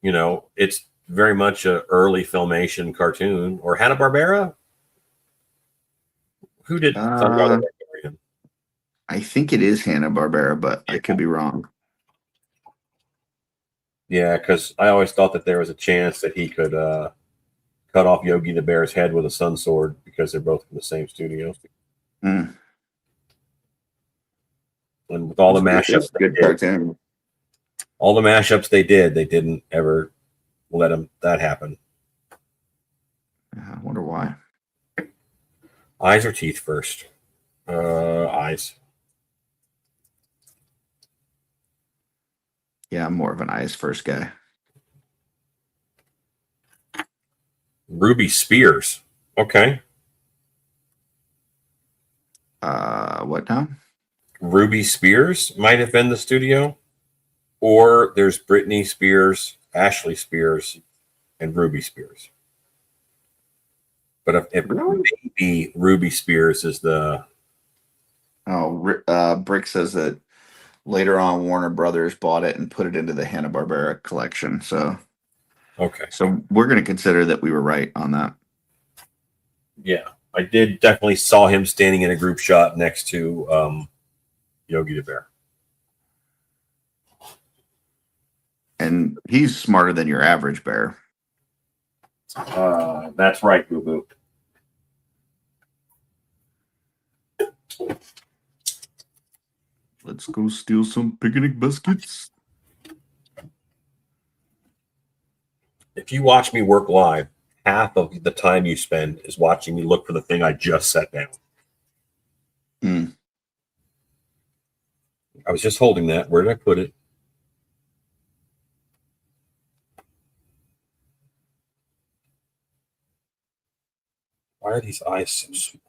it's very much a early filmation cartoon. Or Hanna-Barbera? Who did Sunrise Barbarian? I think it is Hanna-Barbera, but I could be wrong. Yeah, because I always thought that there was a chance that he could cut off Yogi the Bear's head with a sun sword because they're both from the same studio. Mm. And with all the It's mashups, a good cartoon. all the mashups they didn't ever let that happen. I wonder why. Eyes or teeth first? Eyes. Yeah, I'm more of an eyes first guy. Ruby Spears. Okay. What now? Ruby Spears might have been the studio, or there's Britney Spears, Ashley Spears, and Ruby Spears. But if Really? maybe Ruby Spears is the Brick says that later on Warner Brothers bought it and put it into the Hanna-Barbera collection. So we're going to consider that we were right on that. Yeah, I did definitely saw him standing in a group shot next to Yogi the Bear. And he's smarter than your average bear. That's right, Boo Boo. Let's go steal some picnic biscuits. If you watch me work live, half of the time you spend is watching me look for the thing I just set down. I was just holding that. Where did I put it? Why are these eyes so small?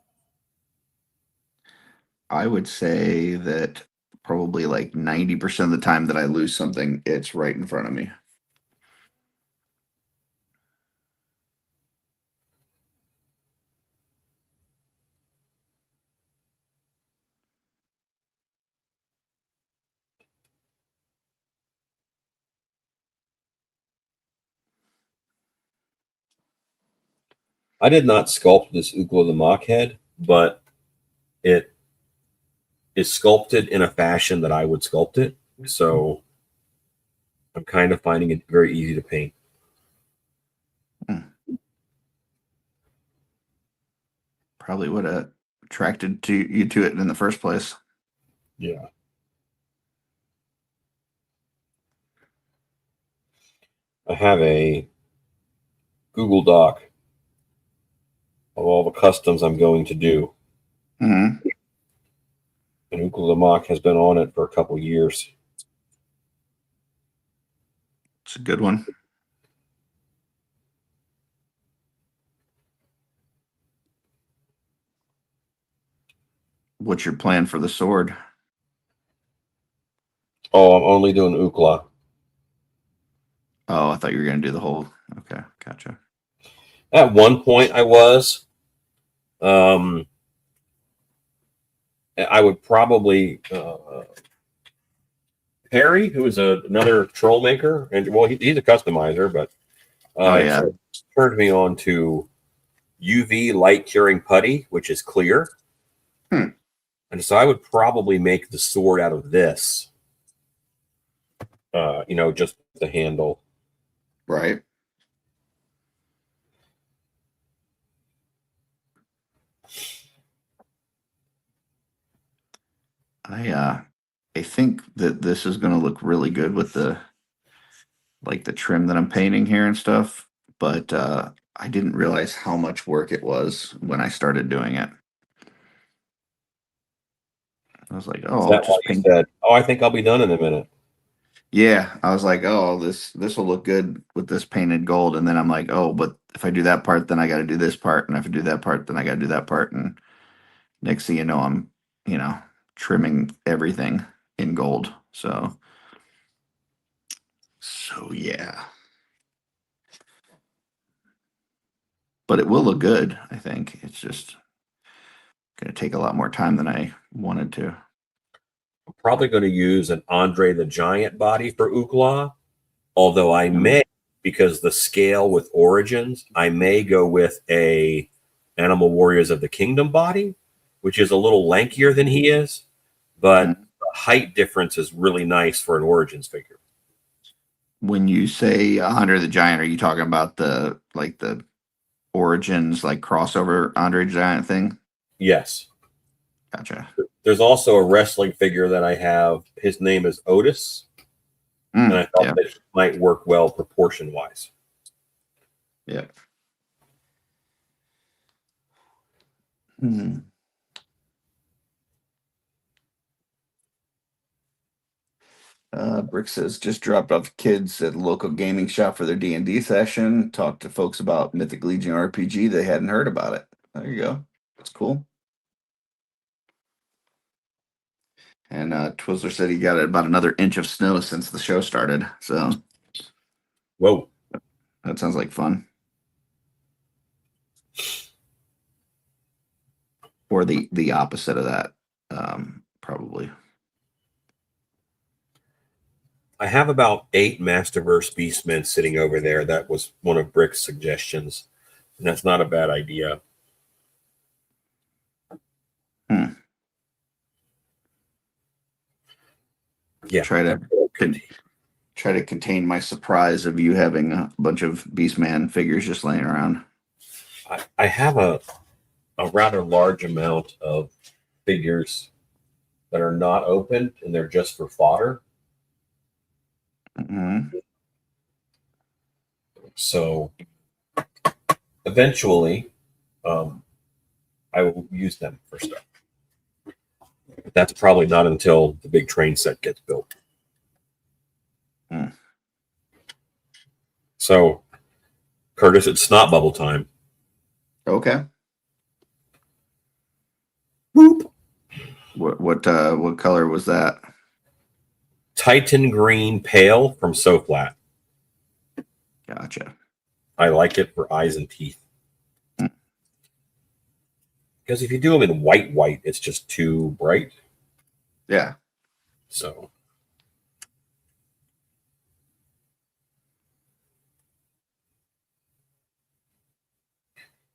I would say that probably like 90% of the time that I lose something, it's right in front of me. I did not sculpt this Ukla the Mock head, but it is sculpted in a fashion that I would sculpt it. So I'm kind of finding it very easy to paint. Probably would have attracted you to it in the first place. Yeah. I have a Google Doc of all the customs I'm going to do. Mm-hmm. And Ukla the Mock has been on it for a couple years. It's a good one. What's your plan for the sword? Oh, I'm only doing Ukla. Oh, I thought you were going to do the whole. Okay, gotcha. At one point, I was. I would probably Perry, who is another troll maker, and well, he's a customizer, but Oh, yeah. turned me on to UV light curing putty, which is clear. And so I would probably make the sword out of this. Just the handle. Right. I think that this is going to look really good with the trim that I'm painting here and stuff, but I didn't realize how much work it was when I started doing it. I was like, Is oh, that why just you paint. said, "Oh, I think I'll be done in a minute"? Yeah, I was like, oh, this will look good with this painted gold, and then I'm like, oh, but if I do that part, then I got to do this part, and if I do that part, then I got to do that part, and next thing you know, I'm trimming everything in gold. So yeah, but it will look good. I think it's just going to take a lot more time than I wanted to. I'm probably going to use an Andre the Giant body for Ukla, although I may, because the scale with Origins, I may go with a Animal Warriors of the Kingdom body, which is a little lankier than he is, but the height difference is really nice for an Origins figure. When you say Andre the Giant, are you talking about the Origins crossover Andre the Giant thing? Yes. Gotcha. There's also a wrestling figure that I have. His name is Otis. And I thought that he might work well proportion wise. Yeah. Brick says just dropped off kids at a local gaming shop for their D&D session. Talked to folks about Mythic Legion RPG. They hadn't heard about it. There you go. That's cool. And Twizzler said he got about another inch of snow since the show started. So, whoa, that sounds like fun. Or the opposite of that, probably. I have about 8 Masterverse Beastmen sitting over there. That was one of Brick's suggestions, and that's not a bad idea. Yeah. Try to contain my surprise of you having a bunch of Beastman figures just laying around. I have a rather large amount of figures that are not opened, and they're just for fodder. So eventually, I will use them for stuff. But that's probably not until the big train set gets built. So, Curtis, it's snot bubble time. Okay. Boop. What color was that? Titan green pale from So Flat. Gotcha. I like it for eyes and teeth. Because if you do them in white, it's just too bright. Yeah. So.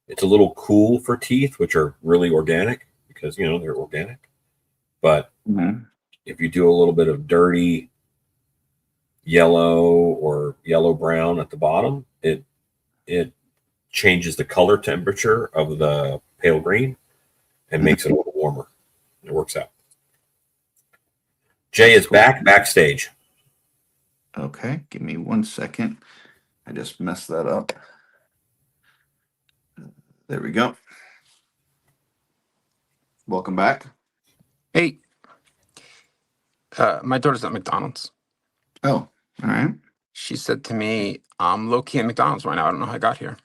It's a little cool for teeth, which are really organic because they're organic. But Mhm. if you do a little bit of dirty yellow or yellow brown at the bottom, it changes the color temperature of the pale green and makes it a little warmer. It works out. Jay is backstage. Okay, give me 1 second. I just messed that up. There we go. Welcome back. Hey, my daughter's at McDonald's. Oh, all right. She said to me, I'm low key at McDonald's right now. I don't know how I got here.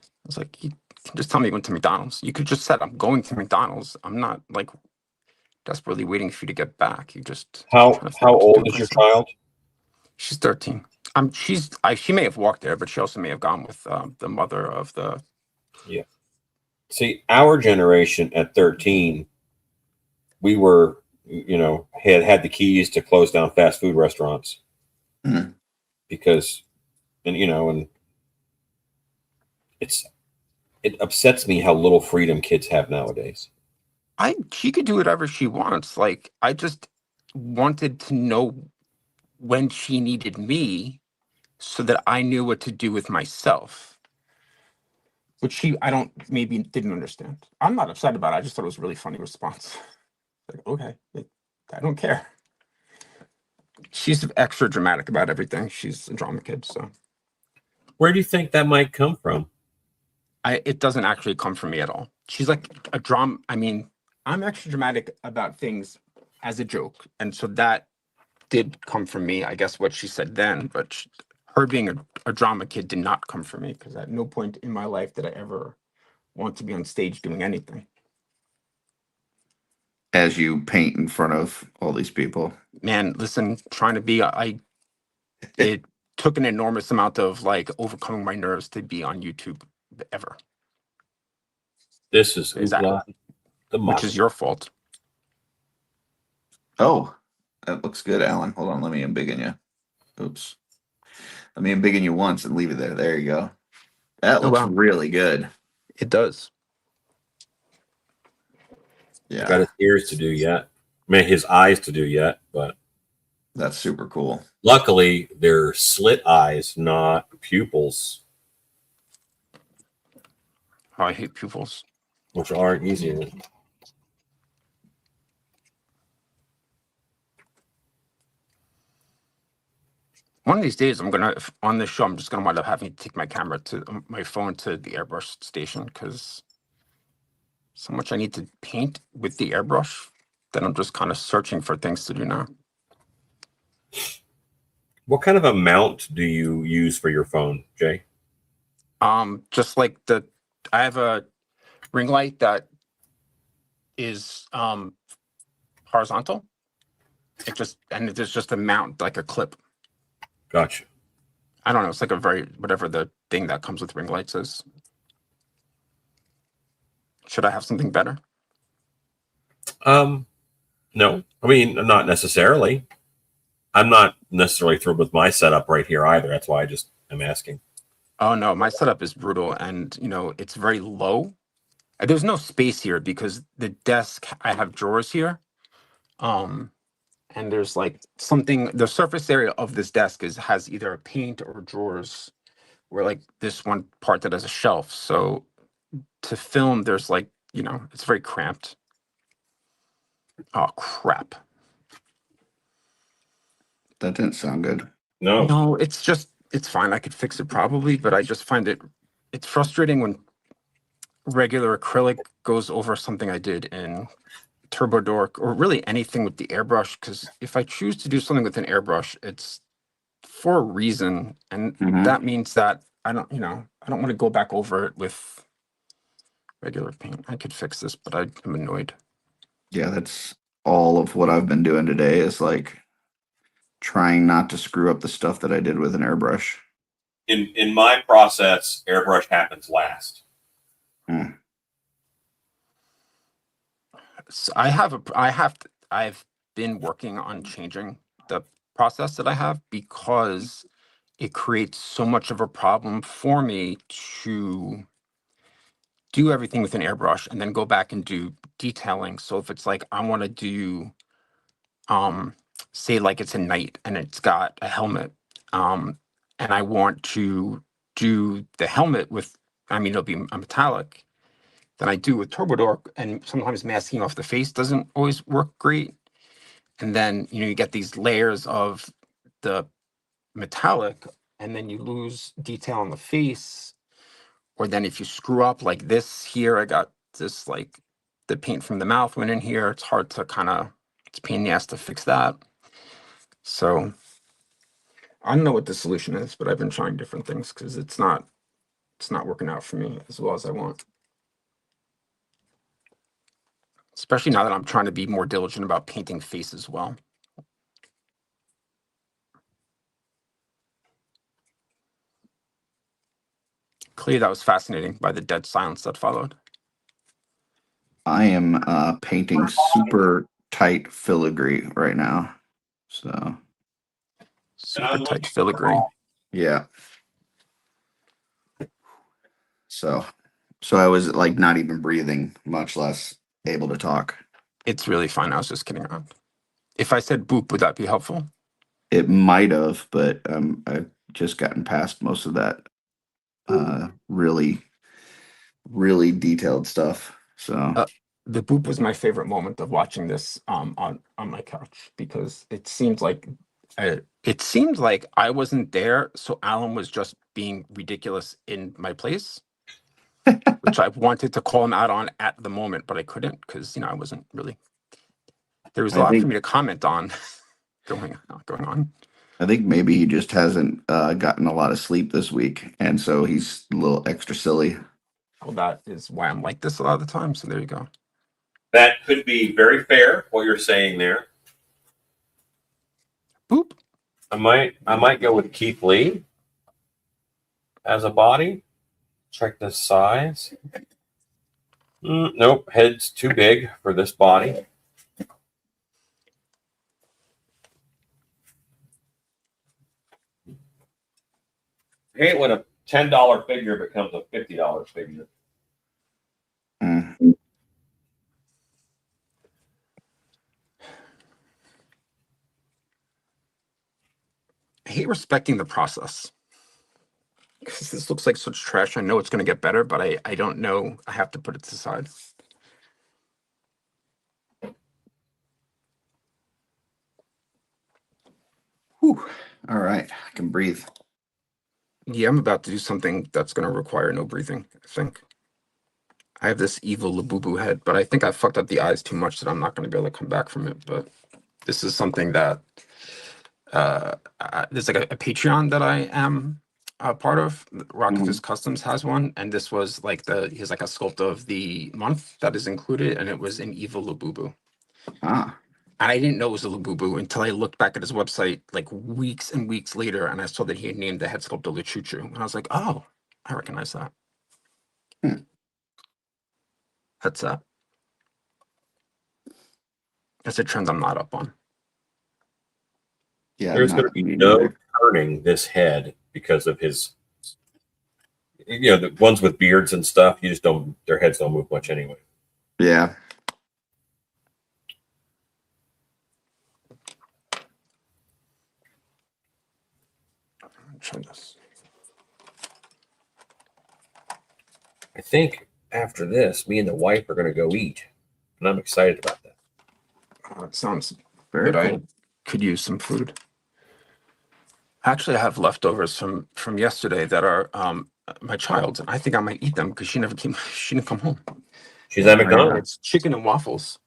I was like, you can just tell me you went to McDonald's. You could just said, I'm going to McDonald's. I'm not like desperately waiting for you to get back. You just How trying to how figure out what to old do is your with myself. child? She's 13. She may have walked there, but she also may have gone with the mother of the. See, our generation at 13, we were, had the keys to close down fast food restaurants Mhm. because, and it upsets me how little freedom kids have nowadays. She could do whatever she wants. Like, I just wanted to know when she needed me so that I knew what to do with myself. Which I don't, maybe didn't understand. I'm not upset about it. I just thought it was a really funny response. Like, okay, I don't care. She's extra dramatic about everything. She's a drama kid, so Where do you think that might come from? it doesn't actually come from me at all. She's like a drama. I mean, I'm extra dramatic about things as a joke, and so that did come from me. I guess what she said then, but her being a drama kid did not come from me because at no point in my life did I ever want to be on stage doing anything. As you paint in front of all these people. Man, listen, trying to be, it took an enormous amount of like overcoming my nerves to be on YouTube ever. This is Exactly. Ookla, the Which is your fault. Oh, that looks good, Alan. Hold on, let me embiggen you. Oops. Let me embiggen you once and leave it there. There you go. That Oh, looks wow. really good. It does. Yeah, got his ears to do yet. I mean, his eyes to do yet, but that's super cool. luckily they're slit eyes, not pupils, Oh, I hate pupils. which aren't easier. One of these days, on this show, I'm just gonna wind up having to take my camera to my phone to the airbrush station because so much I need to paint with the airbrush that I'm just kind of searching for things to do now. What kind of a mount do you use for your phone, Jay? Just like I have a ring light that is horizontal. There's just a mount, like a clip. Gotcha. I don't know. It's like whatever the thing that comes with ring lights is. Should I have something better? No, I mean, not necessarily. I'm not necessarily thrilled with my setup right here either. That's why I just am asking. Oh no, my setup is brutal, and it's very low. There's no space here because the desk, I have drawers here. And there's like the surface area of this desk has either a paint or drawers, or like this one part that has a shelf. So to film, there's like, it's very cramped. Oh crap. That didn't sound good. No, No, it's fine. I could fix it probably, but I just find it's frustrating when regular acrylic goes over something I did in Turbo Dork, or really anything with the airbrush, because if I choose to do something with an airbrush, it's for a reason, and Mhm. that means that I don't want to go back over it with regular paint. I could fix this, but I'm annoyed. Yeah, that's all of what I've been doing today is like trying not to screw up the stuff that I did with an airbrush. in my process, airbrush happens last. So I've been working on changing the process that I have because it creates so much of a problem for me to do everything with an airbrush and then go back and do detailing. So if it's like I want to do, say like it's a knight and it's got a helmet, and I want to do the helmet with, I mean, it'll be a metallic, then I do with Turbo Dork, and sometimes masking off the face doesn't always work great. And then, you know, you get these layers of the metallic, and then you lose detail on the face. Or then if you screw up like this here, I got this like the paint from the mouth went in here. It's hard to kind of, it's a pain in the ass to fix that. So I don't know what the solution is, but I've been trying different things because it's not working out for me as well as I want. Especially now that I'm trying to be more diligent about painting face as well. Clearly that was fascinating by the dead silence that followed. I am painting super tight filigree right now. So Super tight filigree. yeah. So I was like not even breathing, much less able to talk. It's really fine. I was just kidding around. If I said boop, would that be helpful? It might have, but I've just gotten past most of that really, really detailed stuff. So The boop was my favorite moment of watching this on my couch because it seemed like I wasn't there, so Alan was just being ridiculous in my place, which I wanted to call him out on at the moment, but I couldn't because, you know, I wasn't really. There was a I lot for think me to comment on going on. I think maybe he just hasn't gotten a lot of sleep this week, and so he's a little extra silly. Well, that is why I'm like this a lot of the time. So there you go. That could be very fair, what you're saying there. Boop. I might go with Keith Lee as a body. Check the size. Nope, head's too big for this body. I hate when a $10 figure becomes a $50 figure. Mm. I hate respecting the process. Because this looks like such trash. I know it's going to get better, but I don't know. I have to put it to the side. Whew. All right, I can breathe. Yeah, I'm about to do something that's going to require no breathing, I think. I have this evil Labubu head, but I think I fucked up the eyes too much that I'm not going to be able to come back from it. But this is something that there's like a Patreon that I am a part of. Rocketfish Customs has one, and this was like he's like a sculpt of the month that is included, and it was an evil Labubu. Ah, And I didn't know it was a Labubu until I looked back at his website like weeks and weeks later, and I saw that he had named the head sculptor Luchuchu, and I was like, oh, I recognize that. That's a trend I'm not up on. yeah. There's not going to be me no neither. turning this head because of his. You know, the ones with beards and stuff, you just don't. Their heads don't move much anyway. Yeah. Try this. I think after this, me and the wife are going to go eat, and I'm excited about that. It sounds Very good. cool. I could use some food. Actually, I have leftovers from yesterday that are my child's, and I think I might eat them because she never came. She didn't come home. She's at McDonald's. It's chicken and waffles.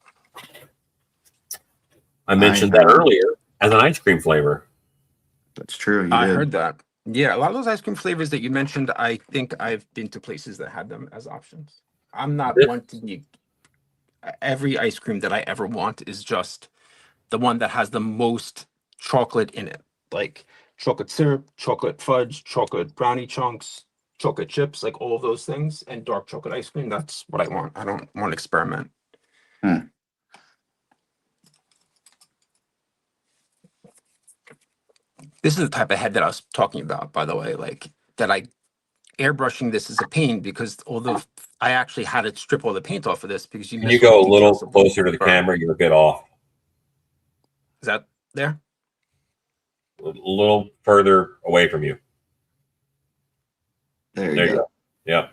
I mentioned that earlier as an ice cream flavor. That's true. You I did. heard that. Yeah, a lot of those ice cream flavors that you mentioned, I think I've been to places that had them as options. I'm not one to be. Every ice cream that I ever want is just the one that has the most chocolate in it, like chocolate syrup, chocolate fudge, chocolate brownie chunks, chocolate chips, like all of those things, and dark chocolate ice cream. That's what I want. I don't want to experiment. This is the type of head that I was talking about, by the way, like that I airbrushing this is a pain because although I actually had to strip all the paint off of this because you Can miss you go all a the little details of closer to the burn. camera? You're a bit off. Is that there? A little further away from you. There There you you go. go. Yeah.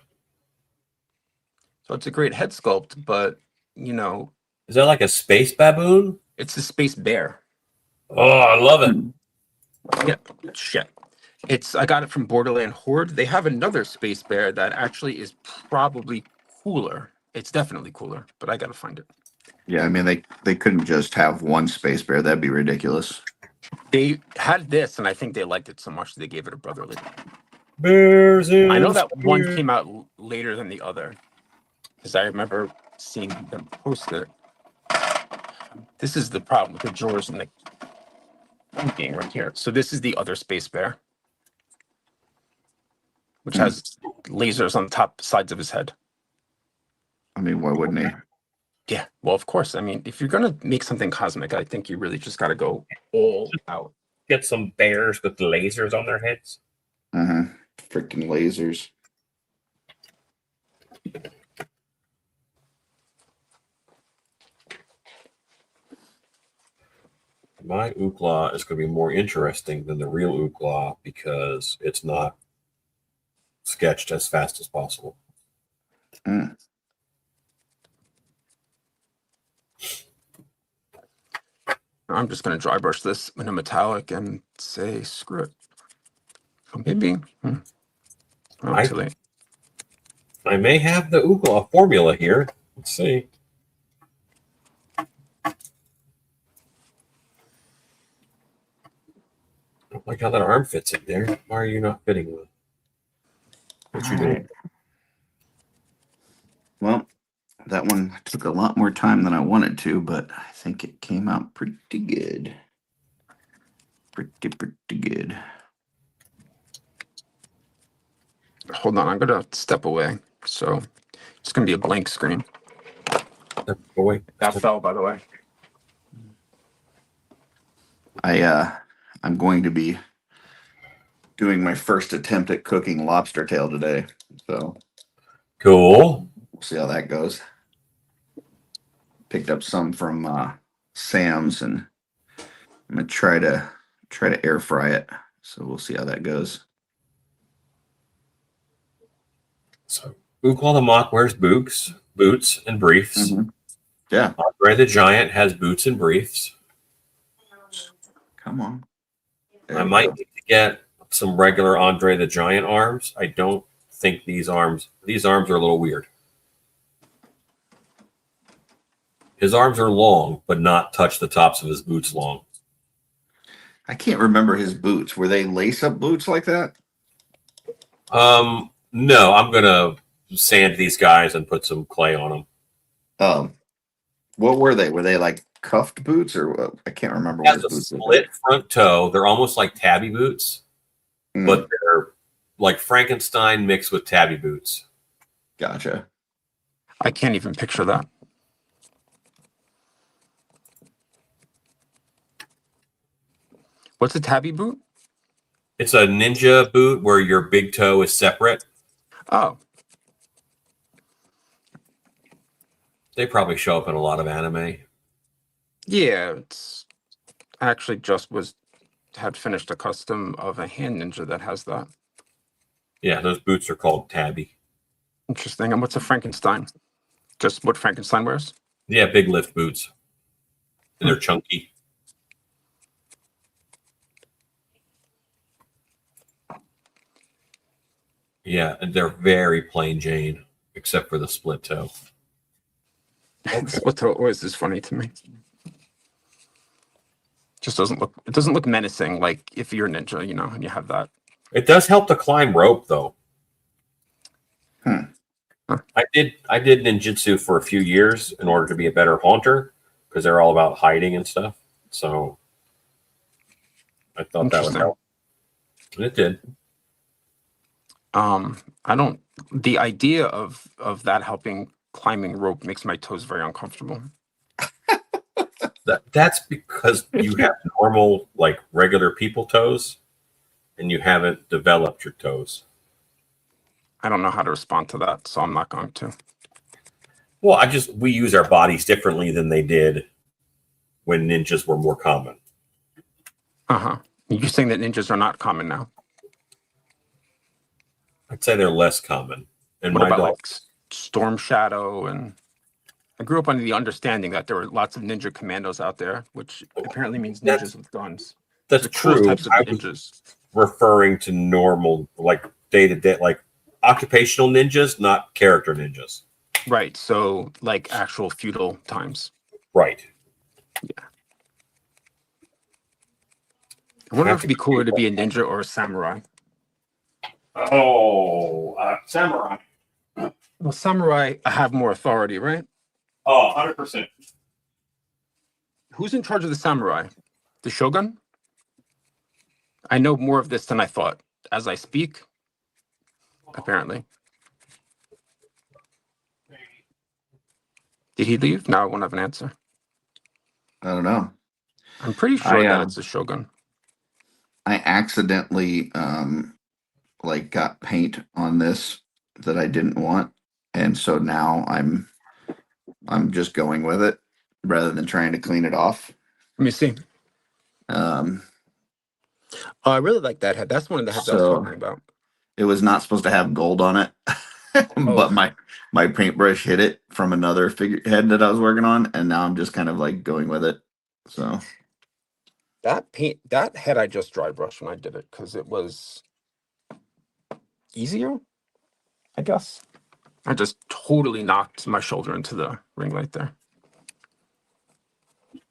So it's a great head sculpt, but you know, Is that like a space baboon? it's a space bear. Oh, I love it. Yeah, shit. I got it from Borderland Horde. They have another space bear that actually is probably cooler. It's definitely cooler, but I gotta find it. Yeah, I mean they couldn't just have one space bear. That'd be ridiculous. They had this, and I think they liked it so much they gave it a brotherly. Bears in I know that one space. came out later than the other because I remember seeing them post it. This is the problem with the drawers in the game right here. So this is the other space bear, which has lasers on the top sides of his head. I mean, why wouldn't he? Yeah, well, of course. I mean, if you're gonna make something cosmic, I think you really just got to go all out. Get some bears with lasers on their heads. Mm-hmm. Freaking lasers. My Ookla is going to be more interesting than the real Ookla because it's not sketched as fast as possible. Mm. I'm just gonna dry brush this in a metallic and say screw it. Oh, maybe. Oh, too late. I may have the Ookla formula here. Let's see. I don't like how that arm fits in there. Why are you not fitting with what you did? Well, that one took a lot more time than I wanted to, but I think it came out pretty good. Pretty good. Hold on, I'm gonna step away. So it's gonna be a blank screen. Boy, That fell, by the way. I'm going to be doing my first attempt at cooking lobster tail today. So cool. we'll see how that goes. Picked up some from Sam's and I'm gonna try to air fry it. So we'll see how that goes. So Ookla the Mock wears boots and briefs. Mhm. Yeah, Andre the Giant has boots and briefs. come on. There I we might go. need to get some regular Andre the Giant arms. I don't think these arms are a little weird. His arms are long, but not touch the tops of his boots long. I can't remember his boots. Were they lace-up boots like that? No, I'm gonna sand these guys and put some clay on them. What were they? Were they like cuffed boots or what? I can't remember It what has his a boots look split front toe. They're almost like tabby boots, like. but they're like Frankenstein mixed with tabby boots. Gotcha. I can't even picture that. What's a tabby boot? It's a ninja boot where your big toe is separate. Oh, They probably show up in a lot of anime. yeah. It's I actually just had finished a custom of a hand ninja that has that. Yeah, those boots are called tabby. Interesting. And what's a Frankenstein? Just what Frankenstein wears? Yeah, big lift boots. And they're chunky. Yeah, and they're very plain Jane, except for the split toe. Split toe always is funny to me. Just it doesn't look menacing like if you're a ninja, you know, and you have that. It does help to climb rope, though. Hmm. Huh. I did ninjutsu for a few years in order to be a better haunter because they're all about hiding and stuff. So I thought that would Interesting. help. And it did. The idea of that helping climbing rope makes my toes very uncomfortable. That's because you have normal, like regular people toes, and you haven't developed your toes. I don't know how to respond to that, so I'm not going to. Well, we use our bodies differently than they did when ninjas were more common. Uh-huh. You're saying that ninjas are not common now. I'd say they're less common. And What my about dog, like Storm Shadow? And I grew up under the understanding that there were lots of ninja commandos out there, which apparently means ninjas with guns. that's The coolest true. types of I was ninjas. referring to normal, like day-to-day, like occupational ninjas, not character ninjas. Right. So like actual feudal times. Right. I wonder if it'd be cooler to be a ninja or a samurai. Oh, samurai. Well, samurai have more authority, right? Oh, 100%. Who's in charge of the samurai? The shogun? I know more of this than I thought as I speak, apparently. Did he leave? No, I won't have an answer. I don't know. I'm pretty sure that I it's a shogun. I accidentally like got paint on this that I didn't want, and so now I'm just going with it rather than trying to clean it off. Let me see. Um, Oh, I really like that head. That's one of the heads I was So- talking about. it was not supposed to have gold on it, but my paintbrush hit it from another figurehead that I was working on, and now I'm just kind of like going with it. So That head I just dry brushed when I did it because it was easier, I guess. I just totally knocked my shoulder into the ring light there.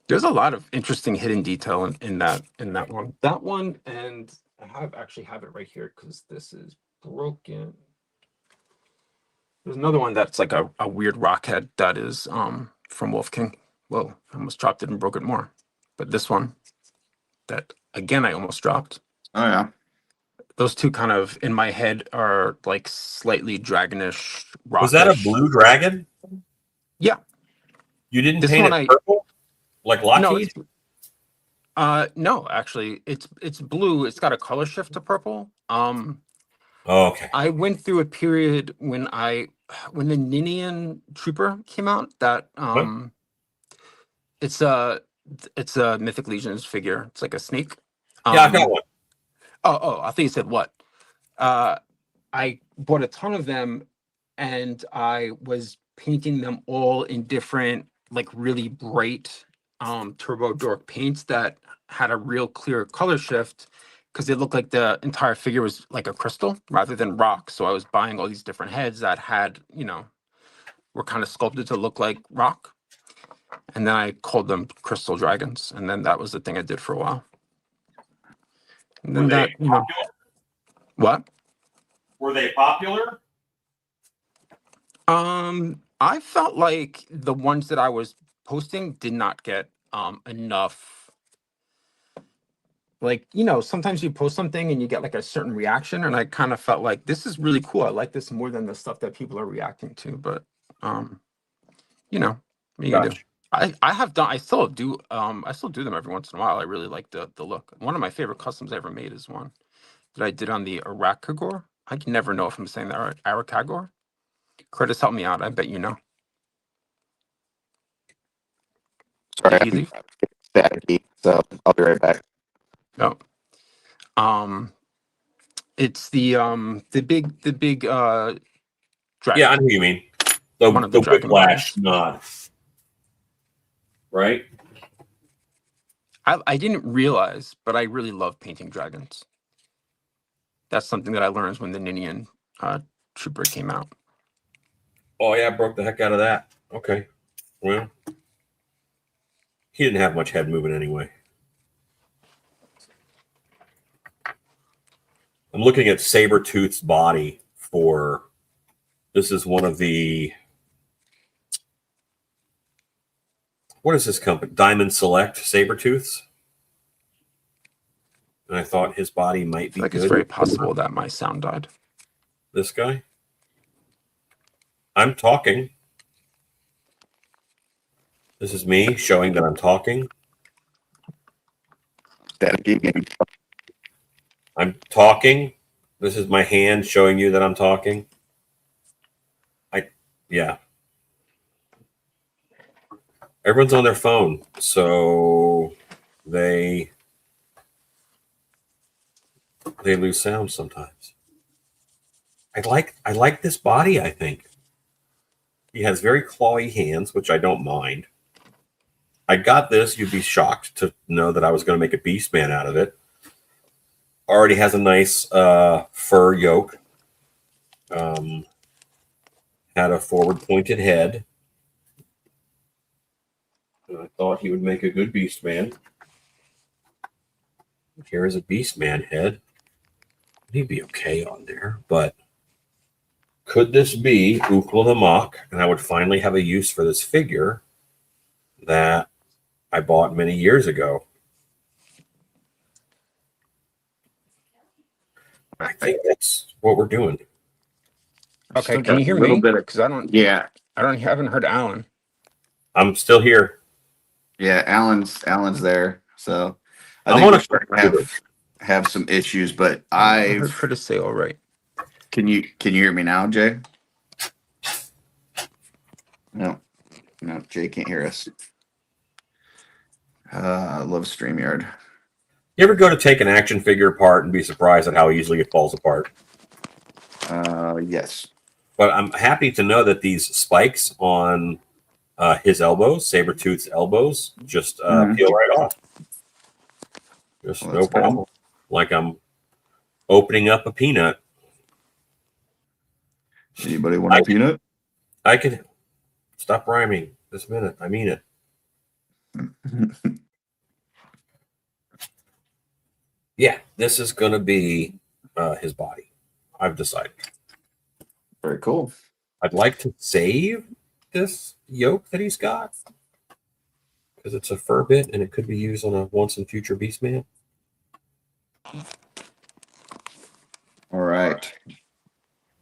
There's a lot of interesting hidden detail in that one. That one, and I actually have it right here because this is broken. There's another one that's like a weird rock head that is from Wolf King. Whoa, I almost dropped it and broke it more. But this one, that again I almost dropped. oh yeah, Those two kind of in my head are like slightly dragonish. Was that a rockish. blue dragon? Yeah. You didn't This paint one it purple? Like No, Lockheed? no, actually, it's blue. It's got a color shift to purple. Oh, okay. I went through a period when the Ninian Trooper came out. That it's a Mythic Legions figure. It's like a snake. Yeah, I've got one. Oh, I think you said what? I bought a ton of them, and I was painting them all in different, like really bright turbo dork paints that had a real clear color shift because it looked like the entire figure was like a crystal rather than rock. So I was buying all these different heads that had, were kind of sculpted to look like rock. And then I called them crystal dragons. And then that was the thing I did for a while. And then Were that, they popular? What? Were they popular? I felt like the ones that I was posting did not get enough. Like, sometimes you post something and you get like a certain reaction, and I kind of felt like this is really cool. I like this more than the stuff that people are reacting to. But what are you gonna do? Gotcha. I still do them every once in a while. I really like the look. One of my favorite customs I ever made is one that I did on the Arakagor. I can never know if I'm saying that right. Arakagor. Curtis, help me out. I bet you know. sorry, Did he leave? staticky. So I'll be right back. No. It's the big dragon. Yeah, I know who you mean. One of the The dragon whiplash nod. Right? I didn't realize, but I really love painting dragons. That's something that I learned when the Ninian Trooper came out. Oh, yeah, I broke the heck out of that. Okay. Well, he didn't have much head movement anyway. I'm looking at Sabretooth's body for. This is one of the. What is this company? Diamond Select Sabretooths. And I thought his body might I be feel like good. it's very possible that my sound died. This guy. I'm talking. This is me showing that I'm talking. Staticky. I'm talking. This is my hand showing you that I'm talking. Yeah. Everyone's on their phone, so they lose sound sometimes. I like this body, I think. He has very clawy hands, which I don't mind. I got this. You'd be shocked to know that I was going to make a Beastman out of it. Already has a nice fur yoke. Had a forward pointed head. And I thought he would make a good Beastman. Here is a Beastman head. He'd be okay on there, but could this be Ukla the Mock? And I would finally have a use for this figure that I bought many years ago. I think that's what we're doing. Okay, Still can got you hear a little me? bit of- Because I Yeah, haven't heard Alan. I'm still here. yeah. Alan's there, so I I'm think on we're a starting to have some issues. But I heard Curtis say all right. can you hear me now, Jay? No, Jay can't hear us. I love StreamYard. You ever go to take an action figure apart and be surprised at how easily it falls apart? Yes. But I'm happy to know that these spikes on his elbows, Sabretooth's elbows, just peel right off. Just Well, no that's good. problem. Like I'm opening up a peanut. Anybody want a peanut? I could stop rhyming this minute. I mean it. Yeah, this is going to be his body. I've decided. Very cool. I'd like to save this yoke that he's got because it's a fur bit and it could be used on a once and future Beastman. All right.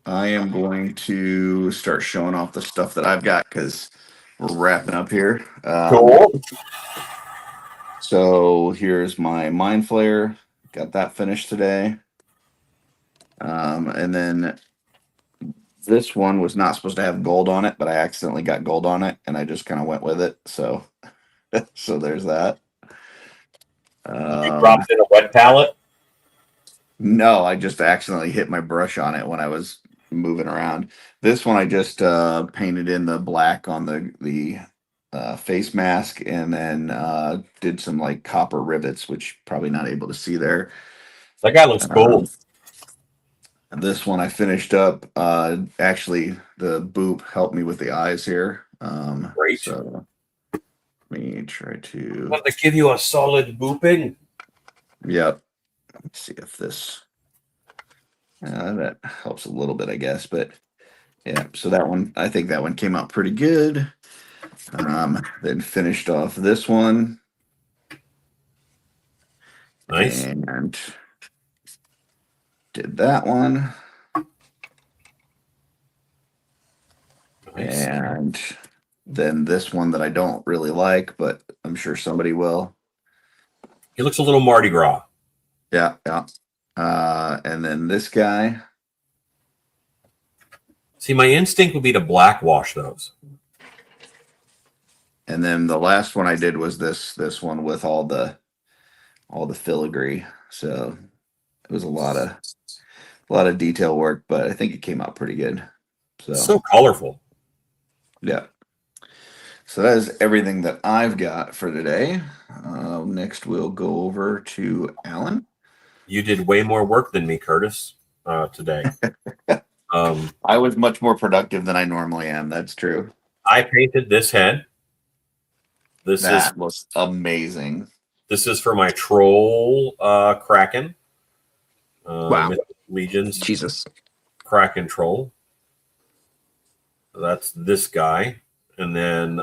I am going to start showing off the stuff that I've got because we're wrapping up here. So here's my Mind Flayer. Got that finished today. And then this one was not supposed to have gold on it, but I accidentally got gold on it, and I just kind of went with it. So, so there's that. You dropped in a wet palette. No, I just accidentally hit my brush on it when I was moving around. This one I just painted in the black on the face mask, and then did some like copper rivets, which probably not able to see there. That guy looks cool. And this one I finished up. Actually, the boop helped me with the eyes here. Great. So let me try to. Want to give you a solid booping? Yep. Let's see if this. That helps a little bit, I guess. But yeah, so that one, I think that one came out pretty good. Then finished off this one. Nice. And did that one. Nice. And then this one that I don't really like, but I'm sure somebody will. He looks a little Mardi Gras. Yeah, yeah. And then this guy. See, my instinct would be to black wash those. And then the last one I did was this one with all the filigree. So it was a lot of detail work, but I think it came out pretty good. So colorful. Yeah. So that is everything that I've got for today. Next, we'll go over to Alan. You did way more work than me, Curtis, today. I was much more productive than I normally am. That's true. I painted this head. That was amazing. This is for my troll Kraken. Wow. Mythic Legions Jesus. Kraken troll. That's this guy. And then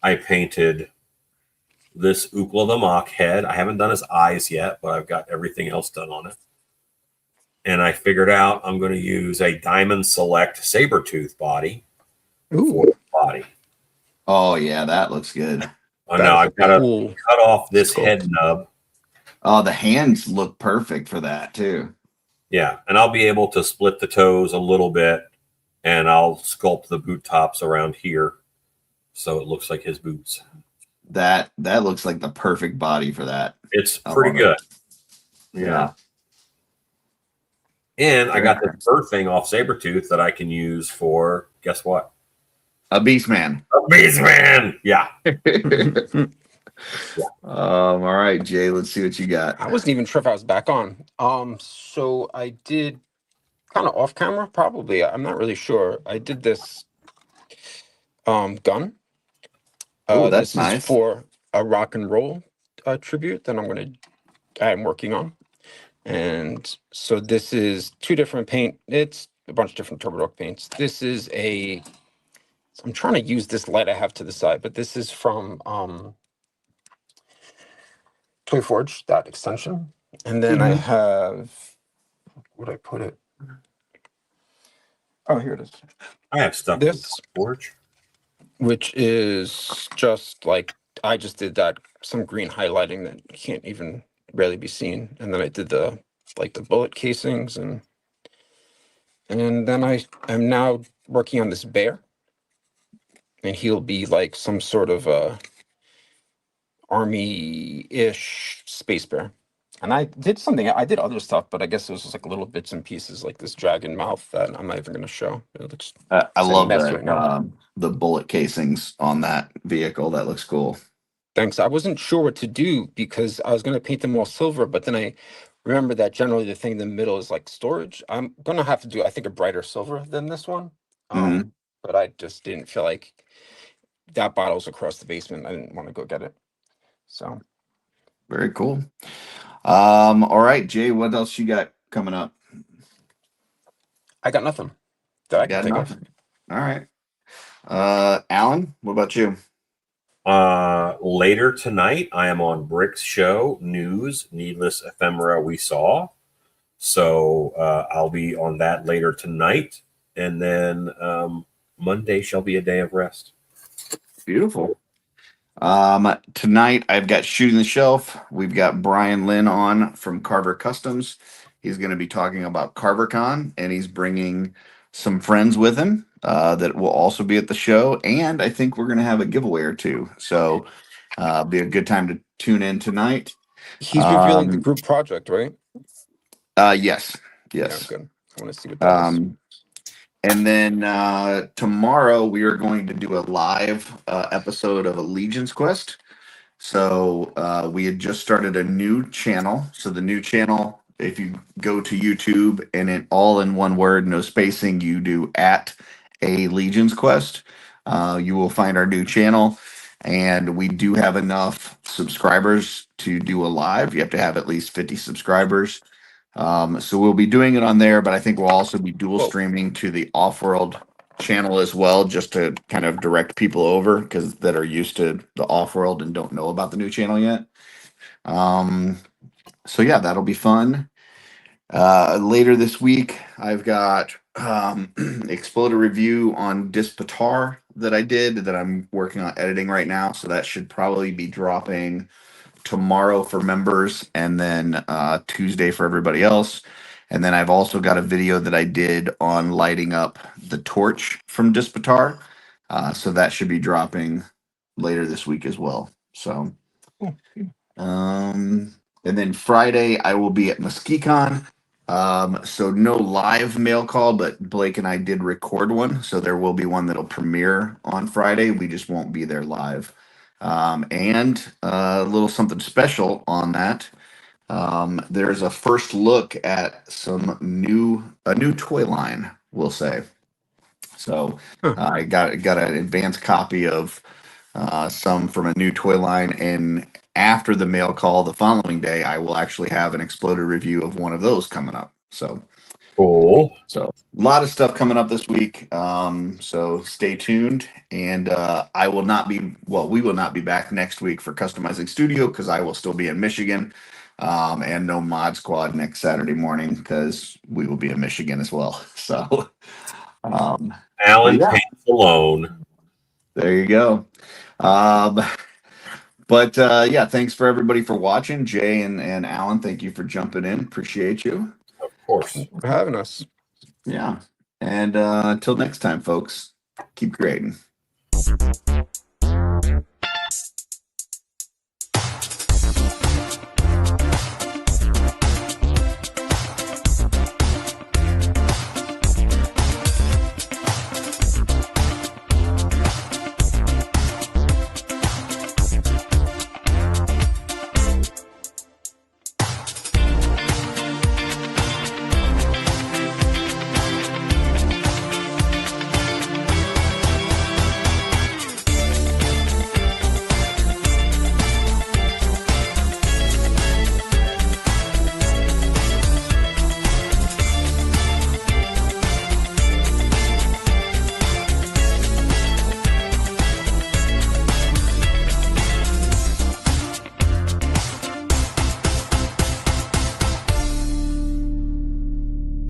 I painted this Ukla the Mock head. I haven't done his eyes yet, but I've got everything else done on it. And I figured out I'm going to use a Diamond Select Sabretooth body for the body. Oh, yeah, that looks good. Oh, no, I've got to Cool. cut off this head nub. Oh, the hands look perfect for that, too. Yeah, and I'll be able to split the toes a little bit and I'll sculpt the boot tops around here so it looks like his boots. That looks like the perfect body for that. It's I pretty love good. it. Yeah. And I Very got the nice. fur thing off Sabretooth that I can use for, guess what? A beast man. A Beastman! Yeah. All right, Jay, let's see what you got. I wasn't even sure if I was back on. So I did kind of off camera, probably. I'm not really sure. I did this gun. Oh, that's This nice. is for a rock and roll tribute that I'm working on. And so this is two different paint. It's a bunch of different Turbo Dog paints. This is I'm trying to use this light I have to the side, but this is from Toy Forge, that extension. And then I have, where'd I put it? Oh, here it is. I have stuff This, in Forge. which is just like, I just did that, some green highlighting that can't even barely be seen. And then I did the bullet casings and then I'm now working on this bear. And he'll be like some sort of army-ish space bear. And I did other stuff, but I guess it was just like little bits and pieces, like this dragon mouth that I'm not even going to show. It looks I it's a love mess that. right now. The bullet casings on that vehicle. That looks cool. Thanks. I wasn't sure what to do because I was going to paint them all silver, but then I remember that generally the thing in the middle is like storage. I'm going to have to do, I think, a brighter silver than this one. Mhm. But I just didn't feel like that bottle's across the basement. I didn't want to go get it. So Very cool. All right, Jay, what else you got coming up? I got nothing that I can Got think nothing. All right. Alan, what about you? Later tonight, I am on Brick's show, News, Needless Ephemera We Saw. So I'll be on that later tonight. And then Monday shall be a day of rest. Beautiful. Tonight I've got Shooting the Shelf. We've got Brian Lynn on from Carver Customs. He's going to be talking about CarverCon, and he's bringing some friends with him that will also be at the show. And I think we're going to have a giveaway or two. So be a good time to tune in tonight. He's revealing the group project, right? Yes. Yeah, Yes. good. I want to see what that is. And then tomorrow we are going to do a live episode of Allegiance Quest. So we had just started a new channel. So the new channel, if you go to YouTube and it all in one word, no spacing, you do at Allegiance Quest, you will find our new channel. And we do have enough subscribers to do a live. You have to have at least 50 subscribers. So we'll be doing it on there, but I think we'll also be dual Whoa. streaming to the Off-World channel as well, just to kind of direct people over because that are used to the Off-World and don't know about the new channel yet. So yeah, that'll be fun. Later this week, I've got Explode a review on Dispatar that I did that I'm working on editing right now. So that should probably be dropping tomorrow for members and then Tuesday for everybody else. And then I've also got a video that I did on lighting up the torch from Dispatar. So that should be dropping later this week as well. So, and then Friday I will be at Muskecon. So no live mail call, but Blake and I did record one. So there will be one that'll premiere on Friday. We just won't be there live. And a little something special on that. There's a first look at a new toy line, we'll say. So I got an advanced copy of some from a new toy line, and after the mail call the following day, I will actually have an exploded review of one of those coming up. So Cool. So a lot of stuff coming up this week. So stay tuned. And we will not be back next week for Customizing Studio because I will still be in Michigan. And no Mod Squad next Saturday morning because we will be in Michigan as well. So Alan yeah. paints alone. There you go. But yeah, thanks for everybody for watching. Jay and Alan, thank you for jumping in. Appreciate you. Of course. Thanks for having us. Yeah. And until next time, folks, keep creating.